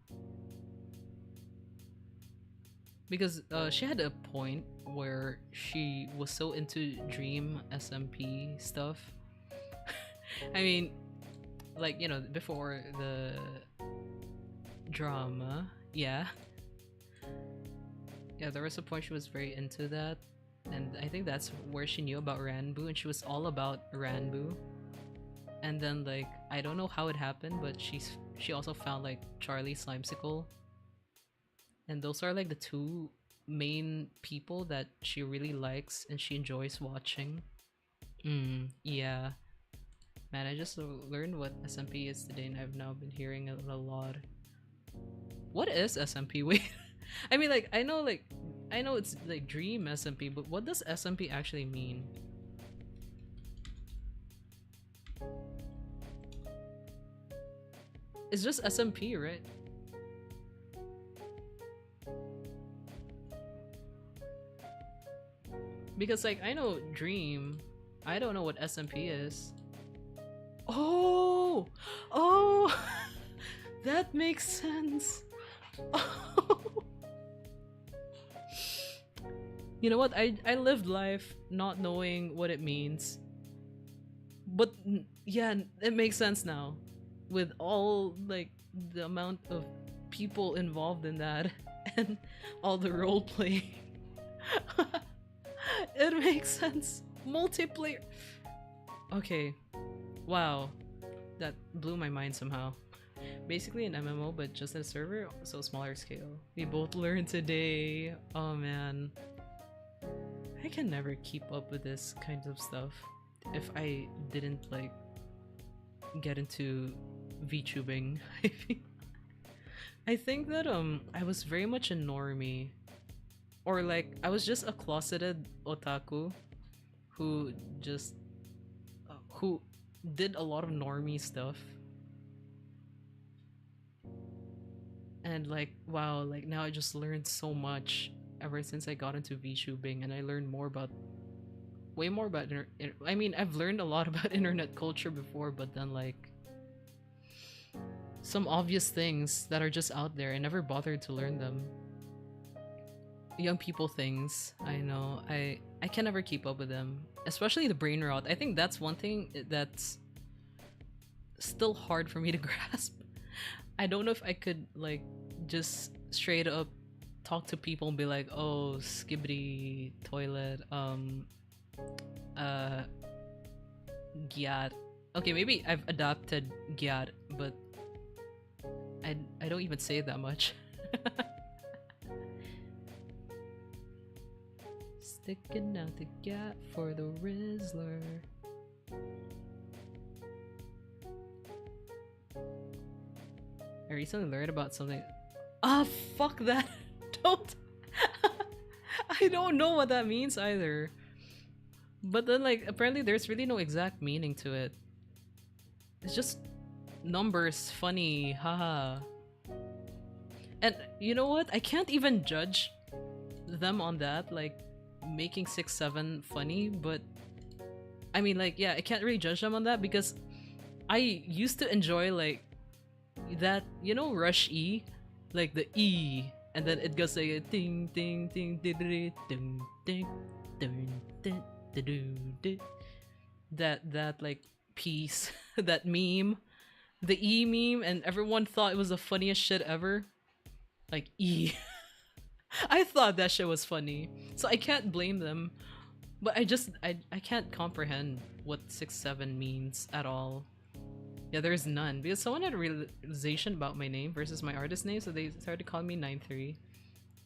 Because she had a point where she was so into Dream SMP stuff. I mean, like, you know, before the drama, yeah. Yeah, there was a point she was very into that. And I think that's where she knew about Ranboo, and she was all about Ranboo. and then like I don't know how it happened, but she also found like Charlie Slimesicle, and those are like the two main people that she really likes and she enjoys watching. Yeah. Man, I just learned what SMP is today, and I've now been hearing it a lot. What is SMP? Wait, I mean, like, I know it's like Dream SMP, but what does SMP actually mean? It's just SMP, right? Because like I know Dream, I don't know what SMP is. Oh, oh, that makes sense. Oh. You know what? I lived life not knowing what it means, but yeah, it makes sense now, with all like the amount of people involved in that and all the role play. It makes sense. Multiplayer. Okay. Wow. That blew my mind somehow. Basically an MMO, but just in a server, so smaller scale. We both learned today. Oh man. I can never keep up with this kind of stuff if I didn't like get into VTubing. I think that I was very much a normie, or like I was just a closeted otaku who just who did a lot of normie stuff. And like wow, like now I just learned so much ever since I got into VTubing, and I learned more about way more about I mean, I've learned a lot about internet culture before, but then like some obvious things that are just out there, I never bothered to learn them. Young people things, I know, I can never keep up with them, especially the brain rot. I think that's one thing that's still hard for me to grasp. I don't know if I could like just straight up talk to people and be like, oh, skibbity toilet, gyat. Okay, maybe I've adopted gyat, but I don't even say it that much. Sticking out the gap for the Rizzler. I recently learned about something. Ah, fuck that. Don't. I don't know what that means either. But then, like, apparently there's really no exact meaning to it. It's just numbers, funny, haha. And you know what? I can't even judge them on that, like, making 6-7 funny, but I mean, like, yeah, I can't really judge them on that because I used to enjoy, like, that, you know, Rush E? Like the E, and then it goes like a ding ding ding ding ding ding ding ding ding ding. That like piece, that meme, the E meme, and everyone thought it was the funniest shit ever. Like E. I thought that shit was funny, so I can't blame them. But I can't comprehend what 6-7 means at all. Yeah, there's none because someone had a realization about my name versus my artist name, so they started calling me 9-3.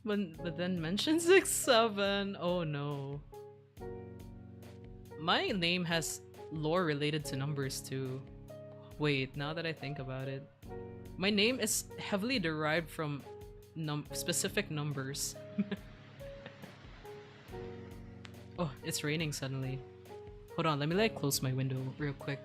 But then mentioned 6-7. Oh no. My name has lore related to numbers too. Wait, now that I think about it, my name is heavily derived from specific numbers. Oh, it's raining suddenly. Hold on, let me like close my window real quick.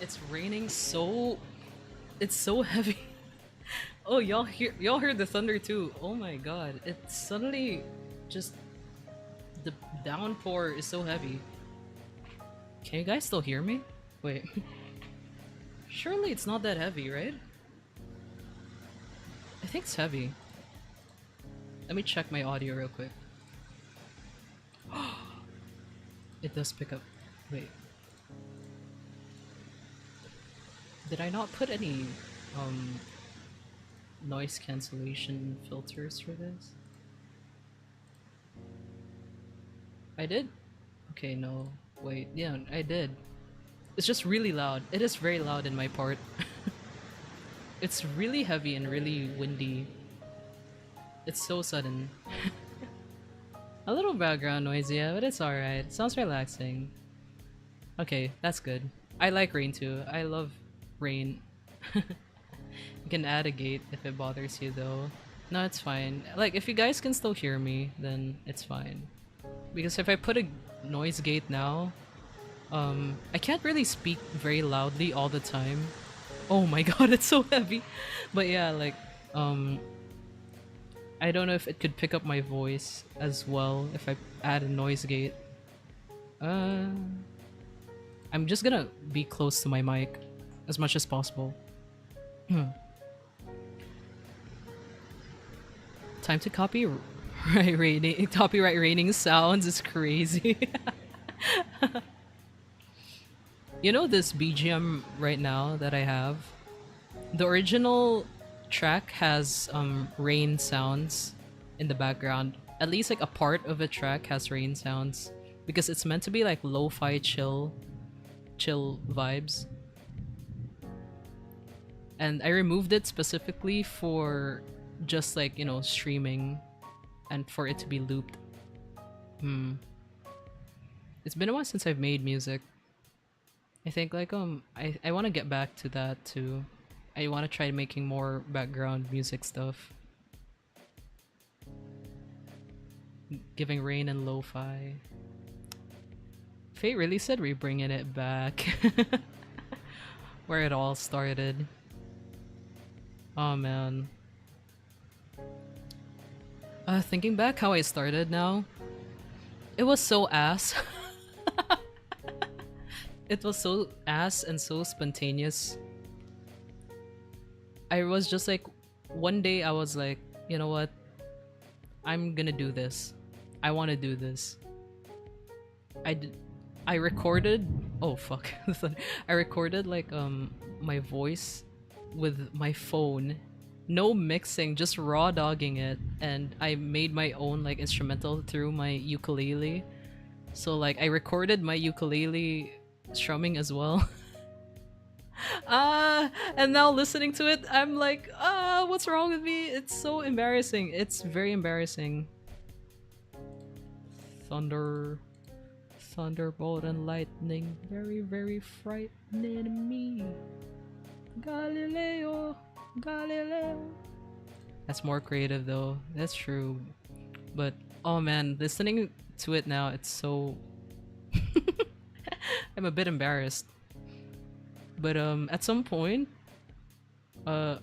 It's raining so... It's so heavy. Oh, y'all heard the thunder too. Oh my god. It's suddenly just... The downpour is so heavy. Can you guys still hear me? Wait. Surely it's not that heavy, right? I think it's heavy. Let me check my audio real quick. It does pick up. Wait. Did I not put any um noise cancellation filters for this? I did? Okay, no. Wait, yeah, I did. It's just really loud. It is very loud in my part. It's really heavy and really windy. It's so sudden. A little background noise, yeah, but it's alright. It sounds relaxing. Okay, that's good. I like rain too. I love rain. You can add a gate if it bothers you though. No, it's fine. Like, if you guys can still hear me, then it's fine. Because if I put a noise gate now, I can't really speak very loudly all the time. Oh my god, it's so heavy. But yeah, like, I don't know if it could pick up my voice as well if I add a noise gate. I'm just gonna be close to my mic as much as possible. Time to copyright raining sounds is crazy. You know this BGM right now that I have? The original track has rain sounds in the background. At least like a part of a track has rain sounds because it's meant to be like lo-fi chill vibes. And I removed it specifically for just like, you know, streaming and for it to be looped. It's been a while since I've made music. I think like I want to get back to that too. I want to try making more background music stuff. Giving rain and lo-fi. Fate really said we're bringing it back. Where it all started. Oh man. Thinking back how I started now, it was so ass. It was so ass and so spontaneous. I was just like, one day I was like, you know what? I'm gonna do this. I want to do this. I recorded. Oh fuck! I recorded like my voice with my phone, no mixing, just raw dogging it, and I made my own like instrumental through my ukulele. So like I recorded my ukulele strumming as well. And now listening to it, I'm like, what's wrong with me? It's so embarrassing. It's very embarrassing. Thunderbolt and lightning, very, very frightening me. Galileo. That's more creative though. That's true. But oh man, listening to it now, it's so I'm a bit embarrassed. But at some point, I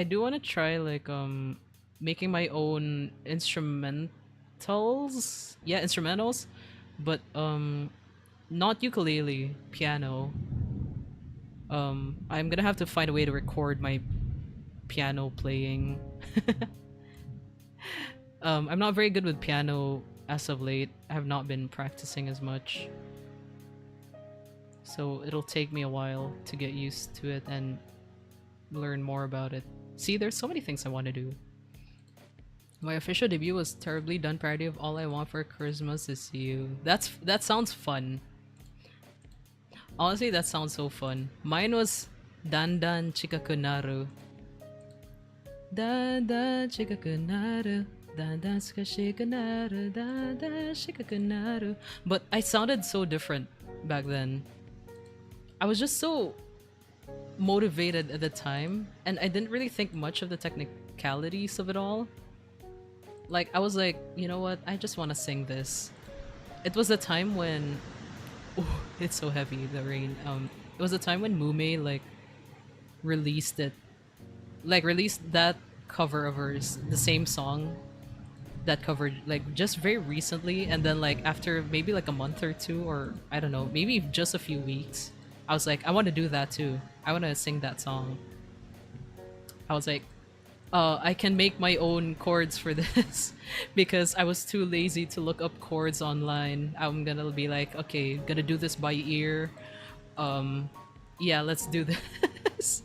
do want to try like making my own instrumentals. Yeah, instrumentals, but not ukulele, piano. I'm gonna have to find a way to record my piano playing. I'm not very good with piano as of late. I have not been practicing as much. So it'll take me a while to get used to it and learn more about it. See, there's so many things I want to do. My official debut was terribly done parody of All I Want for Christmas Is You. That sounds fun. Honestly, that sounds so fun. Mine was Dandan Chikakunaru. Dandan Chikakunaru. Dandan Chikakunaru. Dandan Chikakunaru. But I sounded so different back then. I was just so motivated at the time, and I didn't really think much of the technicalities of it all. Like, I was like, you know what? I just want to sing this. It was the time when... Oh, it's so heavy, the rain. It was the time when Mume, like, released it. Like, released that cover of hers, the same song that covered, like, just very recently, and then, like, after maybe, like, a month or two, or, I don't know, maybe just a few weeks, I was like, I want to do that too. I want to sing that song. I was like, I can make my own chords for this because I was too lazy to look up chords online. I'm gonna be like, okay, gonna do this by ear. Um, yeah, let's do this.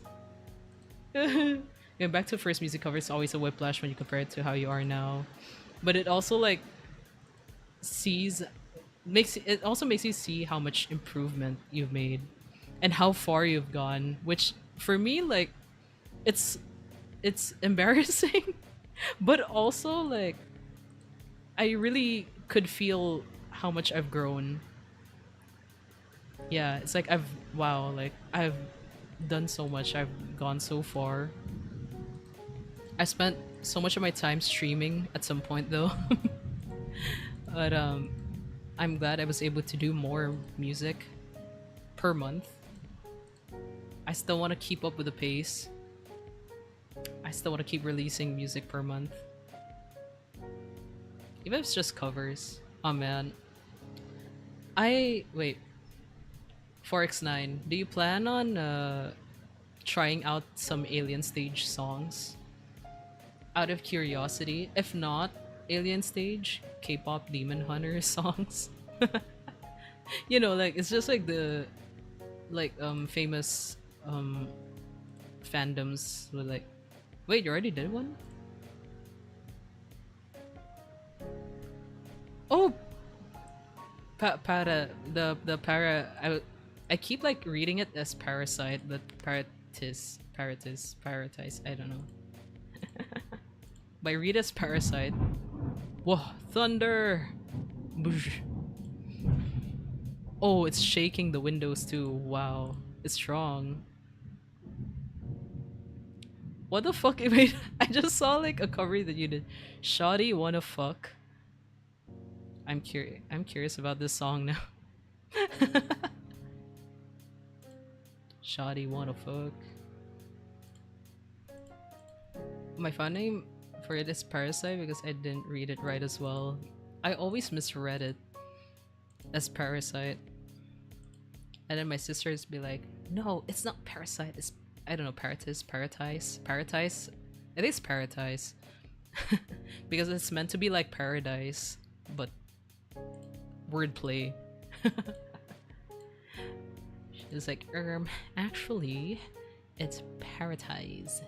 Yeah, back to first music cover is always a whiplash when you compare it to how you are now. But it also like sees makes it also makes you see how much improvement you've made and how far you've gone, which for me like it's it's embarrassing but also like I really could feel how much I've grown. Yeah, it's like I've wow, like I've done so much. I've gone so far. I spent so much of my time streaming at some point though. But I'm glad I was able to do more music per month. I still want to keep up with the pace. I still want to keep releasing music per month. Even if it's just covers. Oh man. I wait. 4x9, do you plan on trying out some Alien Stage songs? Out of curiosity. If not, Alien Stage, K-pop Demon Hunter songs. You know, like it's just like the like famous fandoms with like wait, you already did one? Oh, para the para I keep like reading it as parasite, but paratize. I don't know. But I read as parasite. Whoa, thunder! Boosh. Oh, it's shaking the windows too. Wow, it's strong. What the fuck? Wait, I just saw like a cover that you did. Shoddy wanna fuck. I'm curious. I'm curious about this song now. Shoddy wanna fuck. My fun name for it is Parasite because I didn't read it right as well. I always misread it as Parasite. And then my sisters be like, no, it's not Parasite. It's, I don't know, Paradise. I think it's Paradise. Because it's meant to be like paradise, but wordplay. She's like, actually, it's paradise.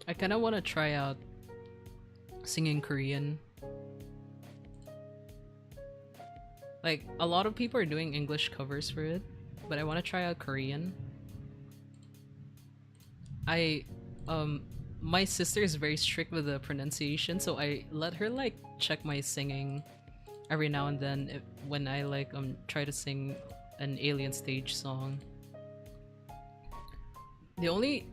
I kind of want to try out singing Korean. Like, a lot of people are doing English covers for it, but I want to try out Korean. I, my sister is very strict with the pronunciation, so I let her, like, check my singing every now and then when I, like, try to sing an Alien Stage song. The only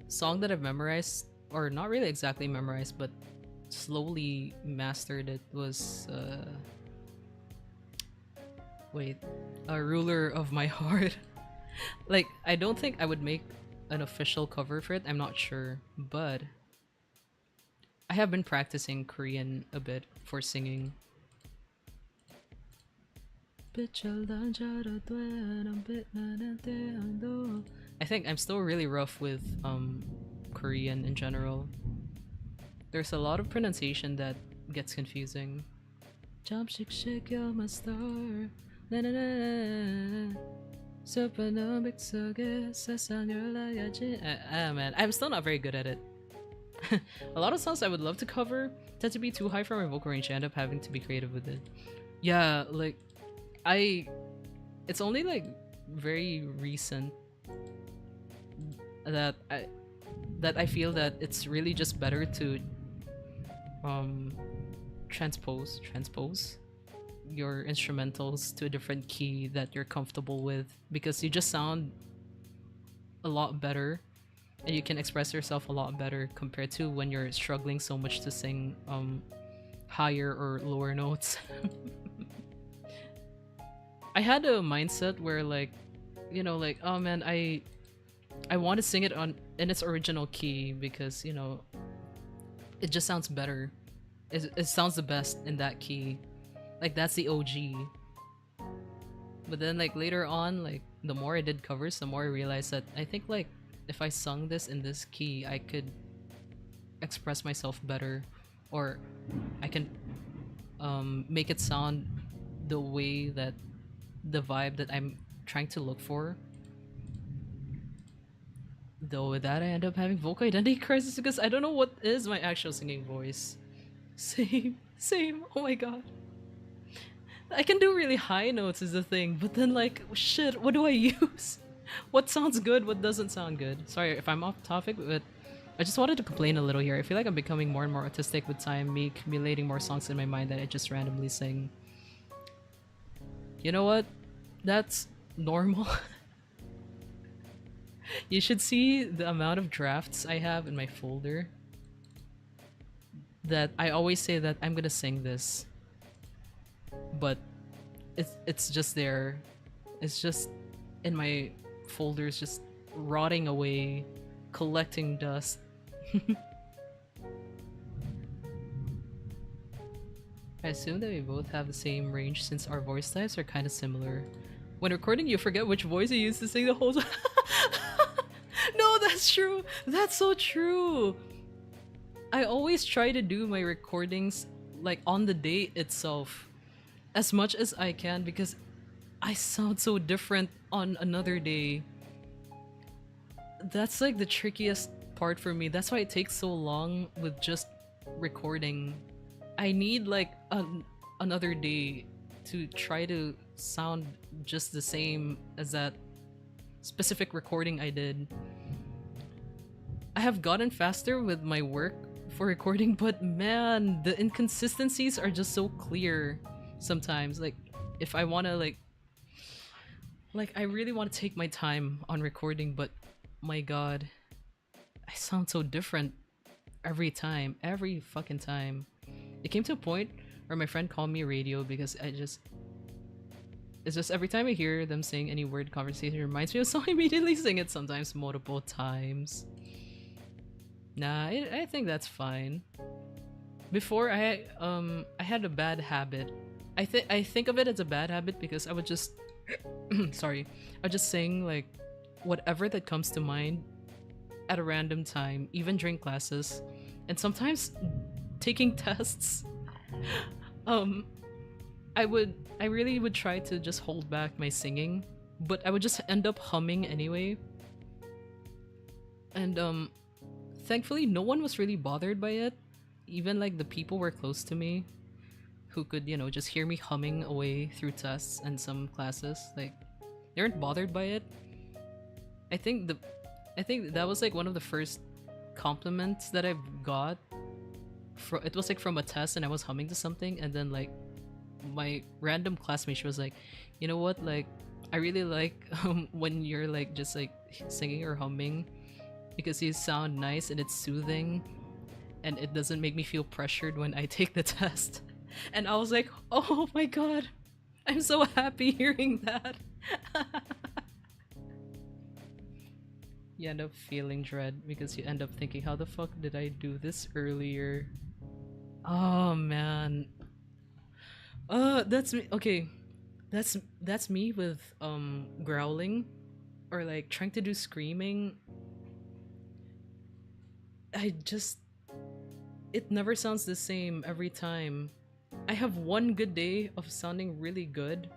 song that I've memorized, or not really exactly memorized, but slowly mastered it was wait, a ruler of my heart. Like, I don't think I would make an official cover for it, I'm not sure, but I have been practicing Korean a bit for singing. I think I'm still really rough with Korean in general. There's a lot of pronunciation that gets confusing. Jump shake shake you're my star. Na na na. Supernomic soge 세상을 알아야지. Man, I'm still not very good at it. A lot of songs I would love to cover tend to be too high for my vocal range. I end up having to be creative with it. Yeah, like it's only like very recent that I feel that it's really just better to transpose your instrumentals to a different key that you're comfortable with, because you just sound a lot better and you can express yourself a lot better compared to when you're struggling so much to sing higher or lower notes. I had a mindset where, like, you know, like, oh man, I want to sing it in its original key because, you know, it just sounds better. It sounds the best in that key. Like, that's the OG. But then like later on, like the more I did covers, the more I realized that I think like if I sung this in this key, I could express myself better, or I can make it sound the way that the vibe that I'm trying to look for. Though with that, I end up having vocal identity crisis because I don't know what is my actual singing voice. Same, same. Oh my god. I can do really high notes is the thing, but then like, shit, what do I use? What sounds good, what doesn't sound good? Sorry if I'm off topic, but I just wanted to complain a little here. I feel like I'm becoming more and more autistic with time, me accumulating more songs in my mind that I just randomly sing. You know what? That's normal. You should see the amount of drafts I have in my folder. That I always say that I'm gonna sing this, but it's just there. It's just in my folders, just rotting away, collecting dust. I assume that we both have the same range since our voice types are kind of similar. When recording, you forget which voice you used to sing the whole time. No, that's true. That's so true. I always try to do my recordings like on the day itself as much as I can because I sound so different on another day. That's like the trickiest part for me. That's why it takes so long with just recording. I need like another day to try to sound just the same as that specific recording I did. I have gotten faster with my work for recording, but man, the inconsistencies are just so clear sometimes. Like if I want to like I really want to take my time on recording, but my god, I sound so different every time, every fucking time. It came to a point where my friend called me radio because it's just every time I hear them saying any word conversation, it reminds me of a song. I immediately sing it, sometimes multiple times. Nah, I think that's fine. Before I had a bad habit. I think of it as a bad habit because I would just sorry, I would just sing like whatever that comes to mind at a random time, even during classes, and sometimes taking tests. I really would try to just hold back my singing, but I would just end up humming anyway. And thankfully no one was really bothered by it. Even like the people were close to me who could, you know, just hear me humming away through tests and some classes. Like they weren't bothered by it. I think that was like one of the first compliments that I got. It was like from a test and I was humming to something, and then like my random classmate, she was like, you know what, like I really like when you're like just like singing or humming because you sound nice and it's soothing and it doesn't make me feel pressured when I take the test. And I was like, oh my god, I'm so happy hearing that. You end up feeling dread because you end up thinking, how the fuck did I do this earlier? Oh man. That's me. Okay, that's me with growling or like trying to do screaming. It never sounds the same every time. I have one good day of sounding really good,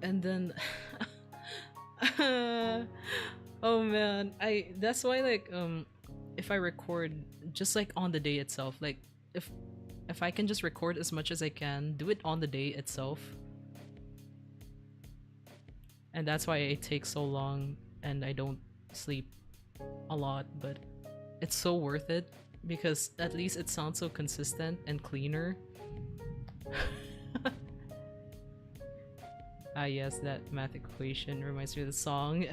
and then oh man, that's why like if I record just like on the day itself, like if I can just record as much as I can, do it on the day itself. And that's why it takes so long and I don't sleep a lot, but it's so worth it because at least it sounds so consistent and cleaner. Ah yes, that math equation reminds me of the song.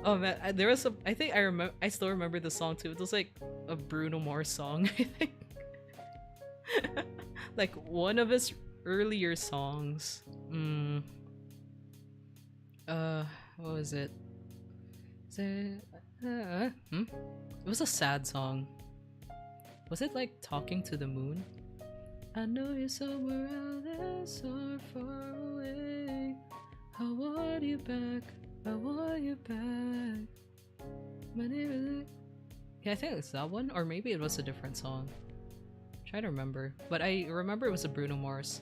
Oh man, there was I think I still remember the song too. It was like a Bruno Mars song, I think. Like one of his earlier songs. What was it? It was a sad song. Was it like Talking to the Moon? I know you're somewhere out there, so far away. I want you back. I want you back. My name is. Yeah, I think it's that one, or maybe it was a different song. I'm trying to remember, but I remember it was a Bruno Mars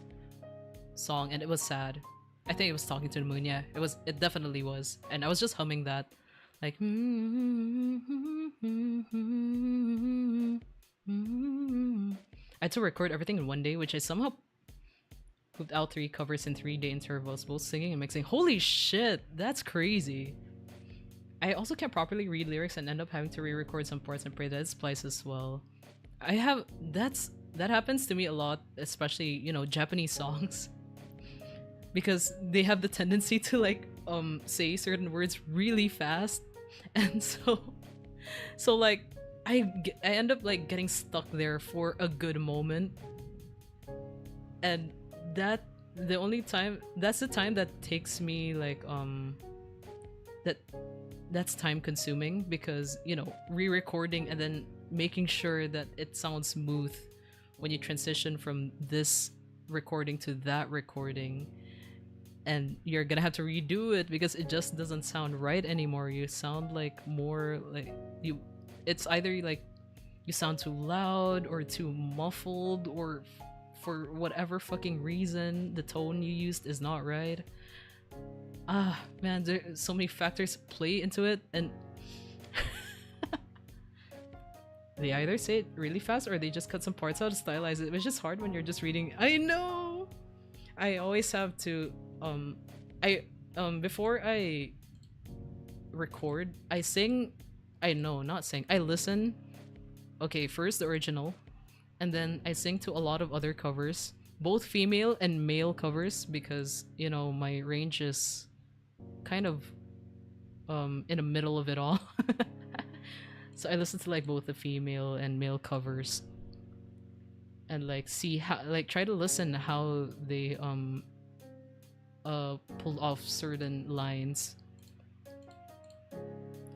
song, and it was sad. I think it was Talking to the Moon. Yeah, it was. It definitely was, and I was just humming that, like. I had to record everything in one day, which I somehow pooped out 3 covers in 3-day intervals, both singing and mixing. Holy shit, that's crazy. I also can't properly read lyrics and end up having to re-record some parts and pray that it splices as well. That happens to me a lot, especially, you know, Japanese songs. Because they have the tendency to like say certain words really fast. And so like I end up like getting stuck there for a good moment. And that's the time that takes me like that's time consuming, because, you know, re-recording and then making sure that it sounds smooth when you transition from this recording to that recording, and you're gonna have to redo it because it just doesn't sound right anymore. You sound like more like it's either like you sound too loud or too muffled, or for whatever fucking reason the tone you used is not right. Ah, man, there's so many factors play into it, and they either say it really fast or they just cut some parts out to stylize it. It's just hard when you're just reading. I know! I always have to, before I record, I sing, I listen, okay, first the original, and then I sing to a lot of other covers, both female and male covers, because, you know, my range is kind of in the middle of it all. So I listen to like both the female and male covers, and like see how, like try to listen how they pulled off certain lines.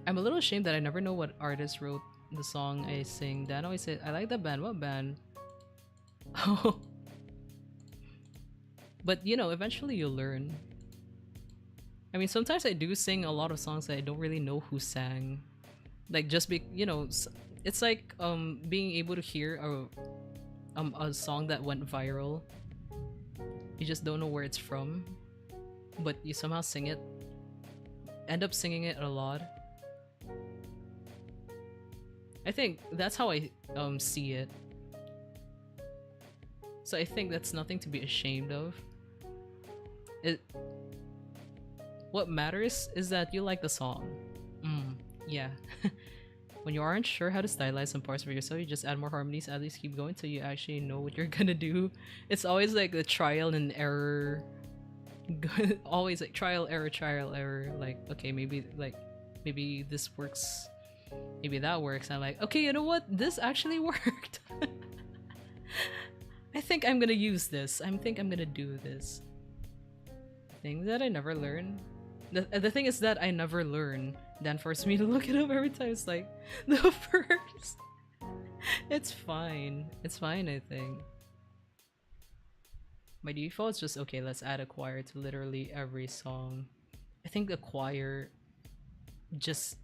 I'm a little ashamed that I never know what artist wrote the song I sing. Dan always said, I like that band. What band? Oh. But, you know, eventually you'll learn. I mean, sometimes I do sing a lot of songs that I don't really know who sang. Like, just be, you know, it's like being able to hear a song that went viral. You just don't know where it's from, but you somehow sing it. End up singing it a lot. I think that's how I see it. So I think that's nothing to be ashamed of. What matters is that you like the song. Yeah. When you aren't sure how to stylize some parts for yourself, you just add more harmonies, at least keep going till you actually know what you're gonna do. It's always like the trial and error. Always like trial, error. Like, okay, maybe this works. Maybe that works. And I'm like, okay, you know what? This actually worked. I think I'm gonna use this. I think I'm gonna do this. Thing that I never learn. The thing is that I never learn. Dan forced me to look it up every time. It's like the first. It's fine. It's fine, I think. My default is just, okay, let's add a choir to literally every song. I think the choir just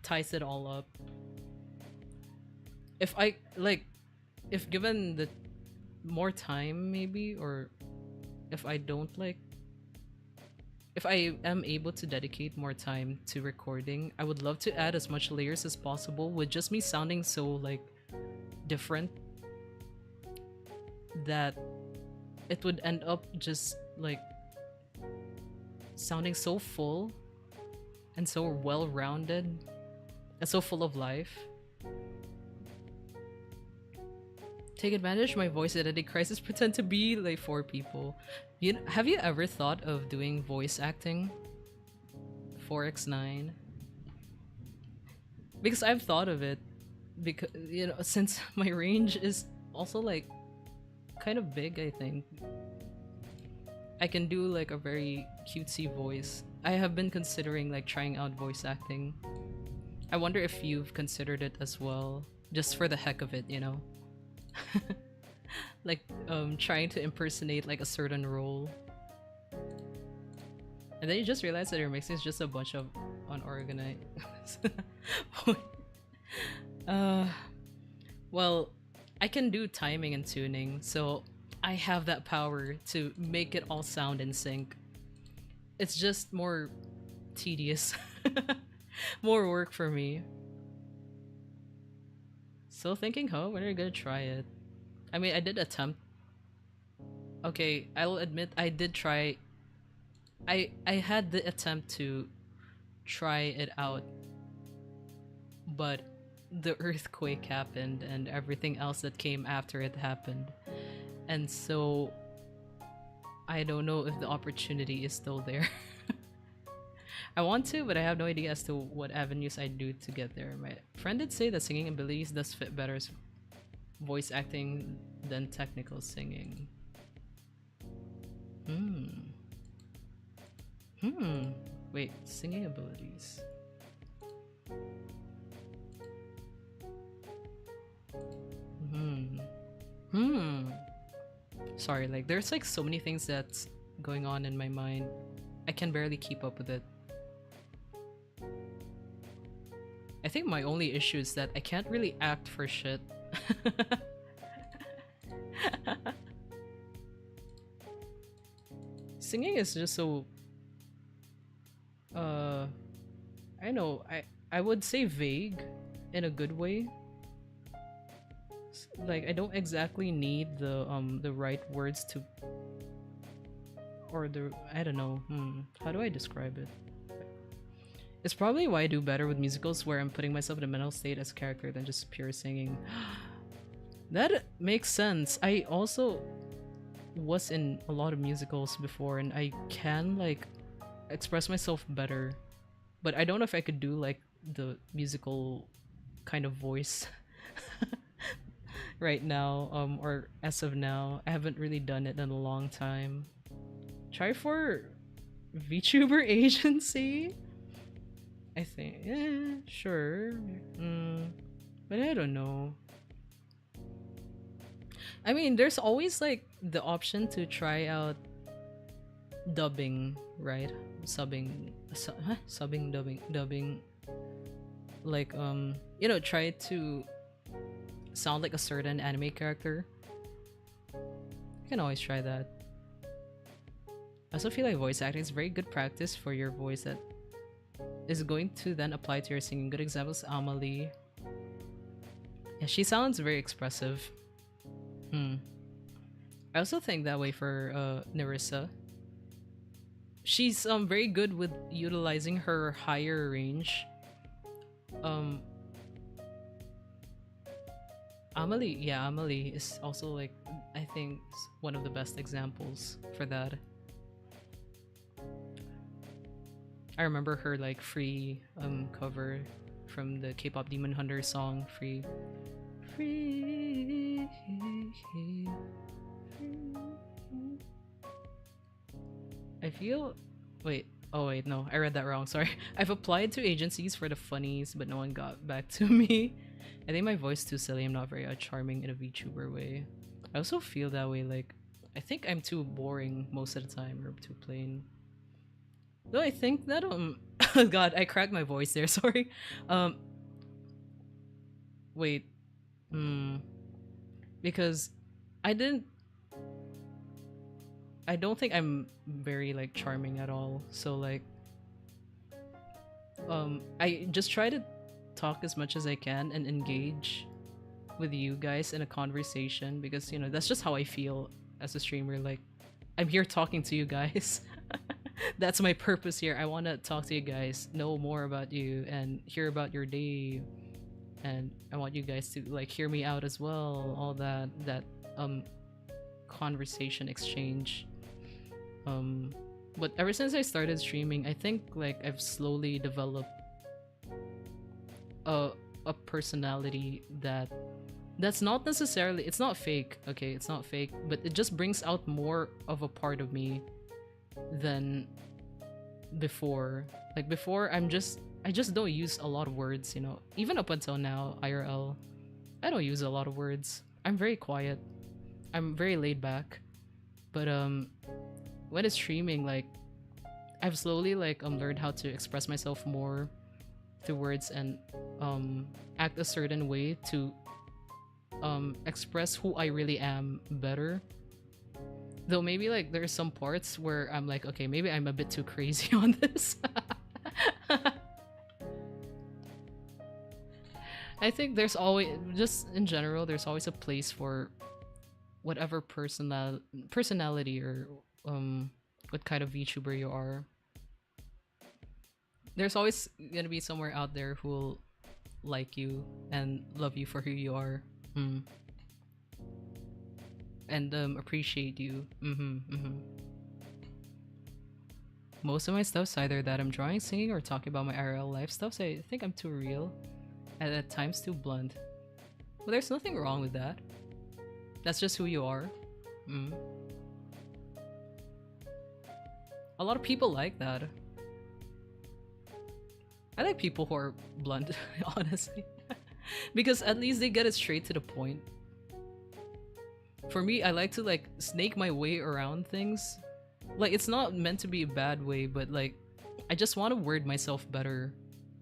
ties it all up. If given the more time, maybe, or if I am able to dedicate more time to recording, I would love to add as much layers as possible with just me sounding so like different that it would end up just like sounding so full and so well-rounded and so full of life. Take advantage of my voice identity crisis, pretend to be like 4 people. Have you ever thought of doing voice acting? 4x9? Because I've thought of it, because, you know, since my range is also like kind of big, I think I can do like a very cutesy voice. I have been considering like trying out voice acting. I wonder if you've considered it as well, just for the heck of it, you know. like trying to impersonate like a certain role, and then you just realize that your mixing is just a bunch of unorganized. uh, well, I can do timing and tuning, so I have that power to make it all sound in sync. It's just more tedious, more work for me. Still thinking, huh? When are you gonna try it? I mean, I did attempt. Okay, I will admit I did try. I had the attempt to try it out, but the earthquake happened and everything else that came after it happened. And so I don't know if the opportunity is still there. I want to, but I have no idea as to what avenues I do to get there. My friend did say that singing abilities does fit better as voice acting than technical singing. Wait, singing abilities. Sorry, like there's like so many things that's going on in my mind. I can barely keep up with it. I think my only issue is that I can't really act for shit. Singing is just so I know, I would say vague in a good way. Like I don't exactly need the right words to, or the, I don't know. How do I describe it? It's probably why I do better with musicals where I'm putting myself in a mental state as a character than just pure singing. That makes sense. I also was in a lot of musicals before and I can like express myself better, but I don't know if I could do like the musical kind of voice right now, or as of now. I haven't really done it in a long time. Try for VTuber agency? I think, yeah, sure. But I don't know. I mean, there's always like the option to try out dubbing, right? Subbing, dubbing. Like, you know, try to sound like a certain anime character. You can always try that. I also feel like voice acting is very good practice for your voice that is going to then apply to your singing. Good examples, Amelie. Yeah, she sounds very expressive. I also think that way for Nerissa. She's very good with utilizing her higher range. Amelie is also like, I think, one of the best examples for that. I remember her like free cover from the K-pop Demon Hunter song Free. I feel, wait, oh wait, no, I read that wrong, sorry. I've applied to agencies for the funnies, but no one got back to me. I think my voice is too silly. I'm not very charming in a VTuber way. I also feel that way, like I think I'm too boring most of the time, or too plain. Though I think that oh god, I cracked my voice there, sorry. Wait. Because I don't think I'm very like charming at all. So like I just try to talk as much as I can and engage with you guys in a conversation, because you know that's just how I feel as a streamer. Like I'm here talking to you guys. That's my purpose here. I want to talk to you guys, know more about you, and hear about your day. And I want you guys to like hear me out as well. All that conversation exchange. But ever since I started streaming, I think like I've slowly developed a personality that's not necessarily, it's not fake, okay, it's not fake, but it just brings out more of a part of me than before. Like before, I just don't use a lot of words, you know. Even up until now, IRL, I don't use a lot of words. I'm very quiet. I'm very laid back, but when it's streaming, like I've slowly like learned how to express myself more through words and act a certain way to express who I really am better. Though maybe like there's some parts where I'm like, okay, maybe I'm a bit too crazy on this. I think there's always, just in general, there's always a place for whatever personality or what kind of VTuber you are. There's always gonna be somewhere out there who will like you and love you for who you are. Mm. And appreciate you. Most of my stuff's either that I'm drawing, singing, or talking about my IRL life stuff, so I think I'm too real and at times too blunt. But there's nothing wrong with that. That's just who you are. A lot of people like that. I like people who are blunt, honestly. Because at least they get it straight to the point. For me, I like to like snake my way around things. Like, it's not meant to be a bad way, but like I just want to word myself better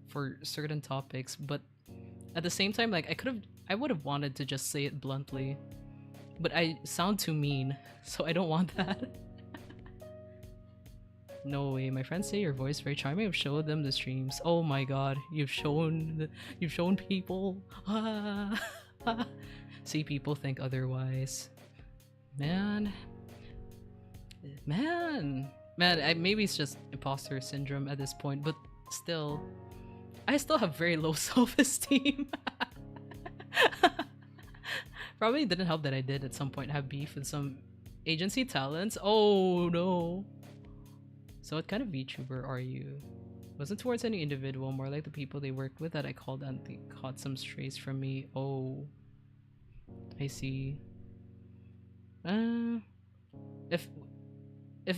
for certain topics, but at the same time, like I would have wanted to just say it bluntly, but I sound too mean, so I don't want that. No way, my friends say your voice very charming. I've showed them the streams. Oh my god, you've shown people. See, people think otherwise. Man, maybe it's just imposter syndrome at this point, but still, I still have very low self-esteem. Probably didn't help that I did at some point have beef with some agency talents. Oh no. So what kind of VTuber are you? Wasn't towards any individual, more like the people they worked with that I called and they caught some strays from me. Oh, I see. If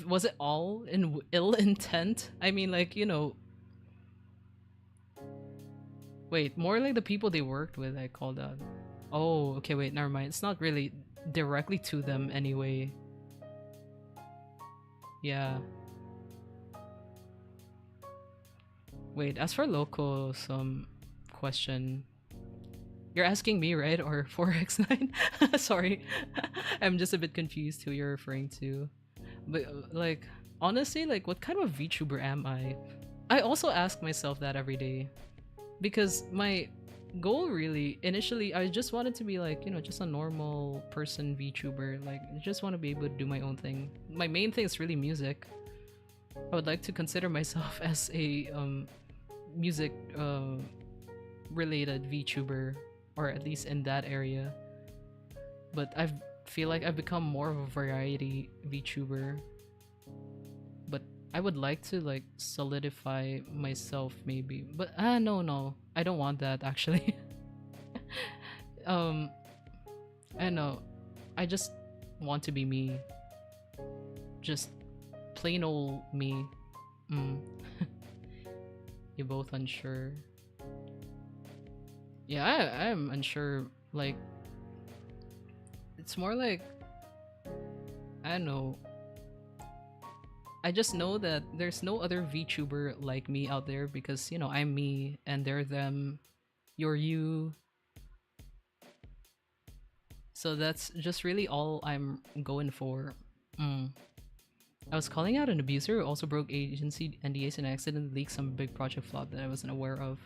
was it all in ill intent? I mean, like, you know. Wait, more like the people they worked with I called out. Oh, okay, wait, never mind. It's not really directly to them anyway. Yeah. Wait, as for local, some question. You're asking me, right? Or 4x9? Sorry. I'm just a bit confused who you're referring to. But, like, honestly, like, what kind of VTuber am I? I also ask myself that every day. Because my goal really, initially, I just wanted to be like, you know, just a normal person VTuber. Like, I just want to be able to do my own thing. My main thing is really music. I would like to consider myself as a music related VTuber, or at least in that area. But I feel like I've become more of a variety VTuber. But I would like to like solidify myself maybe. But no, I don't want that actually. I know. I just want to be me. Just plain old me. You're both unsure. Yeah, I'm unsure. Like, it's more like, I don't know. I just know that there's no other VTuber like me out there because, you know, I'm me and they're them. You're you. So that's just really all I'm going for. I was calling out an abuser who also broke agency NDAs and accidentally leaked some big project flop that I wasn't aware of.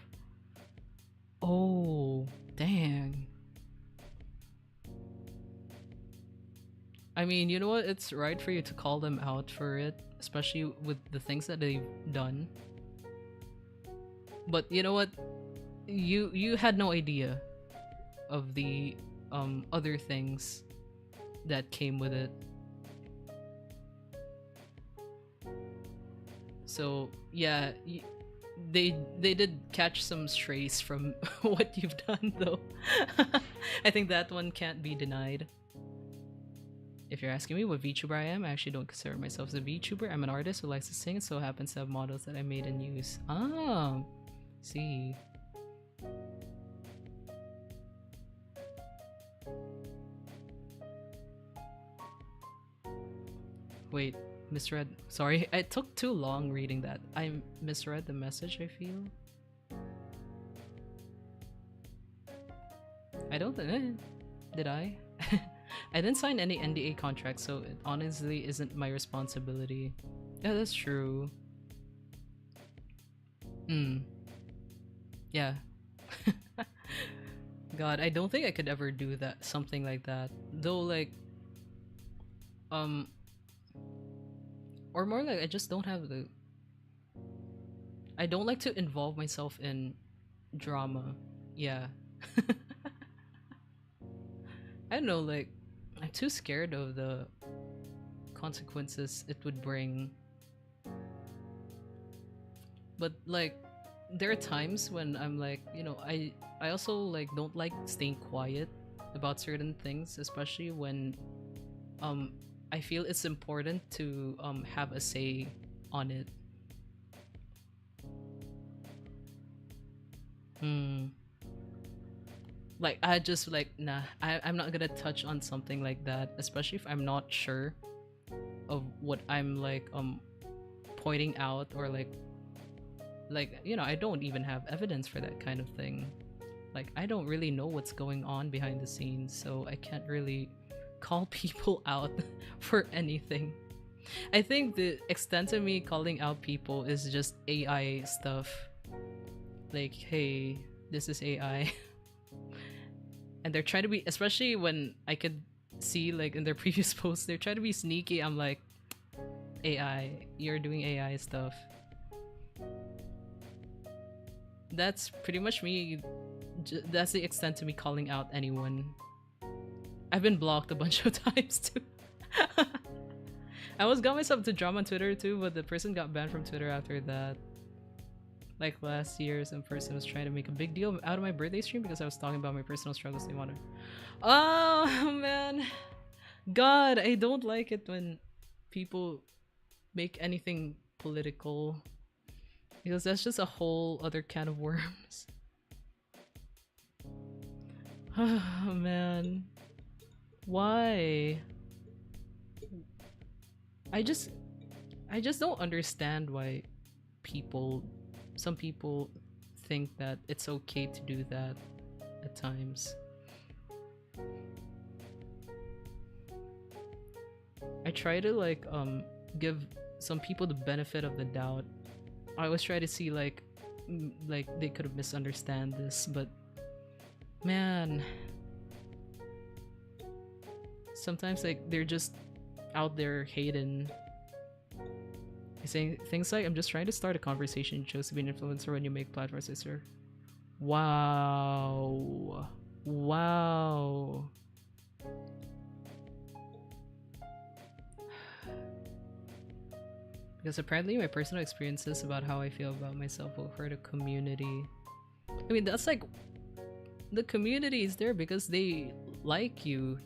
Oh, dang. I mean, you know what? It's right for you to call them out for it, especially with the things that they've done. But you know what? You had no idea of the other things that came with it. So yeah, they did catch some strays from what you've done though. I think that one can't be denied. If you're asking me what VTuber I am, I actually don't consider myself as a VTuber. I'm an artist who likes to sing and so happens to have models that I made and use. Ah, see. Wait, misread. Sorry, it took too long reading that. I misread the message, I feel. I don't think. Did I? I didn't sign any NDA contracts, so it honestly isn't my responsibility. Yeah, that's true. Hmm. Yeah. God, I don't think I could ever do that, something like that. Though, like, um, or more like I just don't have the. I don't like to involve myself in drama. Yeah. I don't know, like, I'm too scared of the consequences it would bring. But like, there are times when I'm like, I also like don't like staying quiet about certain things, especially when um I feel it's important to have a say on it. Hmm. Like I just like nah, I'm not gonna touch on something like that, especially if I'm not sure of what I'm like pointing out, or like I don't even have evidence for that kind of thing. Like I don't really know what's going on behind the scenes, so I can't really call people out for anything. I think the extent of me calling out people is just AI stuff. Like, hey, this is AI. And they're trying to be, especially when I could see like in their previous posts, they're trying to be sneaky. I'm like, AI, you're doing AI stuff. That's pretty much me. That's the extent to me calling out anyone. I've been blocked a bunch of times too. I almost got myself to drama on Twitter too, but the person got banned from Twitter after that. Like last year, some person was trying to make a big deal out of my birthday stream because I was talking about my personal struggles. They wanted. Oh man, God, I don't like it when people make anything political, because that's just a whole other can of worms. Oh man, why? I just I just don't understand why people some people think that it's okay to do that at times. I try to like give some people the benefit of the doubt. I always try to see like like they could have misunderstand this, but man, sometimes like they're just out there hating. Saying things like, I'm just trying to start a conversation. You chose to be an influencer when you make platforms, sister. Wow. Wow. Because apparently my personal experiences about how I feel about myself will hurt a community. I mean, that's like, the community is there because they like you,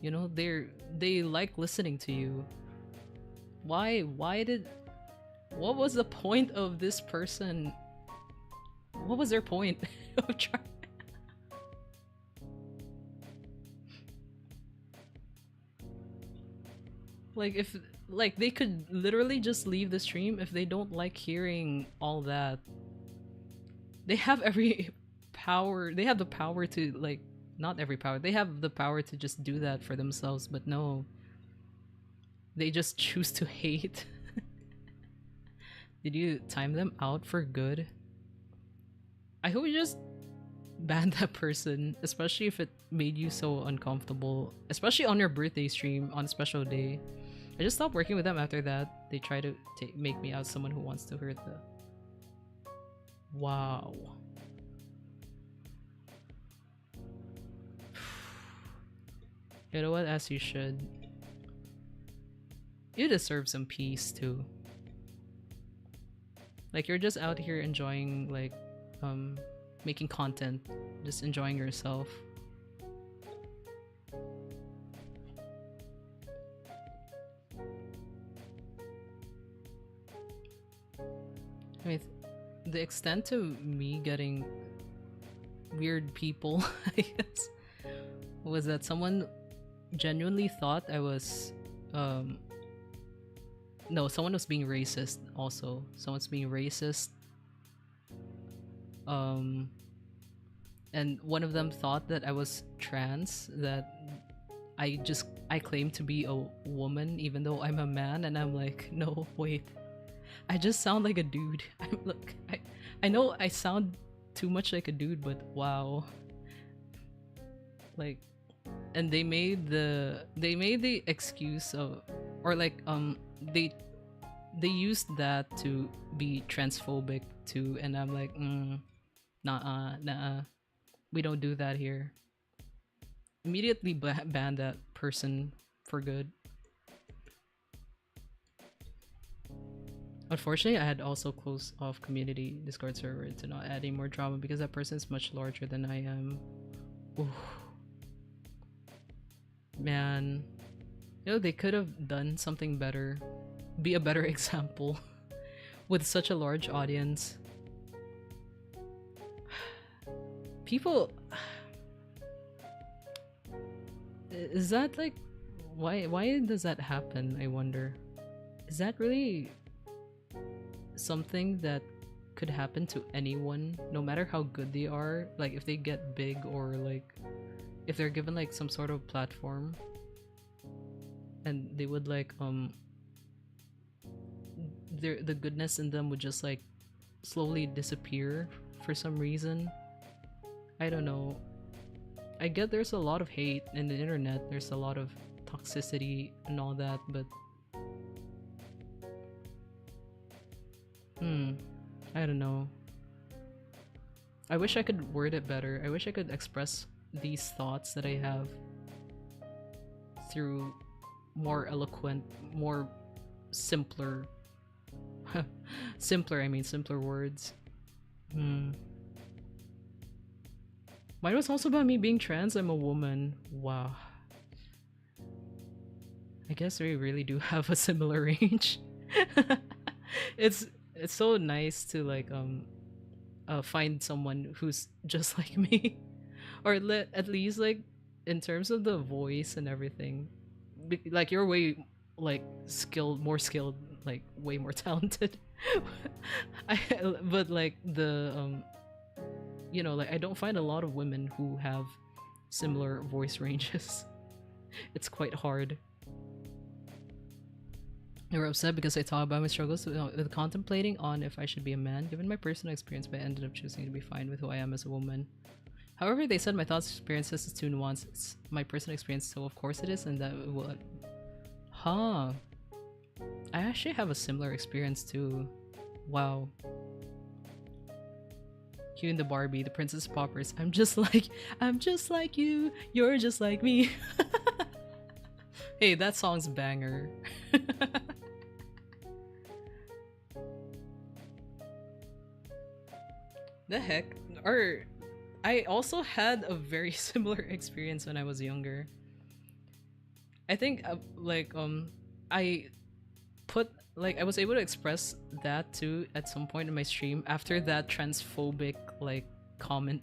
they like listening to you. Why did what was the point of this person? What was their point of trying? Like, if like they could literally just leave the stream if they don't like hearing all that. They have every power. They have the power to like, not every power. They have the power to just do that for themselves, but no. They just choose to hate. Did you time them out for good? I hope you just ban that person, especially if it made you so uncomfortable, especially on your birthday stream on a special day. I just stopped working with them after that. They try to make me out someone who wants to hurt the. Wow. You know what? As you should. You deserve some peace too. Like, you're just out here enjoying, like, making content, just enjoying yourself. I mean, the extent to me getting weird people, I guess, was that someone genuinely thought I was No, someone was being racist also. Someone's being racist. Um and one of them thought that I was trans, that I claim to be a woman even though I'm a man, and I'm like, no, wait. I just sound like a dude. I know I sound too much like a dude, but wow. Like, and they made the excuse of, or like they used that to be transphobic too, and I'm like, nah, we don't do that here. Immediately ban that person for good. Unfortunately, I had also closed off community Discord server to not add any more drama because that person is much larger than I am. Oof. Man, they could have done something better, be a better example with such a large audience. People, is that like, why does that happen? I wonder. Is that really something that could happen to anyone, no matter how good they are? Like if they get big, or like if they're given like some sort of platform, and they would like the goodness in them would just like slowly disappear for some reason. I don't know. I get there's a lot of hate in the internet, there's a lot of toxicity and all that, but I don't know. I wish I could word it better. I wish I could express these thoughts that I have through more eloquent, more simpler simpler words. Mine was also about me being trans. I'm a woman. Wow. I guess we really do have a similar range. it's so nice to like find someone who's just like me, or at least like in terms of the voice and everything. Like you're way like skilled, more skilled, like way more talented. But like the like I don't find a lot of women who have similar voice ranges. It's quite hard. They were upset because I talk about my struggles with contemplating on if I should be a man. Given my personal experience, but I ended up choosing to be fine with who I am as a woman. However, they said my thoughts and experiences is too nuanced. It's my personal experience, so of course it is, and that will... Huh. I actually have a similar experience too. Wow. Cue in the Barbie, the Princess Poppers. I'm just like you. You're just like me. Hey, that song's banger. The heck? Or I also had a very similar experience when I was younger. I think I put I was able to express that too at some point in my stream after that transphobic like comment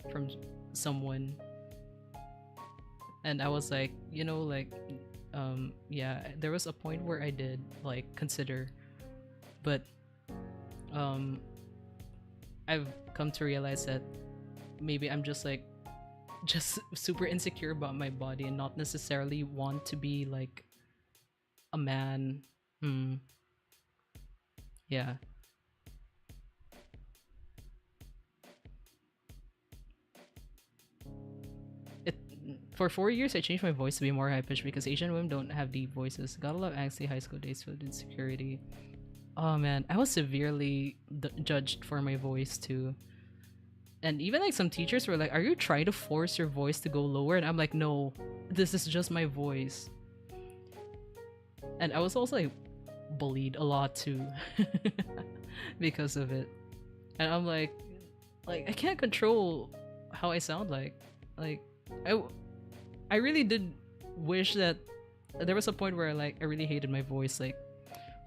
from someone. And I was like, yeah, there was a point where I did like consider, but I've come to realize that maybe I'm just super insecure about my body and not necessarily want to be like a man. Yeah. For 4 years, I changed my voice to be more high pitched because Asian women don't have deep voices. Got a lot of angsty high school days filled with insecurity. Oh man, I was severely judged for my voice too. And even like some teachers were like, "Are you trying to force your voice to go lower?" And I'm like, "No, this is just my voice." And I was also like bullied a lot too because of it. And I'm like I can't control how I sound like. I really did wish that there was a point where I really hated my voice. Like,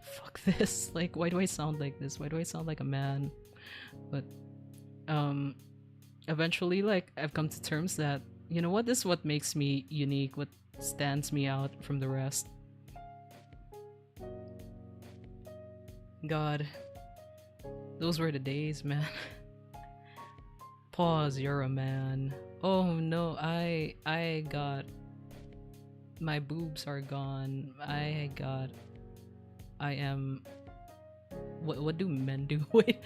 fuck this. Like, why do I sound like this? Why do I sound like a man? But eventually I've come to terms that you know what, this is what makes me unique, what stands me out from the rest. God, those were the days, man. Pause, you're a man. Oh no, I got my boobs are gone. I am what do men do? Wait.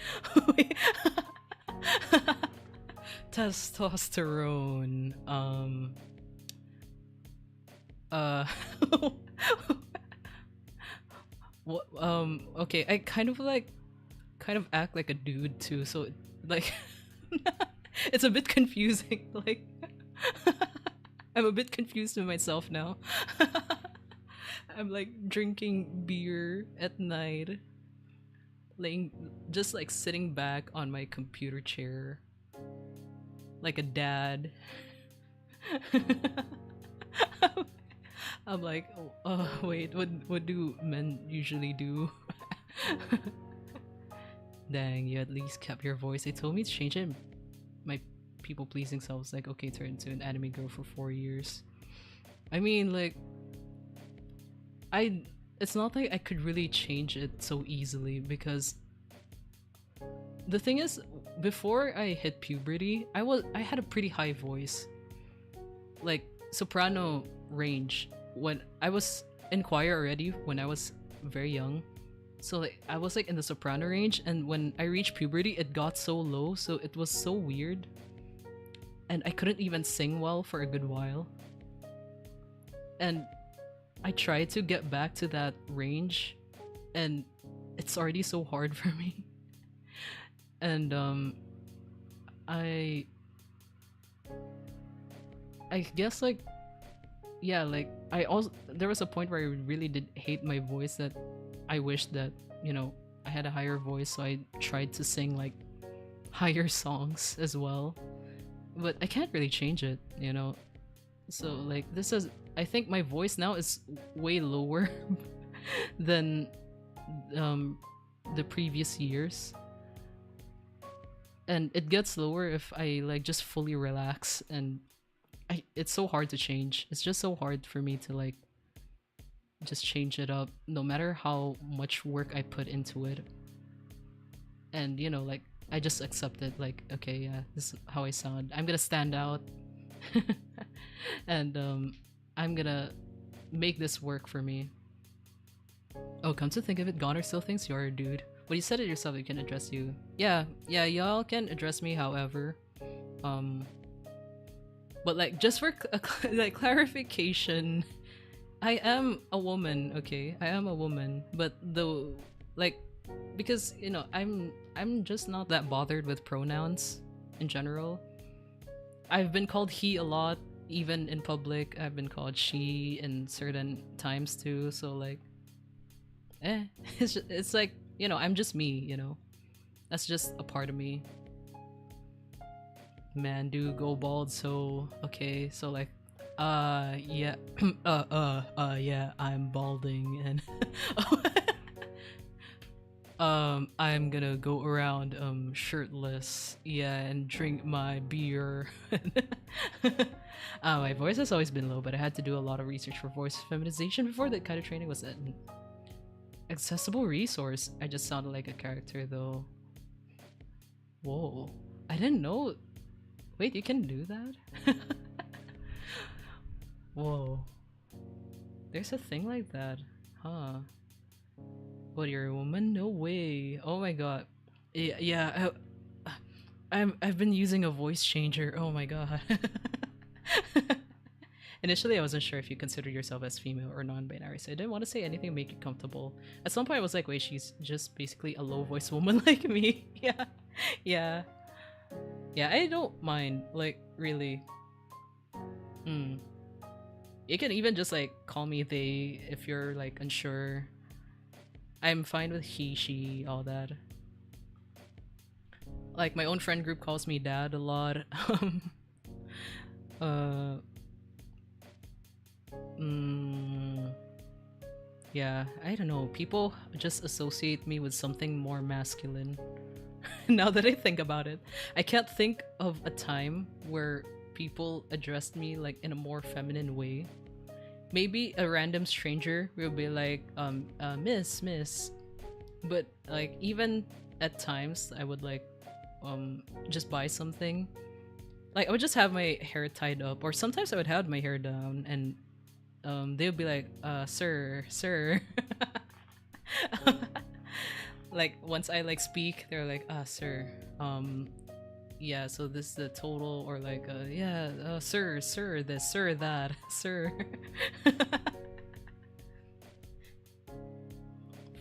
Wait. Testosterone. Uh what okay, I kind of act like a dude too, so like it's a bit confusing. Like I'm a bit confused with myself now. I'm like drinking beer at night, laying just like sitting back on my computer chair like a dad. I'm like, oh, wait, what do men usually do? Dang, you at least kept your voice. They told me to change it. My people pleasing self was like, okay, turn into an anime girl for 4 years. I mean, like, it's not like I could really change it so easily because the thing is, before I hit puberty, I had a pretty high voice, like soprano range. When I was in choir already when I was very young, so like I was like in the soprano range, and when I reached puberty, it got so low, so it was so weird, and I couldn't even sing well for a good while. And I tried to get back to that range, and it's already so hard for me. And I guess like yeah, like I also there was a point where I really did hate my voice, that I wished that, you know, I had a higher voice, so I tried to sing like higher songs as well. But I can't really change it, you know. So like this is, I think my voice now is way lower than the previous years. And it gets lower if I like just fully relax, and it's so hard to change. It's just so hard for me to like just change it up no matter how much work I put into it. And you know, like I just accept it, like okay, yeah, this is how I sound. I'm gonna stand out. And I'm gonna make this work for me. Oh, come to think of it, Goner still thinks you're a dude. Well, you said it yourself, you can address you. Yeah, y'all can address me however. But like just for like clarification, I am a woman, okay? I am a woman, but the like because you know, I'm just not that bothered with pronouns in general. I've been called he a lot, even in public. I've been called she in certain times too, so like it's like, you know, I'm just me, you know. That's just a part of me. Man, do go bald, so okay, so like yeah. Yeah, I'm balding, and I'm gonna go around shirtless, yeah, and drink my beer. My voice has always been low, but I had to do a lot of research for voice feminization before. That kind of training was an accessible resource. I just sounded like a character though. Whoa, I didn't know. Wait, you can do that? Whoa, there's a thing like that, huh? What, you're a woman? No way. Oh my god. Yeah, I've been using a voice changer. Oh my god. Initially, I wasn't sure if you considered yourself as female or non-binary, so I didn't want to say anything to make you comfortable. At some point, I was like, wait, she's just basically a low-voice woman like me. Yeah, yeah, yeah. I don't mind, like, really. You can even just like call me they if you're like unsure. I'm fine with he, she, all that. Like my own friend group calls me dad a lot. uh, yeah, I don't know. People just associate me with something more masculine. Now that I think about it, I can't think of a time where people addressed me like in a more feminine way. Maybe a random stranger will be like, miss, But like even at times I would like just buy something. Like I would just have my hair tied up, or sometimes I would have my hair down, and they would be like, sir, sir. Like once I like speak, they're like, sir, yeah, so this is the total, or like, yeah, sir, sir, this, sir, that, sir.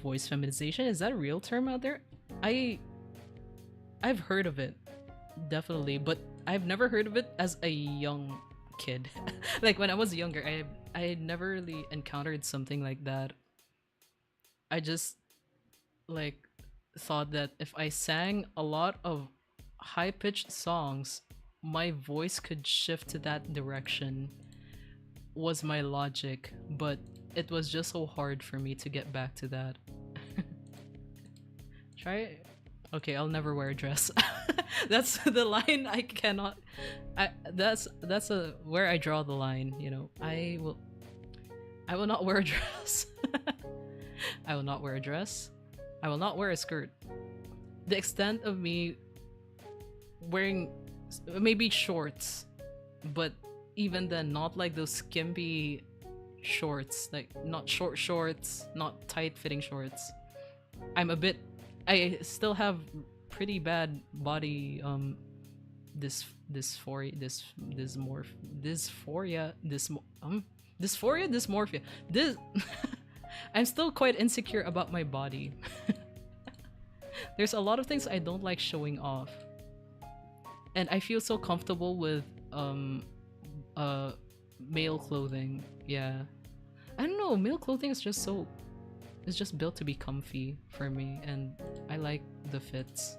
Voice feminization, is that a real term out there? I've heard of it, definitely, but I've never heard of it as a young kid. Like when I was younger, I had never really encountered something like that. I just like thought that if I sang a lot of high-pitched songs, my voice could shift to that direction, was my logic, but it was just so hard for me to get back to that. Try. Okay, I'll never wear a dress. That's the line I cannot. That's a where I draw the line. You know, I will not wear a dress. I will not wear a dress. I will not wear a skirt. The extent of me wearing maybe shorts, but even then, not like those skimpy shorts, like not short shorts, not tight fitting shorts. I still have pretty bad body dysmorphia. This I'm still quite insecure about my body. There's a lot of things I don't like showing off. And I feel so comfortable with male clothing. Yeah. I don't know, male clothing is just so, it's just built to be comfy for me, and I like the fits.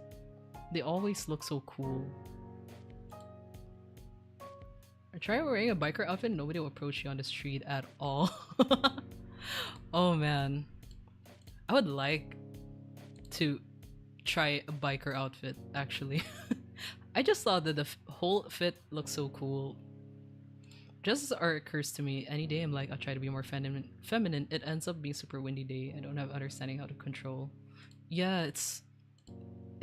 They always look so cool. I try wearing a biker outfit, nobody will approach you on the street at all. Oh man. I would like to try a biker outfit, actually. I just thought that the whole fit looks so cool. Just as art occurs to me, any day I'm like, I'll try to be more feminine, it ends up being super windy day. I don't have understanding how to control. Yeah, it's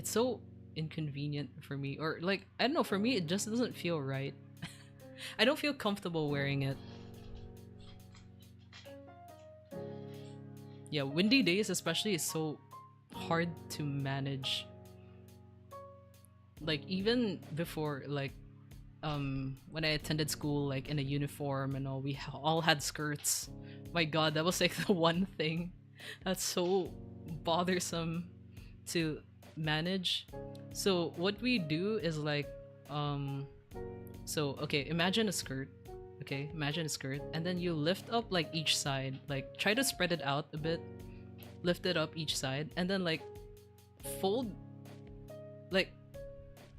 so inconvenient for me. Or like, I don't know, for me it just doesn't feel right. I don't feel comfortable wearing it. Yeah, windy days especially is so hard to manage. Like even before, like when I attended school like in a uniform and all, we all had skirts. My god, that was like the one thing that's so bothersome to manage. So what we do is like so okay, imagine a skirt. Okay, imagine a skirt, and then you lift up like each side, like try to spread it out a bit, lift it up each side, and then like fold, like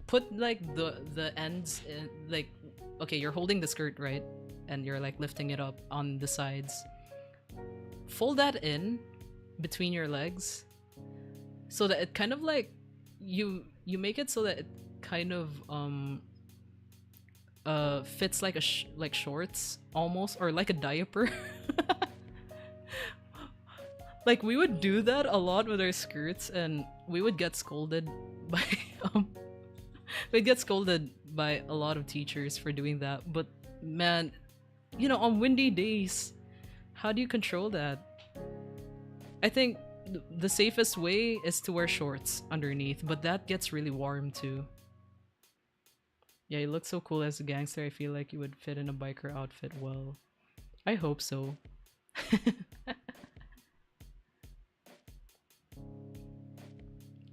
put like the ends in, like okay, you're holding the skirt, right, and you're like lifting it up on the sides. Fold that in between your legs so that it kind of like you make it so that it kind of fits like like shorts almost, or like a diaper. Like we would do that a lot with our skirts, and we would get scolded by we'd get scolded by a lot of teachers for doing that. But man, you know, on windy days, how do you control that? I think the safest way is to wear shorts underneath, but that gets really warm too. Yeah, you look so cool as a gangster. I feel like you would fit in a biker outfit well. I hope so.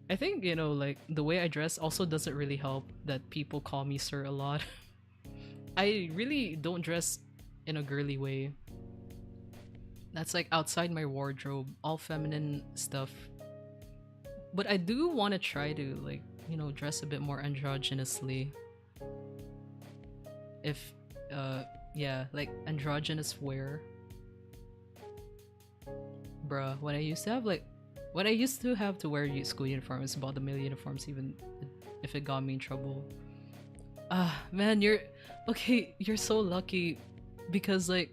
I think, you know, like the way I dress also doesn't really help that people call me sir a lot. I really don't dress in a girly way. That's like outside my wardrobe, all feminine stuff. But I do want to try to, like, you know, dress a bit more androgynously. If yeah, like androgynous wear. Bruh, when I used to have to wear school uniforms, bought the male uniforms even if it got me in trouble. Man, you're so lucky, because like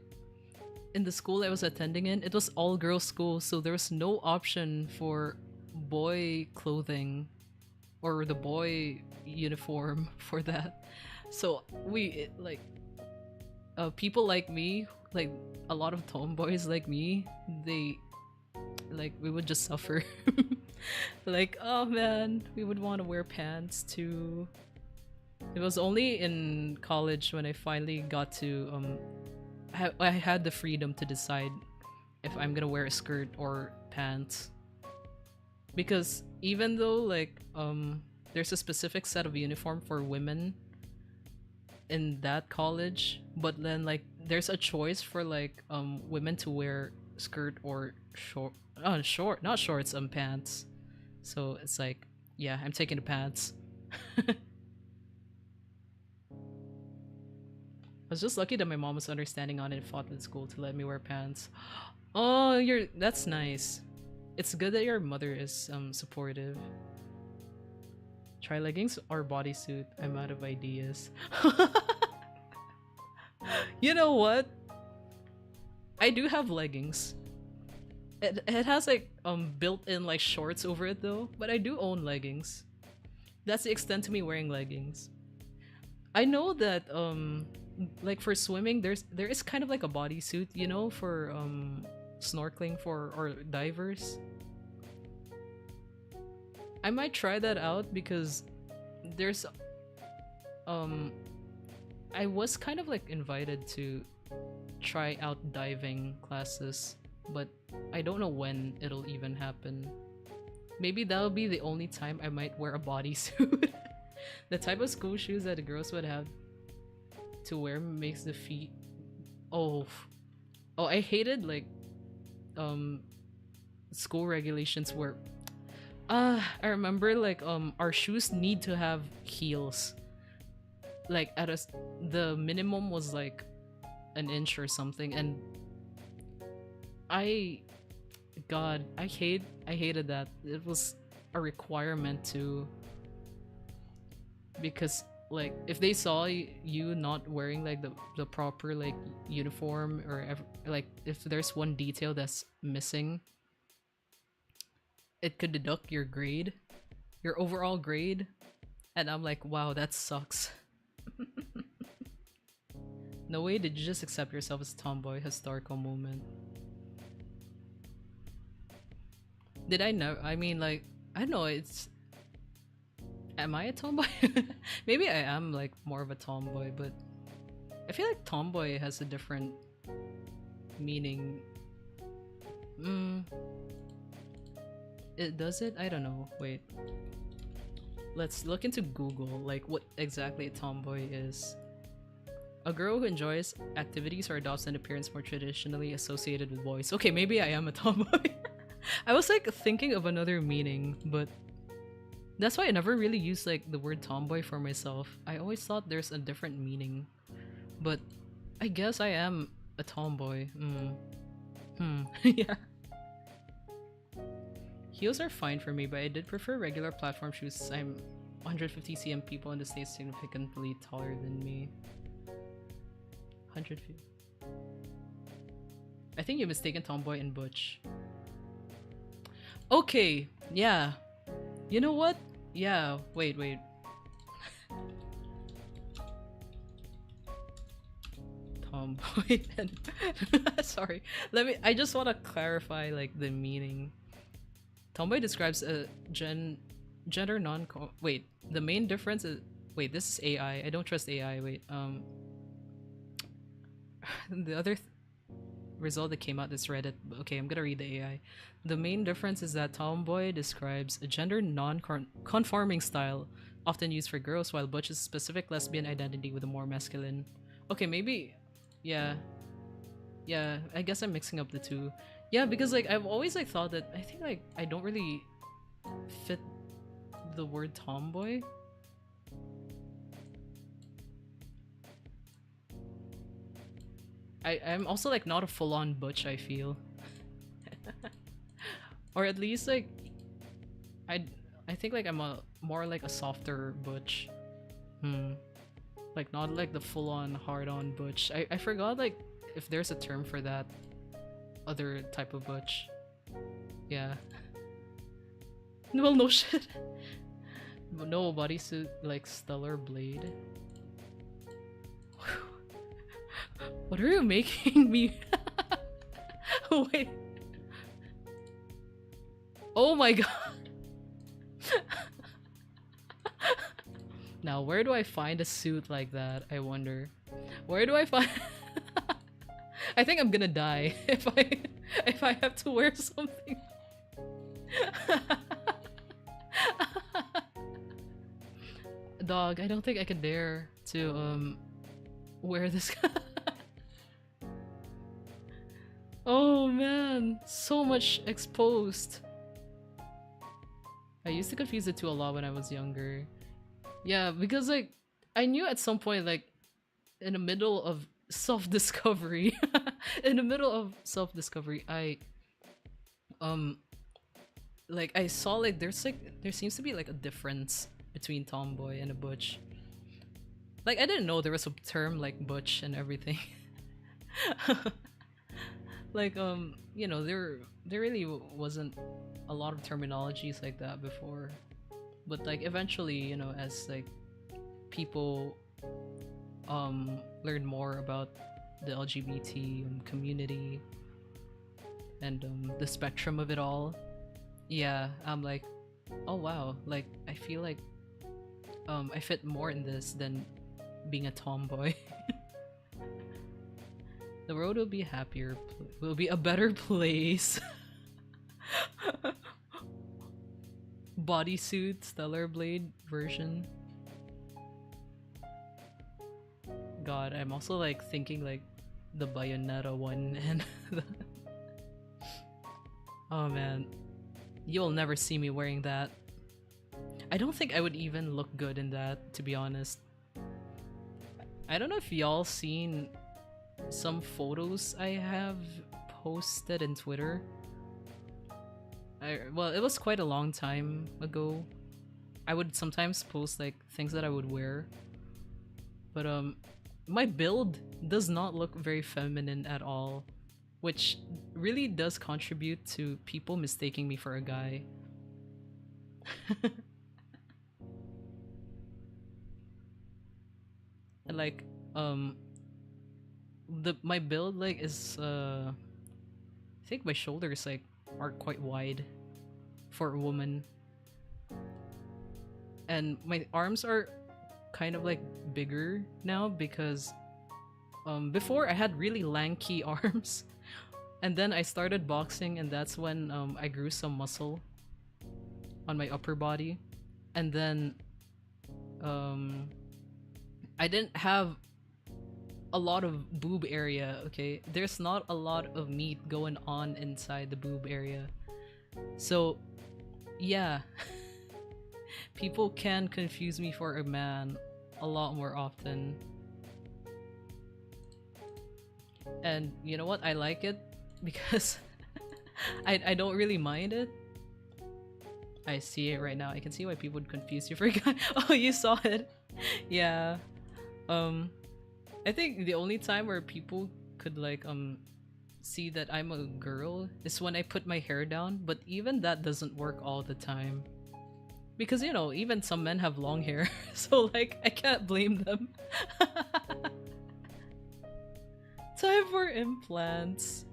in the school I was attending in, it was all girls school, so there was no option for boy clothing or the boy uniform for that. So like people like me, like a lot of tomboys like me, they like we would just suffer. Like, oh man, we would want to wear pants too. It was only in college when I finally got to I had the freedom to decide if I'm gonna wear a skirt or pants. Because even though like there's a specific set of uniform for women in that college, but then like there's a choice for like women to wear skirt or short not shorts, pants. So it's like, yeah, I'm taking the pants. I was just lucky that my mom was understanding on it and fought with school to let me wear pants. Oh, that's nice. It's good that your mother is supportive. Try leggings or bodysuit. I'm out of ideas. You know what? I do have leggings. It has like built-in like shorts over it though, but I do own leggings. That's the extent to me wearing leggings. I know that like for swimming there is kind of like a bodysuit, you know, for snorkeling for or divers. I might try that out because there's I was kind of like invited to try out diving classes, but I don't know when it'll even happen. Maybe that'll be the only time I might wear a bodysuit. The type of school shoes that the girls would have to wear makes the feet oh I hated like school regulations where I remember like our shoes need to have heels. Like the minimum was like an inch or something, and I hated that. It was a requirement to, because like if they saw you not wearing like the proper like uniform or like if there's one detail that's missing, it could deduct your grade, your overall grade. And I'm like, wow, that sucks. No way did you just accept yourself as a tomboy. Historical moment. Did I know? I mean, like, I don't know, it's... Am I a tomboy? Maybe I am, like, more of a tomboy, but... I feel like tomboy has a different meaning. Does it? I don't know. Wait. Let's look into Google, like, what exactly a tomboy is. A girl who enjoys activities or adopts an appearance more traditionally associated with boys. Okay, maybe I am a tomboy. I was like thinking of another meaning, but that's why I never really used like the word tomboy for myself. I always thought there's a different meaning, but I guess I am a tomboy. Yeah. Heels are fine for me, but I did prefer regular platform shoes. I'm 150 cm, people in the States significantly taller than me. 100 feet. I think you mistaken tomboy and butch. Okay, yeah. You know what? Yeah, wait. Tomboy and... Sorry. I just want to clarify like the meaning. Tomboy describes a gender wait, the main difference is... Wait, this is AI. I don't trust AI. Wait, the other result that came out is Reddit. Okay, I'm gonna read the AI. The main difference is that tomboy describes a gender non-conforming style often used for girls, while butch is a specific lesbian identity with a more masculine... Okay, maybe... Yeah, I guess I'm mixing up the two. Yeah, because like I've always like thought that I think like I don't really fit the word tomboy. I'm also like not a full-on butch, I feel. Or at least like I think like I'm a more like a softer butch. Like not like the full-on hard-on butch. I forgot like if there's a term for that other type of butch. Yeah. Well, no shit. No bodysuit like Stellar Blade. What are you making me? Wait. Oh my god. Now, where do I find a suit like that? I wonder. Where do I find? I think I'm gonna die if I have to wear something. Dog, I don't think I can dare to wear this. Oh man, so much exposed. I used to confuse the two a lot when I was younger. Yeah, because like I knew at some point, like in the middle of self-discovery, in the middle of self-discovery, um like I saw like there seems to be like a difference between tomboy and a butch. Like I didn't know there was a term like butch and everything. Like you know, there really wasn't a lot of terminologies like that before. But like eventually, you know, as like people learn more about the LGBT community and the spectrum of it all, yeah, I'm like, oh wow, like I feel like I fit more in this than being a tomboy. The world will be happier, will be a better place. Bodysuit Stellar Blade version. God, I'm also like thinking like the Bayonetta one and the... Oh man, you'll never see me wearing that. I don't think I would even look good in that, to be honest. I don't know if y'all seen some photos I have posted in Twitter. Well, it was quite a long time ago. I would sometimes post like things that I would wear. But my build does not look very feminine at all, which really does contribute to people mistaking me for a guy. And like my build like is I think my shoulders like are quite wide for a woman, and my arms are kind of like bigger now because before I had really lanky arms, and then I started boxing, and that's when I grew some muscle on my upper body, and then I didn't have a lot of boob area. Okay, there's not a lot of meat going on inside the boob area, so yeah. People can confuse me for a man a lot more often. And you know what? I like it because I don't really mind it. I see it right now. I can see why people would confuse you for a guy. Oh, you saw it. Yeah. I think the only time where people could like see that I'm a girl is when I put my hair down, but even that doesn't work all the time. Because, you know, even some men have long hair, so like, I can't blame them. Time for implants.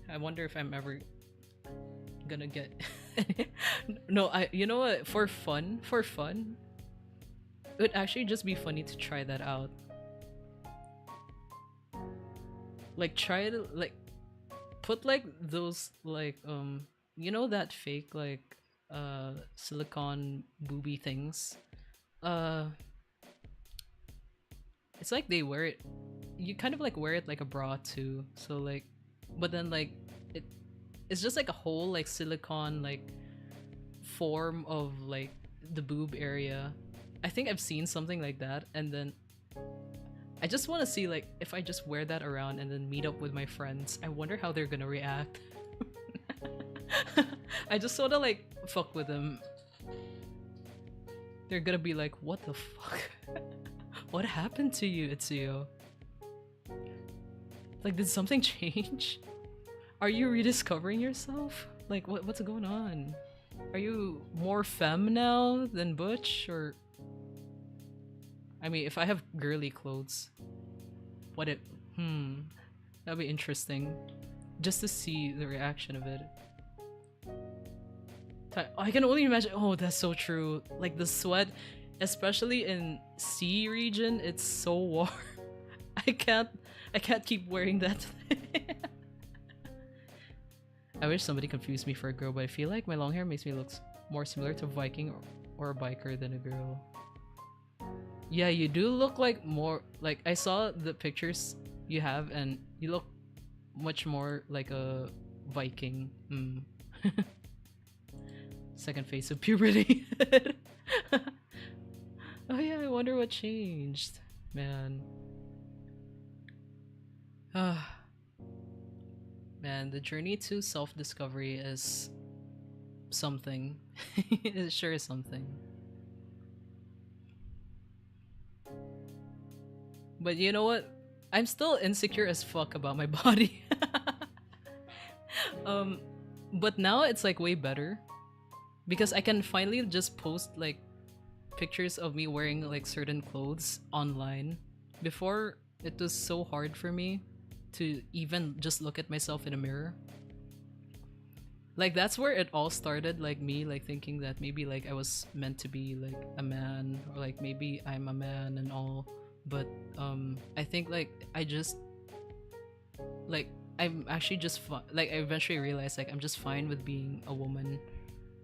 I wonder if I'm ever gonna get... No, you know what, for fun, it would actually just be funny to try that out. Like, try to, like, put like those, like, you know that fake, like, silicone booby things. It's like they wear it, you kind of like wear it like a bra too, so like, but then like it's just like a whole like silicone like form of like the boob area. I think I've seen something like that, and then I just want to see like if I just wear that around and then meet up with my friends, I wonder how they're gonna react. I just sort of like fuck with them. They're gonna be like, what the fuck? What happened to you, Itsuyo? Like, did something change? Are you rediscovering yourself? Like, what's going on? Are you more femme now than butch, or I mean, if I have girly clothes, what it? That'd be interesting, just to see the reaction of it. I can only imagine. Oh, that's so true. Like the sweat, especially in sea region, it's so warm. I can't. I can't keep wearing that. I wish somebody confused me for a girl, but I feel like my long hair makes me look more similar to a Viking or a biker than a girl. Yeah, you do look like more like I saw the pictures you have, and you look much more like a Viking. Second phase of puberty. Oh yeah, I wonder what changed, man. Man, the journey to self-discovery is something. It sure is something. But you know what? I'm still insecure as fuck about my body. But now it's like way better because I can finally just post like pictures of me wearing like certain clothes online. Before, it was so hard for me to even just look at myself in a mirror. Like that's where it all started, like me like thinking that maybe like I was meant to be like a man, or like maybe I'm a man and all. But I think like I just like I'm actually just like I eventually realized like I'm just fine with being a woman,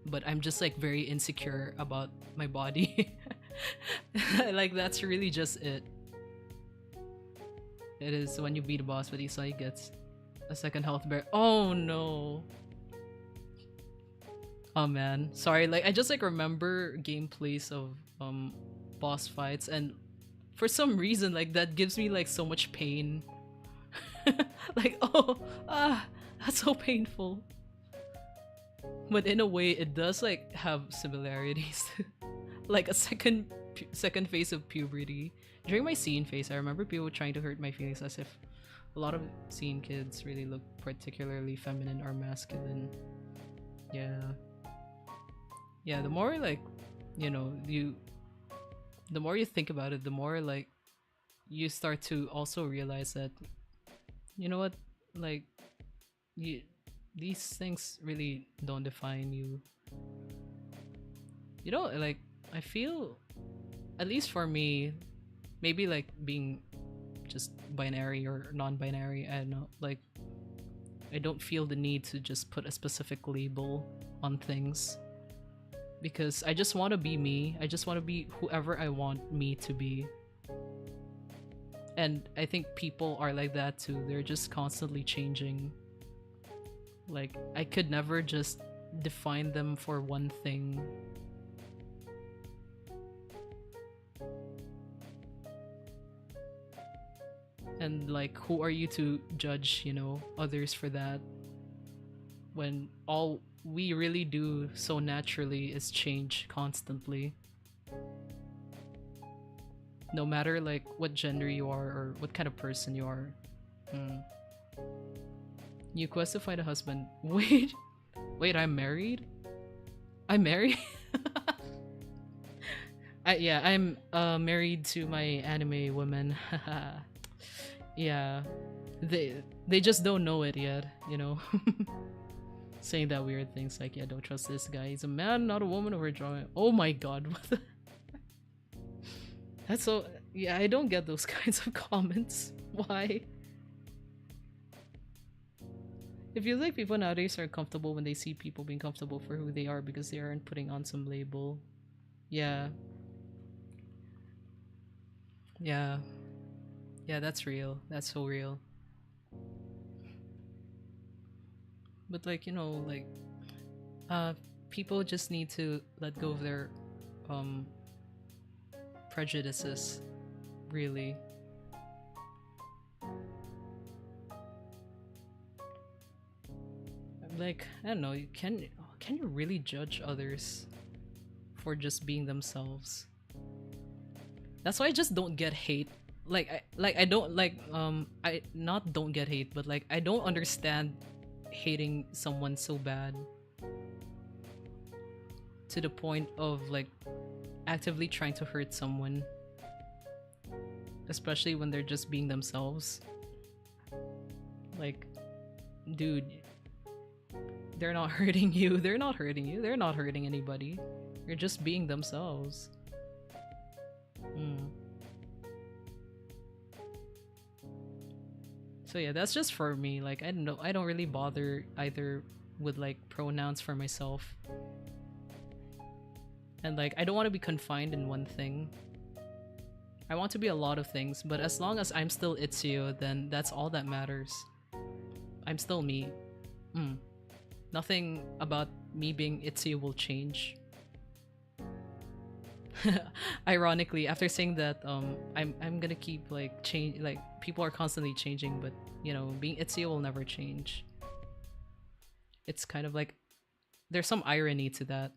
but I'm just like very insecure about my body. Like that's really just it. It is when you beat a boss, but Isai gets a second health bear. Oh no. Oh man, sorry. Like I just like remember gameplays of boss fights, and for some reason like that gives me like so much pain. Like that's so painful. But in a way, it does like have similarities. Like a second phase of puberty. During my scene phase, I remember people trying to hurt my feelings as if a lot of scene kids really look particularly feminine or masculine. Yeah. Yeah, the more like, you know, the more you think about it, the more like you start to also realize that, you know what, like these things really don't define you. You know, like I feel, at least for me, maybe like being just binary or non-binary, I don't know, like I don't feel the need to just put a specific label on things, because I just want to be me. I just want to be whoever I want me to be. And I think people are like that too. They're just constantly changing. Like I could never just define them for one thing. And like, who are you to judge, you know, others for that, when all we really do so naturally is change constantly, no matter like what gender you are or what kind of person you are. You quest to find a husband. Wait, I'm married? I'm married? Yeah, I'm married to my anime woman. Yeah, they just don't know it yet, you know. Saying that weird things like, yeah, don't trust this guy, he's a man, not a woman, or drawing. Oh my god, what the. That's so, yeah, I don't get those kinds of comments. Why? It feels like people nowadays are comfortable when they see people being comfortable for who they are because they aren't putting on some label. Yeah. Yeah. Yeah, that's real. That's so real. But like, you know, like people just need to let go of their prejudices, really. Like, I don't know, can you really judge others for just being themselves? That's why I just don't get hate. I don't like I not don't get hate, but like I don't understand hating someone so bad. to the point of like actively trying to hurt someone, especially when they're just being themselves. Like, dude, they're not hurting you. They're not hurting you. They're not hurting anybody. You're just being themselves. So yeah, that's just for me. Like, I don't know. I don't really bother either with like pronouns for myself. And like, I don't want to be confined in one thing. I want to be a lot of things, but as long as I'm still Itsuyo, then that's all that matters. I'm still me. Nothing about me being Itsuyo will change. Ironically, after saying that, I'm gonna keep like change. Like people are constantly changing, but you know, being Itsuyo will never change. It's kind of like there's some irony to that.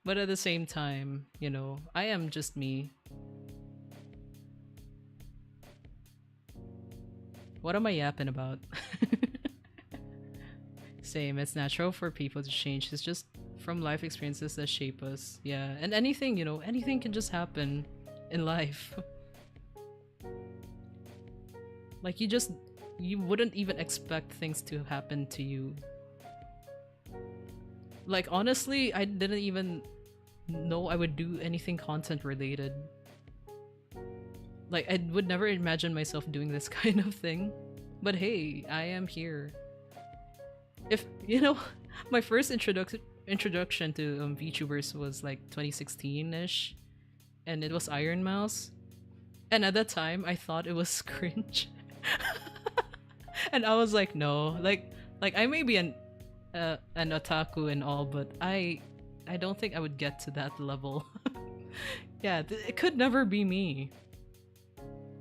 But at the same time, you know, I am just me. What am I yapping about? Same, it's natural for people to change. It's just from life experiences that shape us. Yeah, and anything, you know, anything can just happen in life. Like you wouldn't even expect things to happen to you. Like honestly, I didn't even know I would do anything content related. Like I would never imagine myself doing this kind of thing. But hey, I am here. If you know, my first introduction to VTubers was like 2016-ish, and it was Iron Mouse. And at that time I thought it was cringe. And I was like, no, like I may be an otaku and all, but I don't think I would get to that level. Yeah, it could never be me.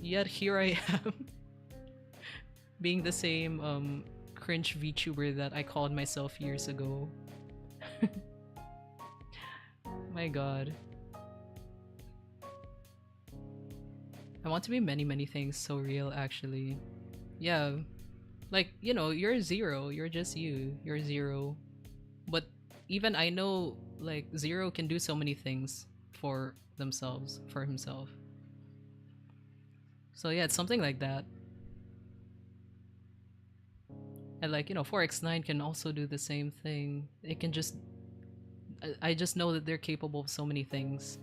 Yet here I am, being the same cringe VTuber that I called myself years ago. My god. I want to be many things, so real actually. Yeah. Like, you know, you're Zero, you're just you. You're Zero. But even I know like Zero can do so many things for themselves, for himself. So yeah, it's something like that. And like, you know, 4x9 can also do the same thing. It can just I just know that they're capable of so many things.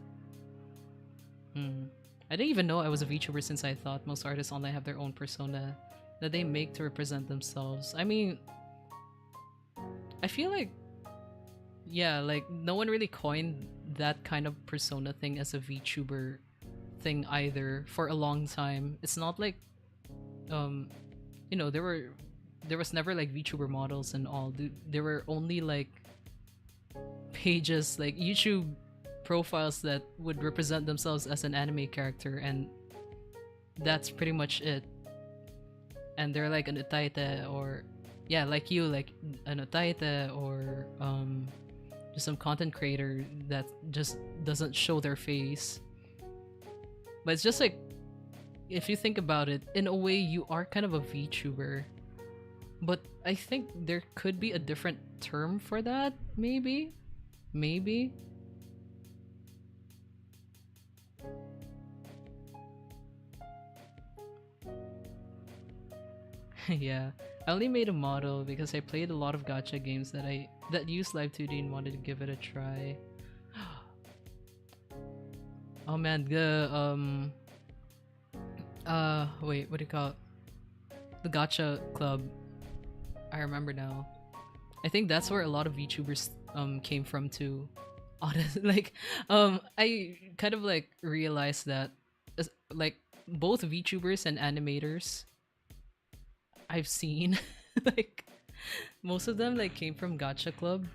I didn't even know I was a VTuber since I thought most artists online have their own persona that they make to represent themselves. I mean, I feel like, yeah, like no one really coined that kind of persona thing as a VTuber thing either for a long time. It's not like, you know, there was never like VTuber models and all. There were only like pages, like YouTube profiles that would represent themselves as an anime character, and that's pretty much it. And they're like an utaite, or yeah, like you, like an utaite, or just some content creator that just doesn't show their face. But it's just like, if you think about it, in a way you are kind of a VTuber. But I think there could be a different term for that, maybe? Maybe? Yeah, I only made a model because I played a lot of gacha games that used Live 2D and wanted to give it a try. Oh man, the wait, what do you call it? The gacha club. I remember now. I think that's where a lot of VTubers came from too. Honestly, like I kind of like realized that like both VTubers and animators I've seen like most of them like came from gacha club.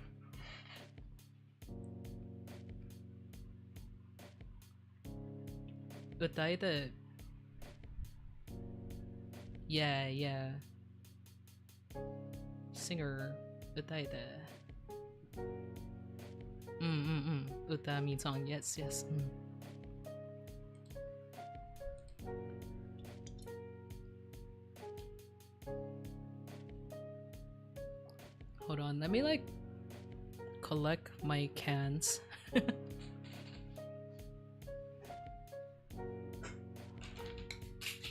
Utaite. Yeah. Singer. Utaite. Uta means song. Yes. Hold on, collect my cans.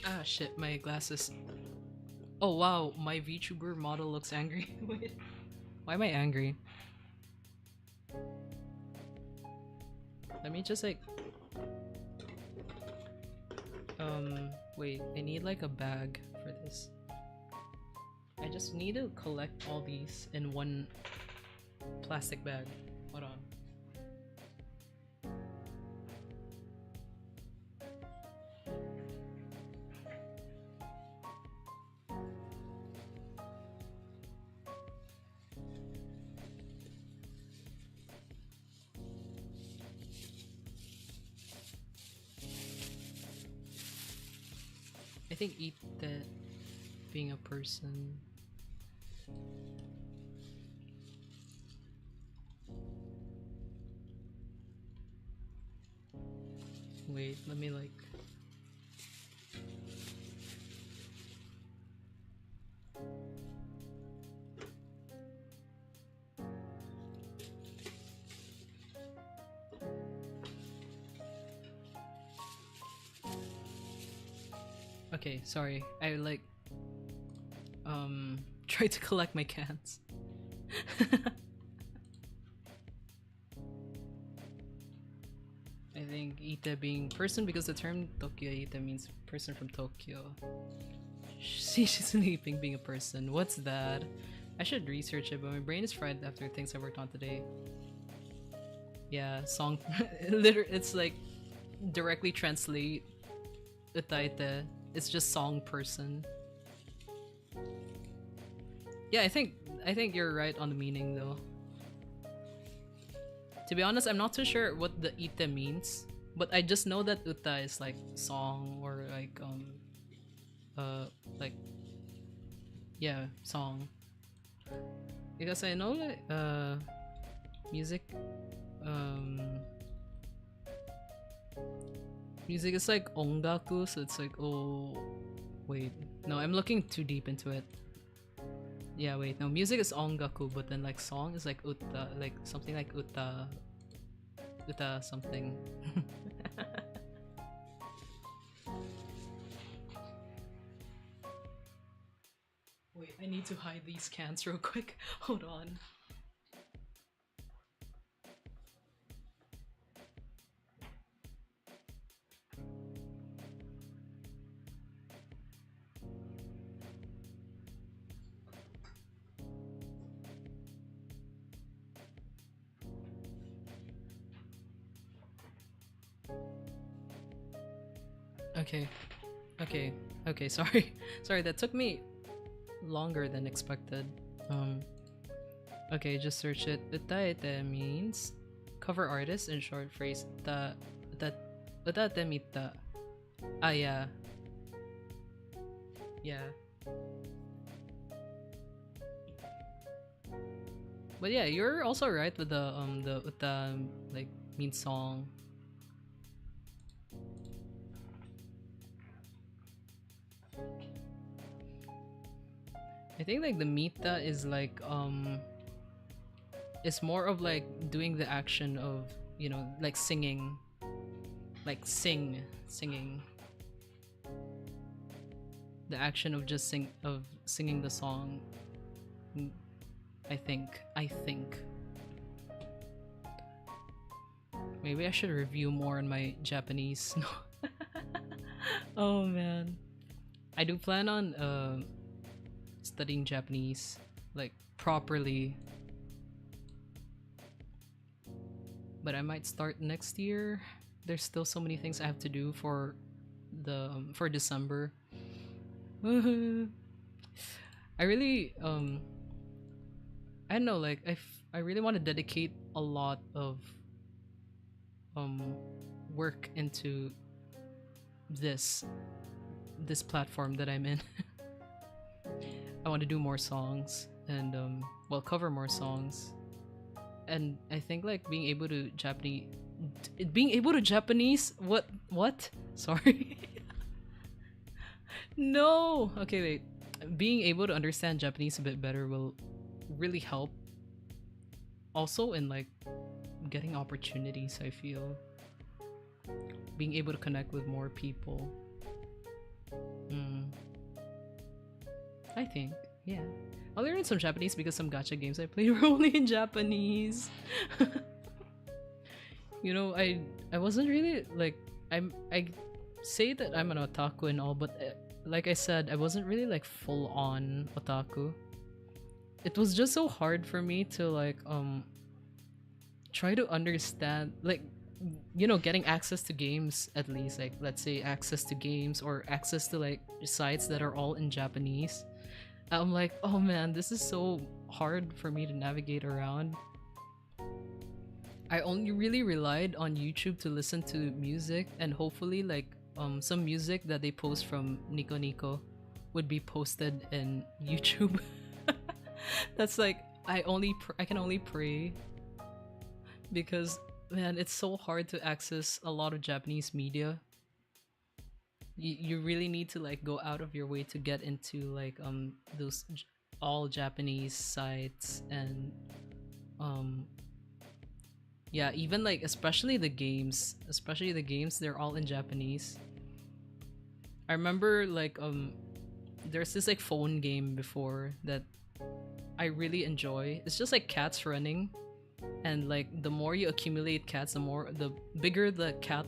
Ah shit, my glasses. Oh wow, my VTuber model looks angry. Wait, why am I angry? Let me just like wait, I need like a bag for this. I just need to collect all these in one plastic bag. Hold on. I think eat that being a person. Wait, let me like okay, sorry. I like try to collect my cans. I think Ita being person because the term Tokyo Ita means person from Tokyo. She's sleeping being a person. What's that? I should research it, but my brain is fried after things I worked on today. Yeah, song. Literally, it's like directly translate Ita. It's just song person. Yeah, I think you're right on the meaning though. To be honest, I'm not too sure what the ite means, but I just know that uta is like song or like yeah, song. Because I know like music music is like ongaku, so it's like oh wait, no, I'm looking too deep into it. Yeah, wait, no, music is ongaku, but then like song is like uta, like something like uta something. Wait, I need to hide these cans real quick. Hold on. Okay, sorry. Sorry, that took me longer than expected. Okay, just search it. Utaete means cover artist in short phrase. Utaete mita. Ah, yeah. Yeah. But yeah, you're also right with the uta like means song. I think like the mita is like it's more of like doing the action of, you know, like singing, like singing, the action of just singing the song. I think maybe I should review more on my Japanese. Oh man, I do plan on studying Japanese like properly, but I might start next year. There's still so many things I have to do for the for December. I really I don't know, like I really want to dedicate a lot of work into this platform that I'm in. I want to do more songs and well, cover more songs, and I think like being able to Japanese what sorry. No, okay, wait, being able to understand Japanese a bit better will really help also in like getting opportunities, I feel. Being able to connect with more people. Mm, I think, yeah. I learned some Japanese because some gacha games I played were only in Japanese. You know, I wasn't really like I say that I'm an otaku and all, but like I said, I wasn't really like full on otaku. It was just so hard for me to like try to understand, like, you know, getting access to games, at least like let's say access to games or access to like sites that are all in Japanese. I'm like, oh man, this is so hard for me to navigate around. I only really relied on YouTube to listen to music, and hopefully like some music that they post from Nico Nico would be posted in YouTube. That's like I can only pray, because man, it's so hard to access a lot of Japanese media. You really need to like go out of your way to get into like those all Japanese sites, and um yeah, even like especially the games, they're all in Japanese. I remember like there's this like phone game before that I really enjoy. It's just like cats running, and like the more you accumulate cats, the bigger the cat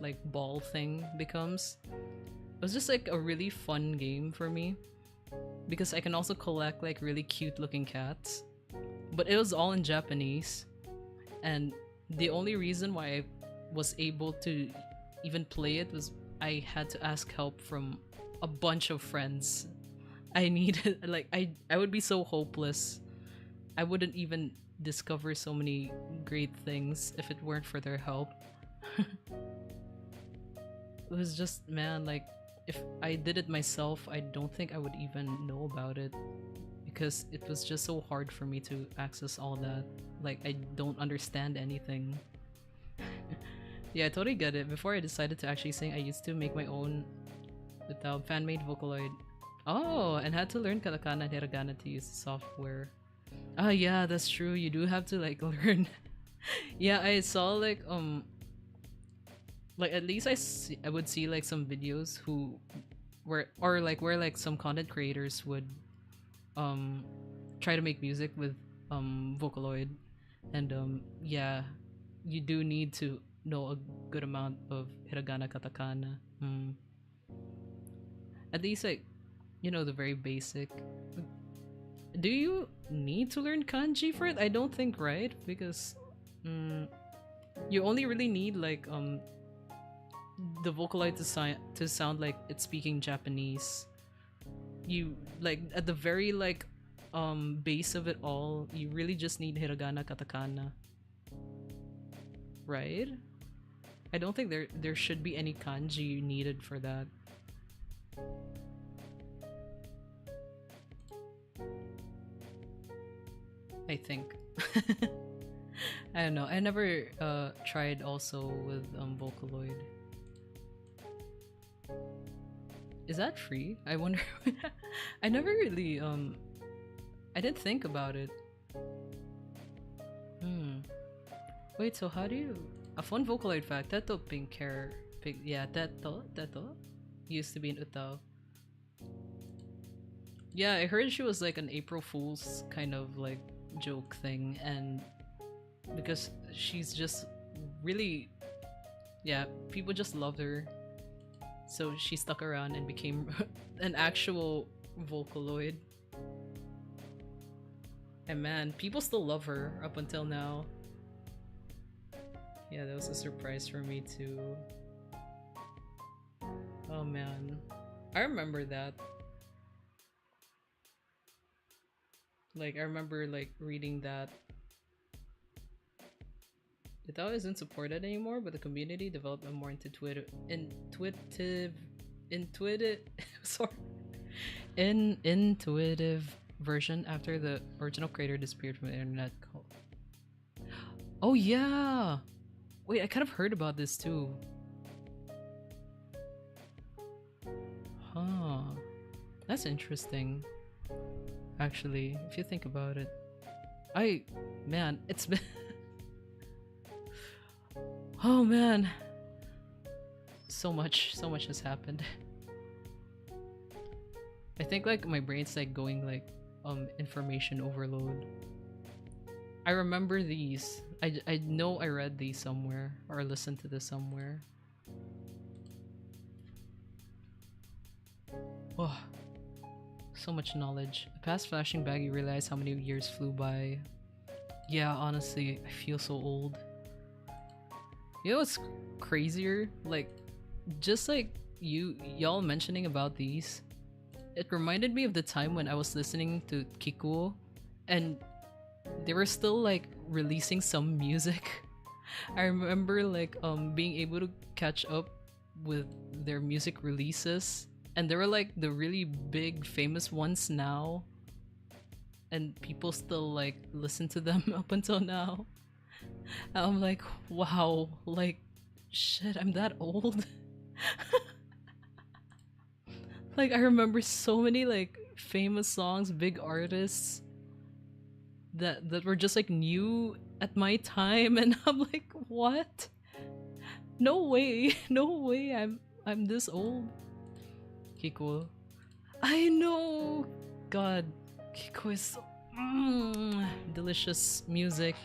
like ball thing becomes. It was just like a really fun game for me because I can also collect like really cute looking cats. But it was all in Japanese, and the only reason why I was able to even play it was I had to ask help from a bunch of friends. I needed like I would be so hopeless. I wouldn't even discover so many great things if it weren't for their help. It was just, man, like if I did it myself, I don't think I would even know about it because it was just so hard for me to access all that. Like I don't understand anything. Yeah, I totally get it. Before I decided to actually sing, I used to make my own without fan-made Vocaloid. Oh, and had to learn katakana and hiragana to use the software. Ah, yeah, that's true. You do have to like learn. Yeah, I saw like at least I would see like some videos who were or like where like some content creators would um try to make music with Vocaloid, and yeah, you do need to know a good amount of hiragana, katakana. At least like, you know, the very basic. Do you need to learn kanji for it? I don't think, right? Because you only really need like the Vocaloid to sound like it's speaking Japanese. You like at the very like base of it all, you really just need hiragana, katakana, right? I don't think there should be any kanji needed for that. I think. I don't know. I never tried also with Vocaloid. Is that free? I wonder. I never really I didn't think about it. Wait, so how do you a fun Vocaloid fact? Teto pink hair pink, yeah, Teto used to be in Utaw. Yeah, I heard she was like an April Fool's kind of like joke thing, and because she's just really, yeah, people just loved her, so she stuck around and became an actual Vocaloid. And man, people still love her up until now. Yeah, that was a surprise for me too. Oh man, I remember that. Like I remember like reading that Itaú isn't supported anymore, but the community developed a more intuitive sorry, intuitive version after the original creator disappeared from the internet. Oh yeah, wait, I kind of heard about this too. Huh, that's interesting. Actually, if you think about it, I Man, it's been oh man, so much has happened. I think like my brain's like going like information overload. I remember these. I know I read these somewhere or listened to this somewhere. Oh, so much knowledge. Past flashing back, you realize how many years flew by. Yeah, honestly, I feel so old. You know what's crazier? Like, just like y'all mentioning about these, it reminded me of the time when I was listening to Kikuo, and they were still like releasing some music. I remember like being able to catch up with their music releases, and they were like the really big famous ones now, and people still like listen to them up until now. I'm like, wow, like shit, I'm that old. Like I remember so many like famous songs, big artists that were just like new at my time, and I'm like, what? No way, no way, I'm this old. Kiko. I know. God, Kiko is so delicious music.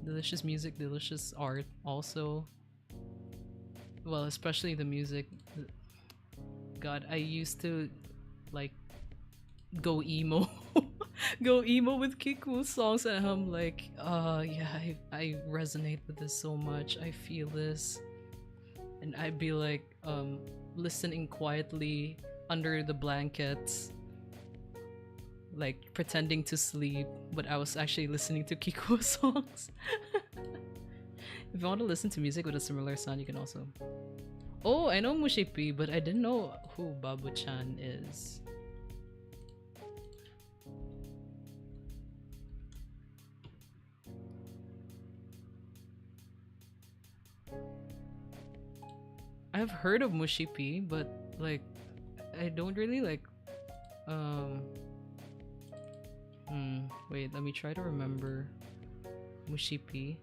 Delicious music, delicious art also. Well, especially the music. God, I used to like go emo. Go emo with Kiku songs, and I'm like, yeah, I resonate with this so much. I feel this. And I'd be like listening quietly under the blankets, like pretending to sleep, but I was actually listening to Kiko songs. If you want to listen to music with a similar sound, you can also. Oh, I know Mushipi, but I didn't know who Babu-chan is. I've heard of Mushipi, but like I don't really like wait, let me try to remember Mushipi.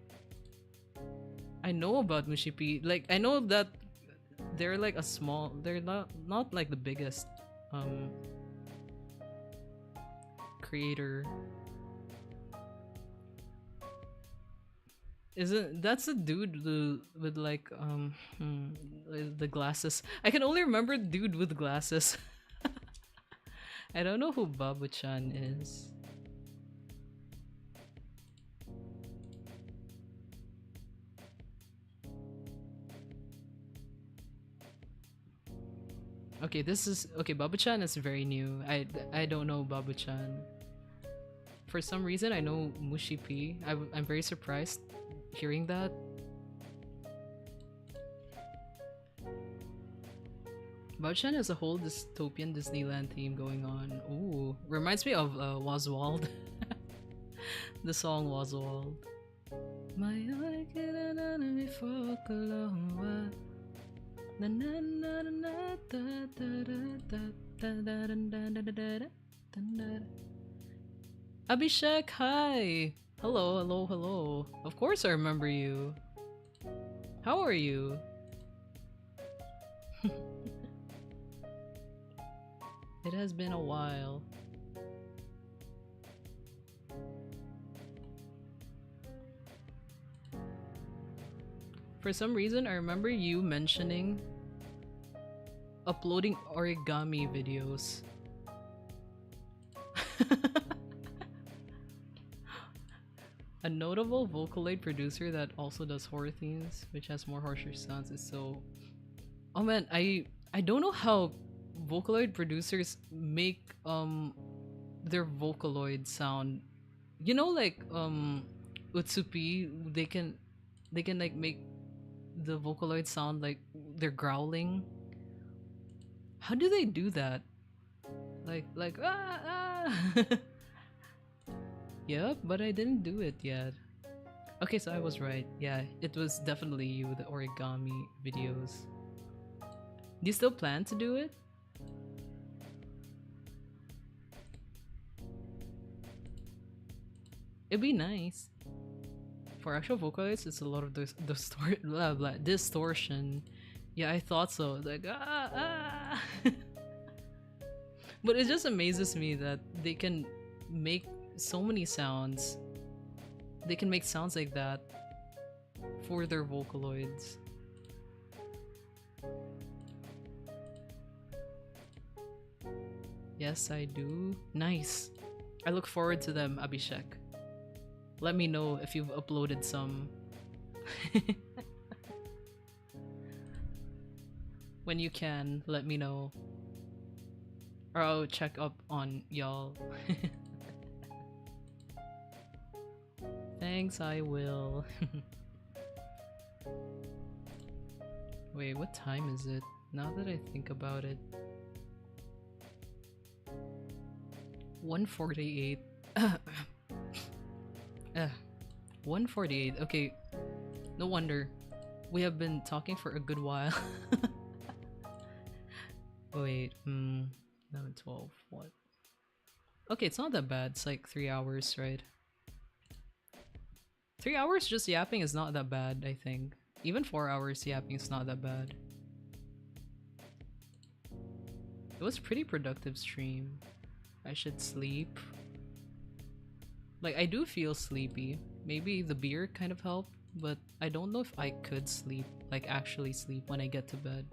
I know about Mushipi. Like I know that they're like a small, they're not like the biggest creator. Isn't that's a dude with like the glasses? I can only remember dude with glasses. I don't know who Babu-chan is. Okay, this is okay. Babu-chan is very new. I don't know Babu-chan. For some reason, I know Mushipi. I'm very surprised hearing that. Babu-chan has a whole dystopian Disneyland theme going on. Ooh, reminds me of Oswald. The song Oswald. Abhishek, hi! Hello, hello, hello. Of course I remember you. How are you? It has been a while. For some reason, I remember you mentioning uploading origami videos. A notable Vocaloid producer that also does horror themes, which has more harsher sounds, is so... Oh man, I don't know how Vocaloid producers make their Vocaloid sound. You know, like Utsupi, they can like make the Vocaloid sound like they're growling. How do they do that? Like Yep, but I didn't do it yet. Okay, so I was right. Yeah, it was definitely you with the origami videos. Do you still plan to do it? It'd be nice. For actual vocalists, it's a lot of distortion. Yeah, I thought so. Like, But it just amazes me that they can make so many sounds. They can make sounds like that for their Vocaloids. Yes, I do. Nice. I look forward to them, Abhishek. Let me know if you've uploaded some. When you can, let me know. Or I'll check up on y'all. Thanks, I will. Wait, what time is it? Now that I think about it. 1:48. 1:48. Okay. No wonder. We have been talking for a good while. Wait, 11, 12, what? Okay, it's not that bad. It's like 3 hours, right? 3 hours just yapping is not that bad, I think. Even 4 hours yapping is not that bad. It was a pretty productive stream. I should sleep. Like, I do feel sleepy. Maybe the beer kind of helped, but I don't know if I could sleep, like actually sleep when I get to bed.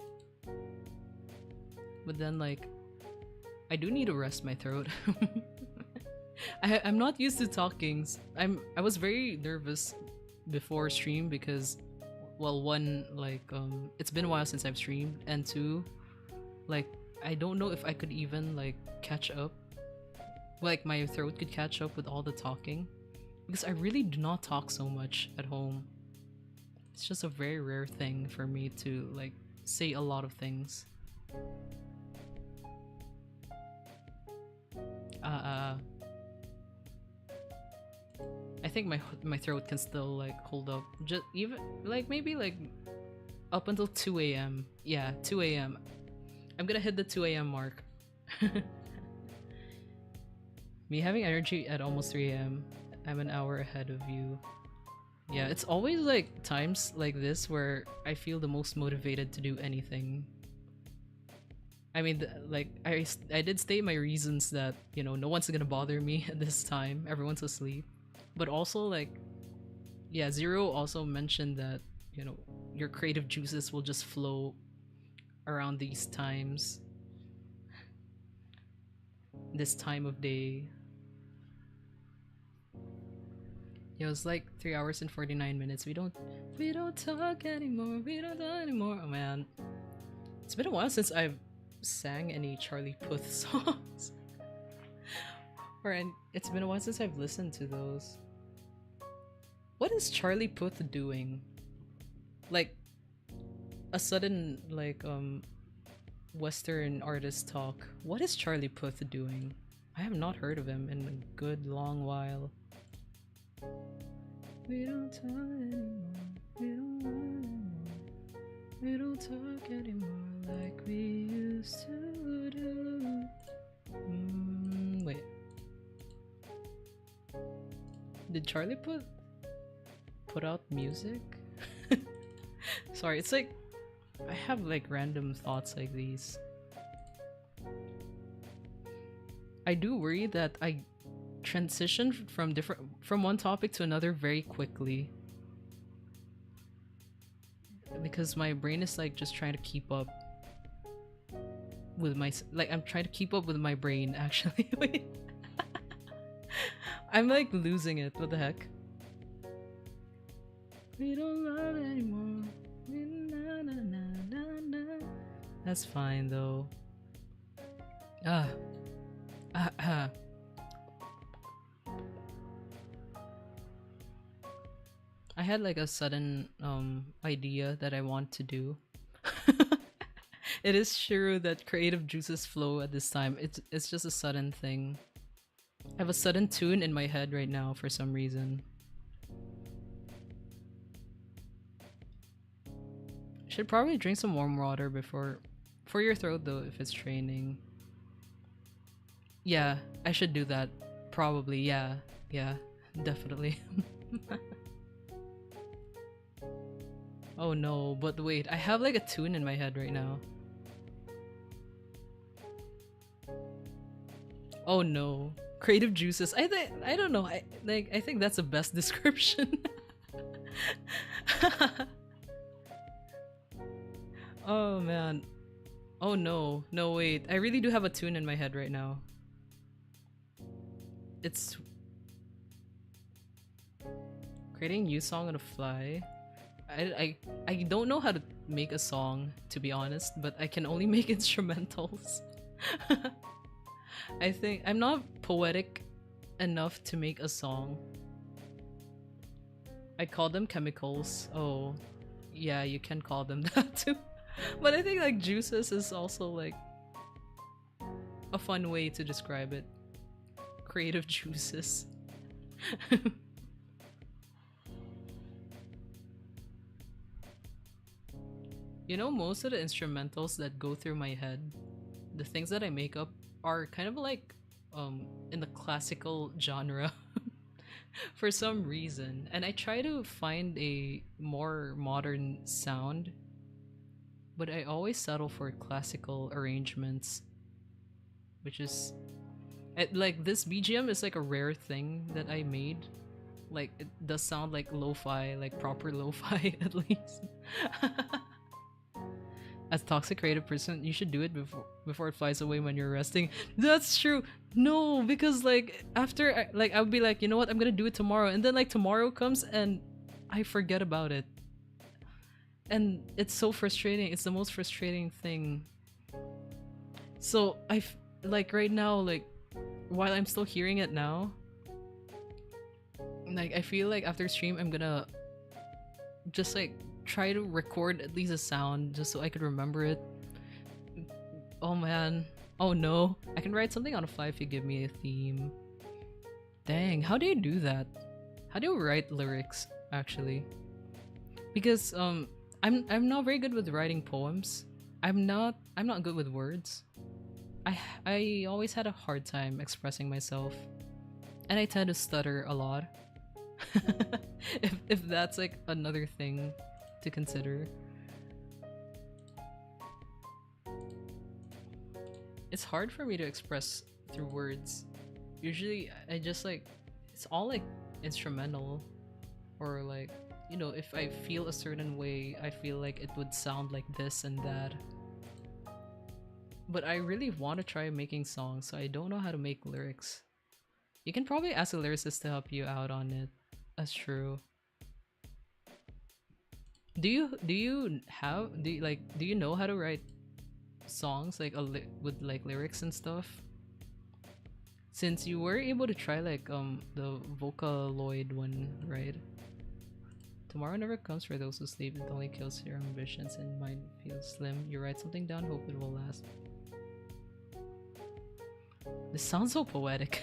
But then, like, I do need to rest my throat. I'm not used to talking. I was very nervous before stream because, well, one, like, it's been a while since I've streamed, and two, like, I don't know if I could even, like, catch up. Like, my throat could catch up with all the talking. Because I really do not talk so much at home. It's just a very rare thing for me to, like, say a lot of things. I think my throat can still, like, hold up. Just even, like, maybe, like, up until 2 a.m. Yeah, 2 a.m. I'm gonna hit the 2 a.m. mark. Me having energy at almost 3 a.m. I'm an hour ahead of you. Yeah, it's always, like, times like this where I feel the most motivated to do anything. I mean, like, I did state my reasons that, you know, no one's gonna bother me at this time. Everyone's asleep. But also, like, yeah, Zero also mentioned that, you know, your creative juices will just flow around these times. This time of day. Yeah, it was like 3 hours and 49 minutes. We don't talk anymore. We don't talk anymore. Oh man. It's been a while since I've sang any Charlie Puth songs. It's been a while since I've listened to those. What is Charlie Puth doing? Like, a sudden, like, Western artist talk. What is Charlie Puth doing? I have not heard of him in a good long while. We don't talk anymore. We don't run anymore. We don't talk anymore like we used to do. Wait. Did Charlie put out music? Sorry, it's like I have, like, random thoughts like these. I do worry that I transition from one topic to another very quickly, because my brain is, like, just trying to keep up with my, like, I'm trying to keep up with my brain, actually. Wait. I'm, like, losing it. What the heck? We don't love anymore. That's fine though. I had, like, a sudden idea that I want to do. It is true that creative juices flow at this time. It's just a sudden thing. I have a sudden tune in my head right now for some reason. Should probably drink some warm water for your throat though, if it's training. Yeah, I should do that. Probably, yeah. definitely. Oh no, but wait, I have like a tune in my head right now. Oh no. Creative juices. I don't know. I think that's the best description. Oh man. Oh no. No wait. I really do have a tune in my head right now. It's creating new song on the fly. I don't know how to make a song, to be honest, but I can only make instrumentals. I think I'm not poetic enough to make a song. I call them chemicals. Oh, yeah, you can call them that too. But I think like juices is also like a fun way to describe it. Creative juices. You know, most of the instrumentals that go through my head, the things that I make up, are kind of like in the classical genre for some reason. And I try to find a more modern sound, but I always settle for classical arrangements, which is like this BGM is like a rare thing that I made. Like it does sound like lo-fi, like proper lo-fi at least. As toxic creative person, you should do it before it flies away when you're resting. That's true. No, because like after like I'll be like, you know what, I'm gonna do it tomorrow, and then like tomorrow comes and I forget about it, and it's so frustrating. It's the most frustrating thing. So like right now, like while I'm still hearing it now, like I feel like after stream I'm gonna just like try to record at least a sound just so I could remember it. Oh man. Oh no. I can write something on a fly if you give me a theme. Dang, how do you do that? How do you write lyrics actually? Because I'm not very good with writing poems. I'm not good with words. I always had a hard time expressing myself. And I tend to stutter a lot. if that's like another thing to consider. It's hard for me to express through words. Usually I just like, it's all like instrumental, or like, you know, if I feel a certain way, I feel like it would sound like this and that. But I really want to try making songs, so I don't know how to make lyrics. You can probably ask a lyricist to help you out on it. That's true. Do you know how to write songs like with like lyrics and stuff? Since you were able to try like the Vocaloid one, right? Tomorrow never comes for those who sleep. It only kills your ambitions and mind feels slim. You write something down, hope it will last. This sounds so poetic.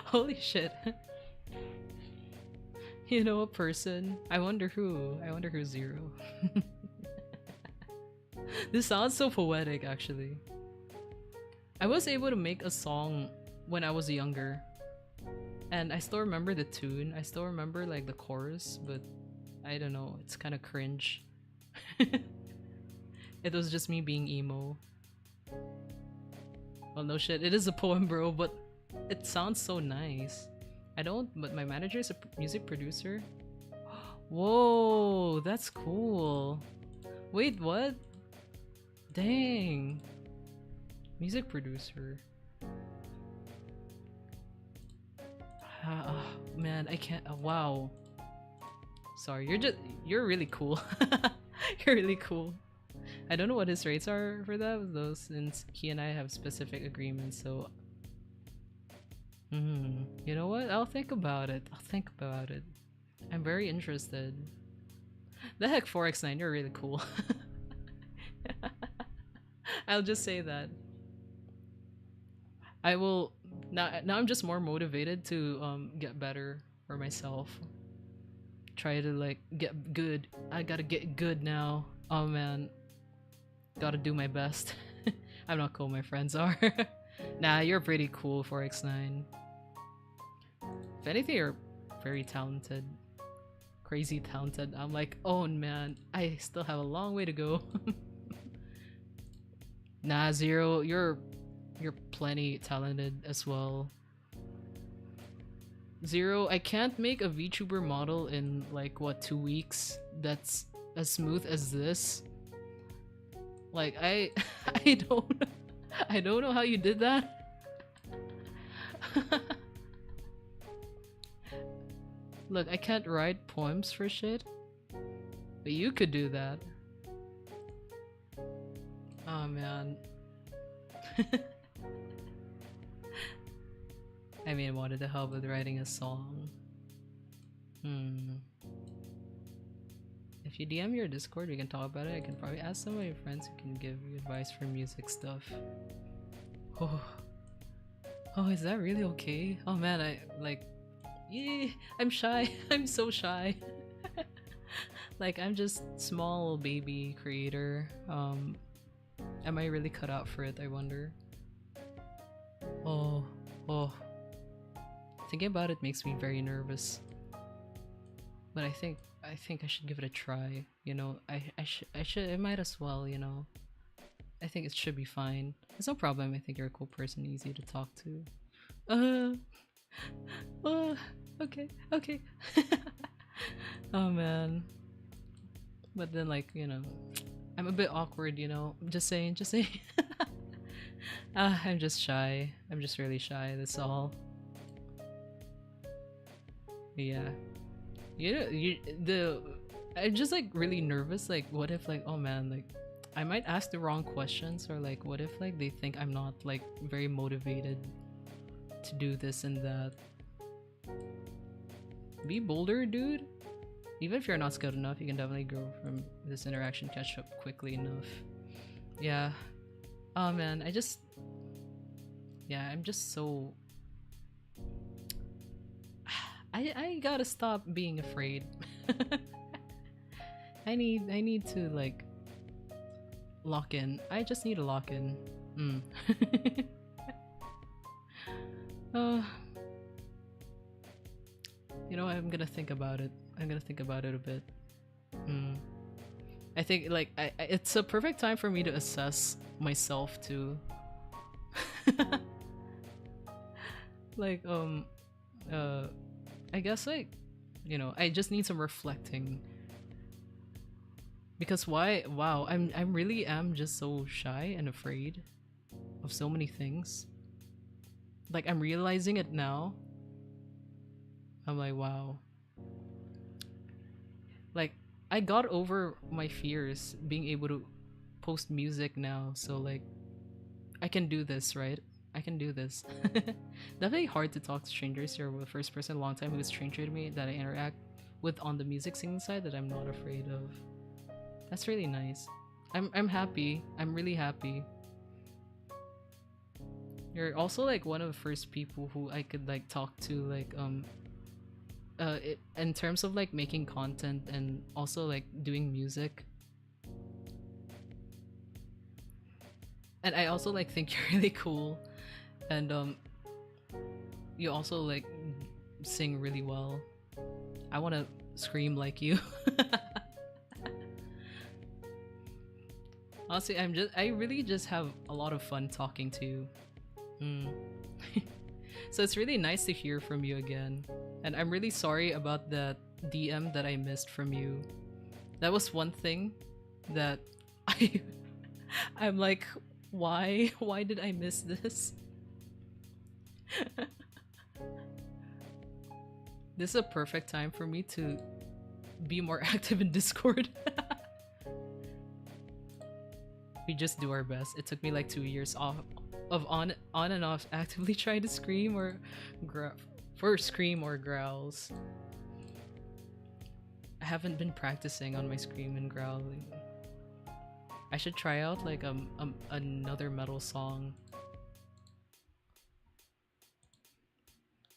Holy shit. You know a person? I wonder who. I wonder who's Zero. This sounds so poetic actually. I was able to make a song when I was younger. And I still remember the tune. I still remember like the chorus, but I don't know, it's kind of cringe. It was just me being emo. Well, no shit, it is a poem, bro, but it sounds so nice. I don't, but my manager is a music producer. Whoa, that's cool. Wait, what? Dang. Music producer. Man, I can't. Wow. Sorry, you're really cool. You're really cool. I don't know what his rates are for that, though, since he and I have specific agreements, so. You know what? I'll think about it. I'll think about it. I'm very interested. The heck, 4x9, you're really cool. I'll just say that. I will now I'm just more motivated to get better for myself. Try to like get good. I gotta get good now. Oh man. Gotta do my best. I'm not cool, my friends are. Nah, you're pretty cool, 4x9. If anything, you're very talented, crazy talented. I'm like, oh man, I still have a long way to go. Nah, Zero, you're plenty talented as well. Zero, I can't make a VTuber model in like what 2 weeks that's as smooth as this. Like I I don't know how you did that. Look, I can't write poems for shit, but you could do that. Oh man. I mean, wanted to help with writing a song. If you DM your Discord, we can talk about it. I can probably ask some of your friends who can give you advice for music stuff. Oh, oh, is that really okay? Oh man, I like. Yeah, I'm shy. I'm so shy. Like, I'm just small baby creator. Am I really cut out for it? I wonder. Oh. Thinking about it makes me very nervous. But I think I should give it a try. You know, I might as well. You know, I think it should be fine. It's no problem. I think you're a cool person, easy to talk to. Okay. Oh man. But then, like, you know, I'm a bit awkward, you know. Just saying. I'm just shy. I'm just really shy, that's all. Yeah. I'm just like really nervous, like what if like, oh man, like I might ask the wrong questions, or like what if like they think I'm not like very motivated to do this and that. Be bolder, dude. Even if you're not skilled enough, you can definitely grow from this interaction, catch up quickly enough. Yeah. Oh man, I'm just so I gotta stop being afraid. I need to like lock in. I just need to lock in. You know, I'm gonna think about it. I'm gonna think about it a bit. I think like it's a perfect time for me to assess myself too. Like I guess like, you know, I just need some reflecting. Because wow, I'm really am just so shy and afraid of so many things. Like I'm realizing it now. I'm like, wow. Like I got over my fears being able to post music now, so like I can do this, right? I can do this. Definitely hard to talk to strangers. You're the first person in a long time who is stranger to me that I interact with on the music singing side that I'm not afraid of. That's really nice. I'm happy. I'm really happy. You're also like one of the first people who I could like talk to like in terms of like making content and also like doing music. And I also like think you're really cool, and you also like sing really well. I want to scream like you. Honestly, I really just have a lot of fun talking to you. So it's really nice to hear from you again. And I'm really sorry about that DM that I missed from you. That was one thing that I'm like, why did I miss this? This is a perfect time for me to be more active in Discord. We just do our best. It took me like 2 years off of on and off actively trying to scream or scream or growls. I haven't been practicing on my scream and growling. I should try out like another metal song.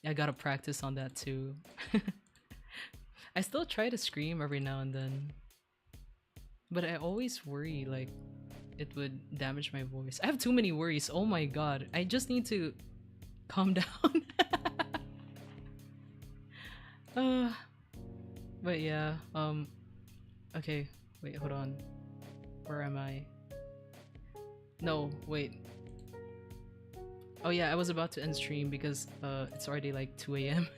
I gotta practice on that too. I still try to scream every now and then, but I always worry like it would damage my voice. I have too many worries. Oh my god. I just need to calm down. Uh, but yeah, okay, wait, hold on. Where am I? No, wait. Oh yeah, I was about to end stream because it's already like 2 a.m.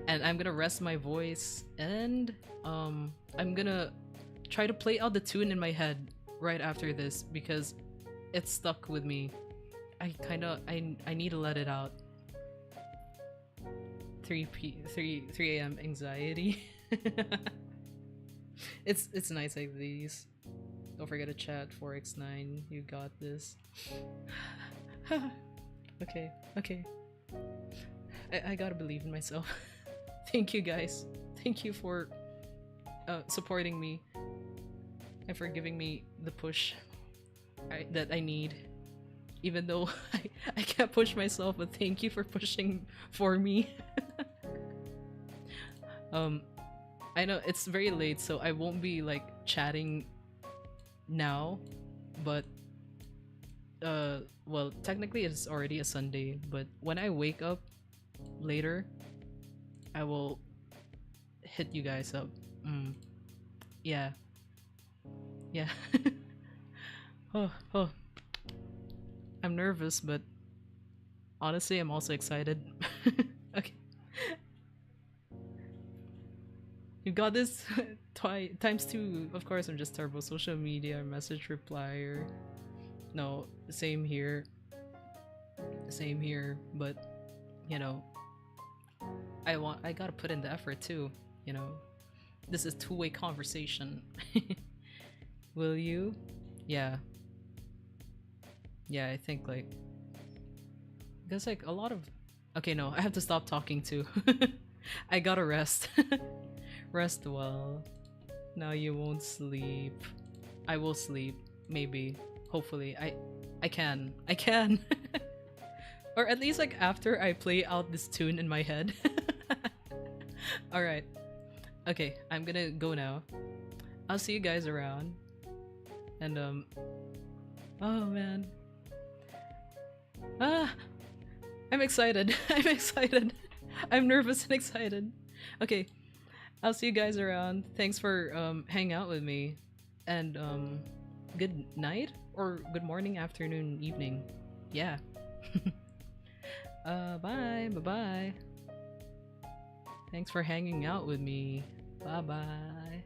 and I'm gonna rest my voice and I'm gonna try to play out the tune in my head right after this because it's stuck with me. I need to let it out. 3 a.m. anxiety. It's nights like these. Don't forget to chat 4x9. You got this. Okay, okay. I gotta believe in myself. Thank you guys. Thank you for supporting me and for giving me the push that I need. Even though I can't push myself, but thank you for pushing for me. I know it's very late, so I won't be like chatting now, but well, technically it's already a Sunday, but when I wake up later, I will hit you guys up. Yeah. Yeah. Oh. I'm nervous, but honestly, I'm also excited. Okay. You got this times two. Of course, I'm just terrible. Social media, message replier. No, same here. Same here, but you know, I gotta put in the effort too, you know. This is two-way conversation. Will you? Yeah. Yeah, I think like there's like a lot of okay, no, I have to stop talking too. I gotta rest. Rest well. Now you won't sleep. I will sleep. Maybe. Hopefully. I can. I can. Or at least like after I play out this tune in my head. Alright. Okay, I'm gonna go now. I'll see you guys around. And oh man. Ah, I'm excited. I'm excited. I'm nervous and excited. Okay, I'll see you guys around. Thanks for hanging out with me. And good night or good morning, afternoon, evening. Yeah. Bye. Bye-bye. Thanks for hanging out with me. Bye-bye.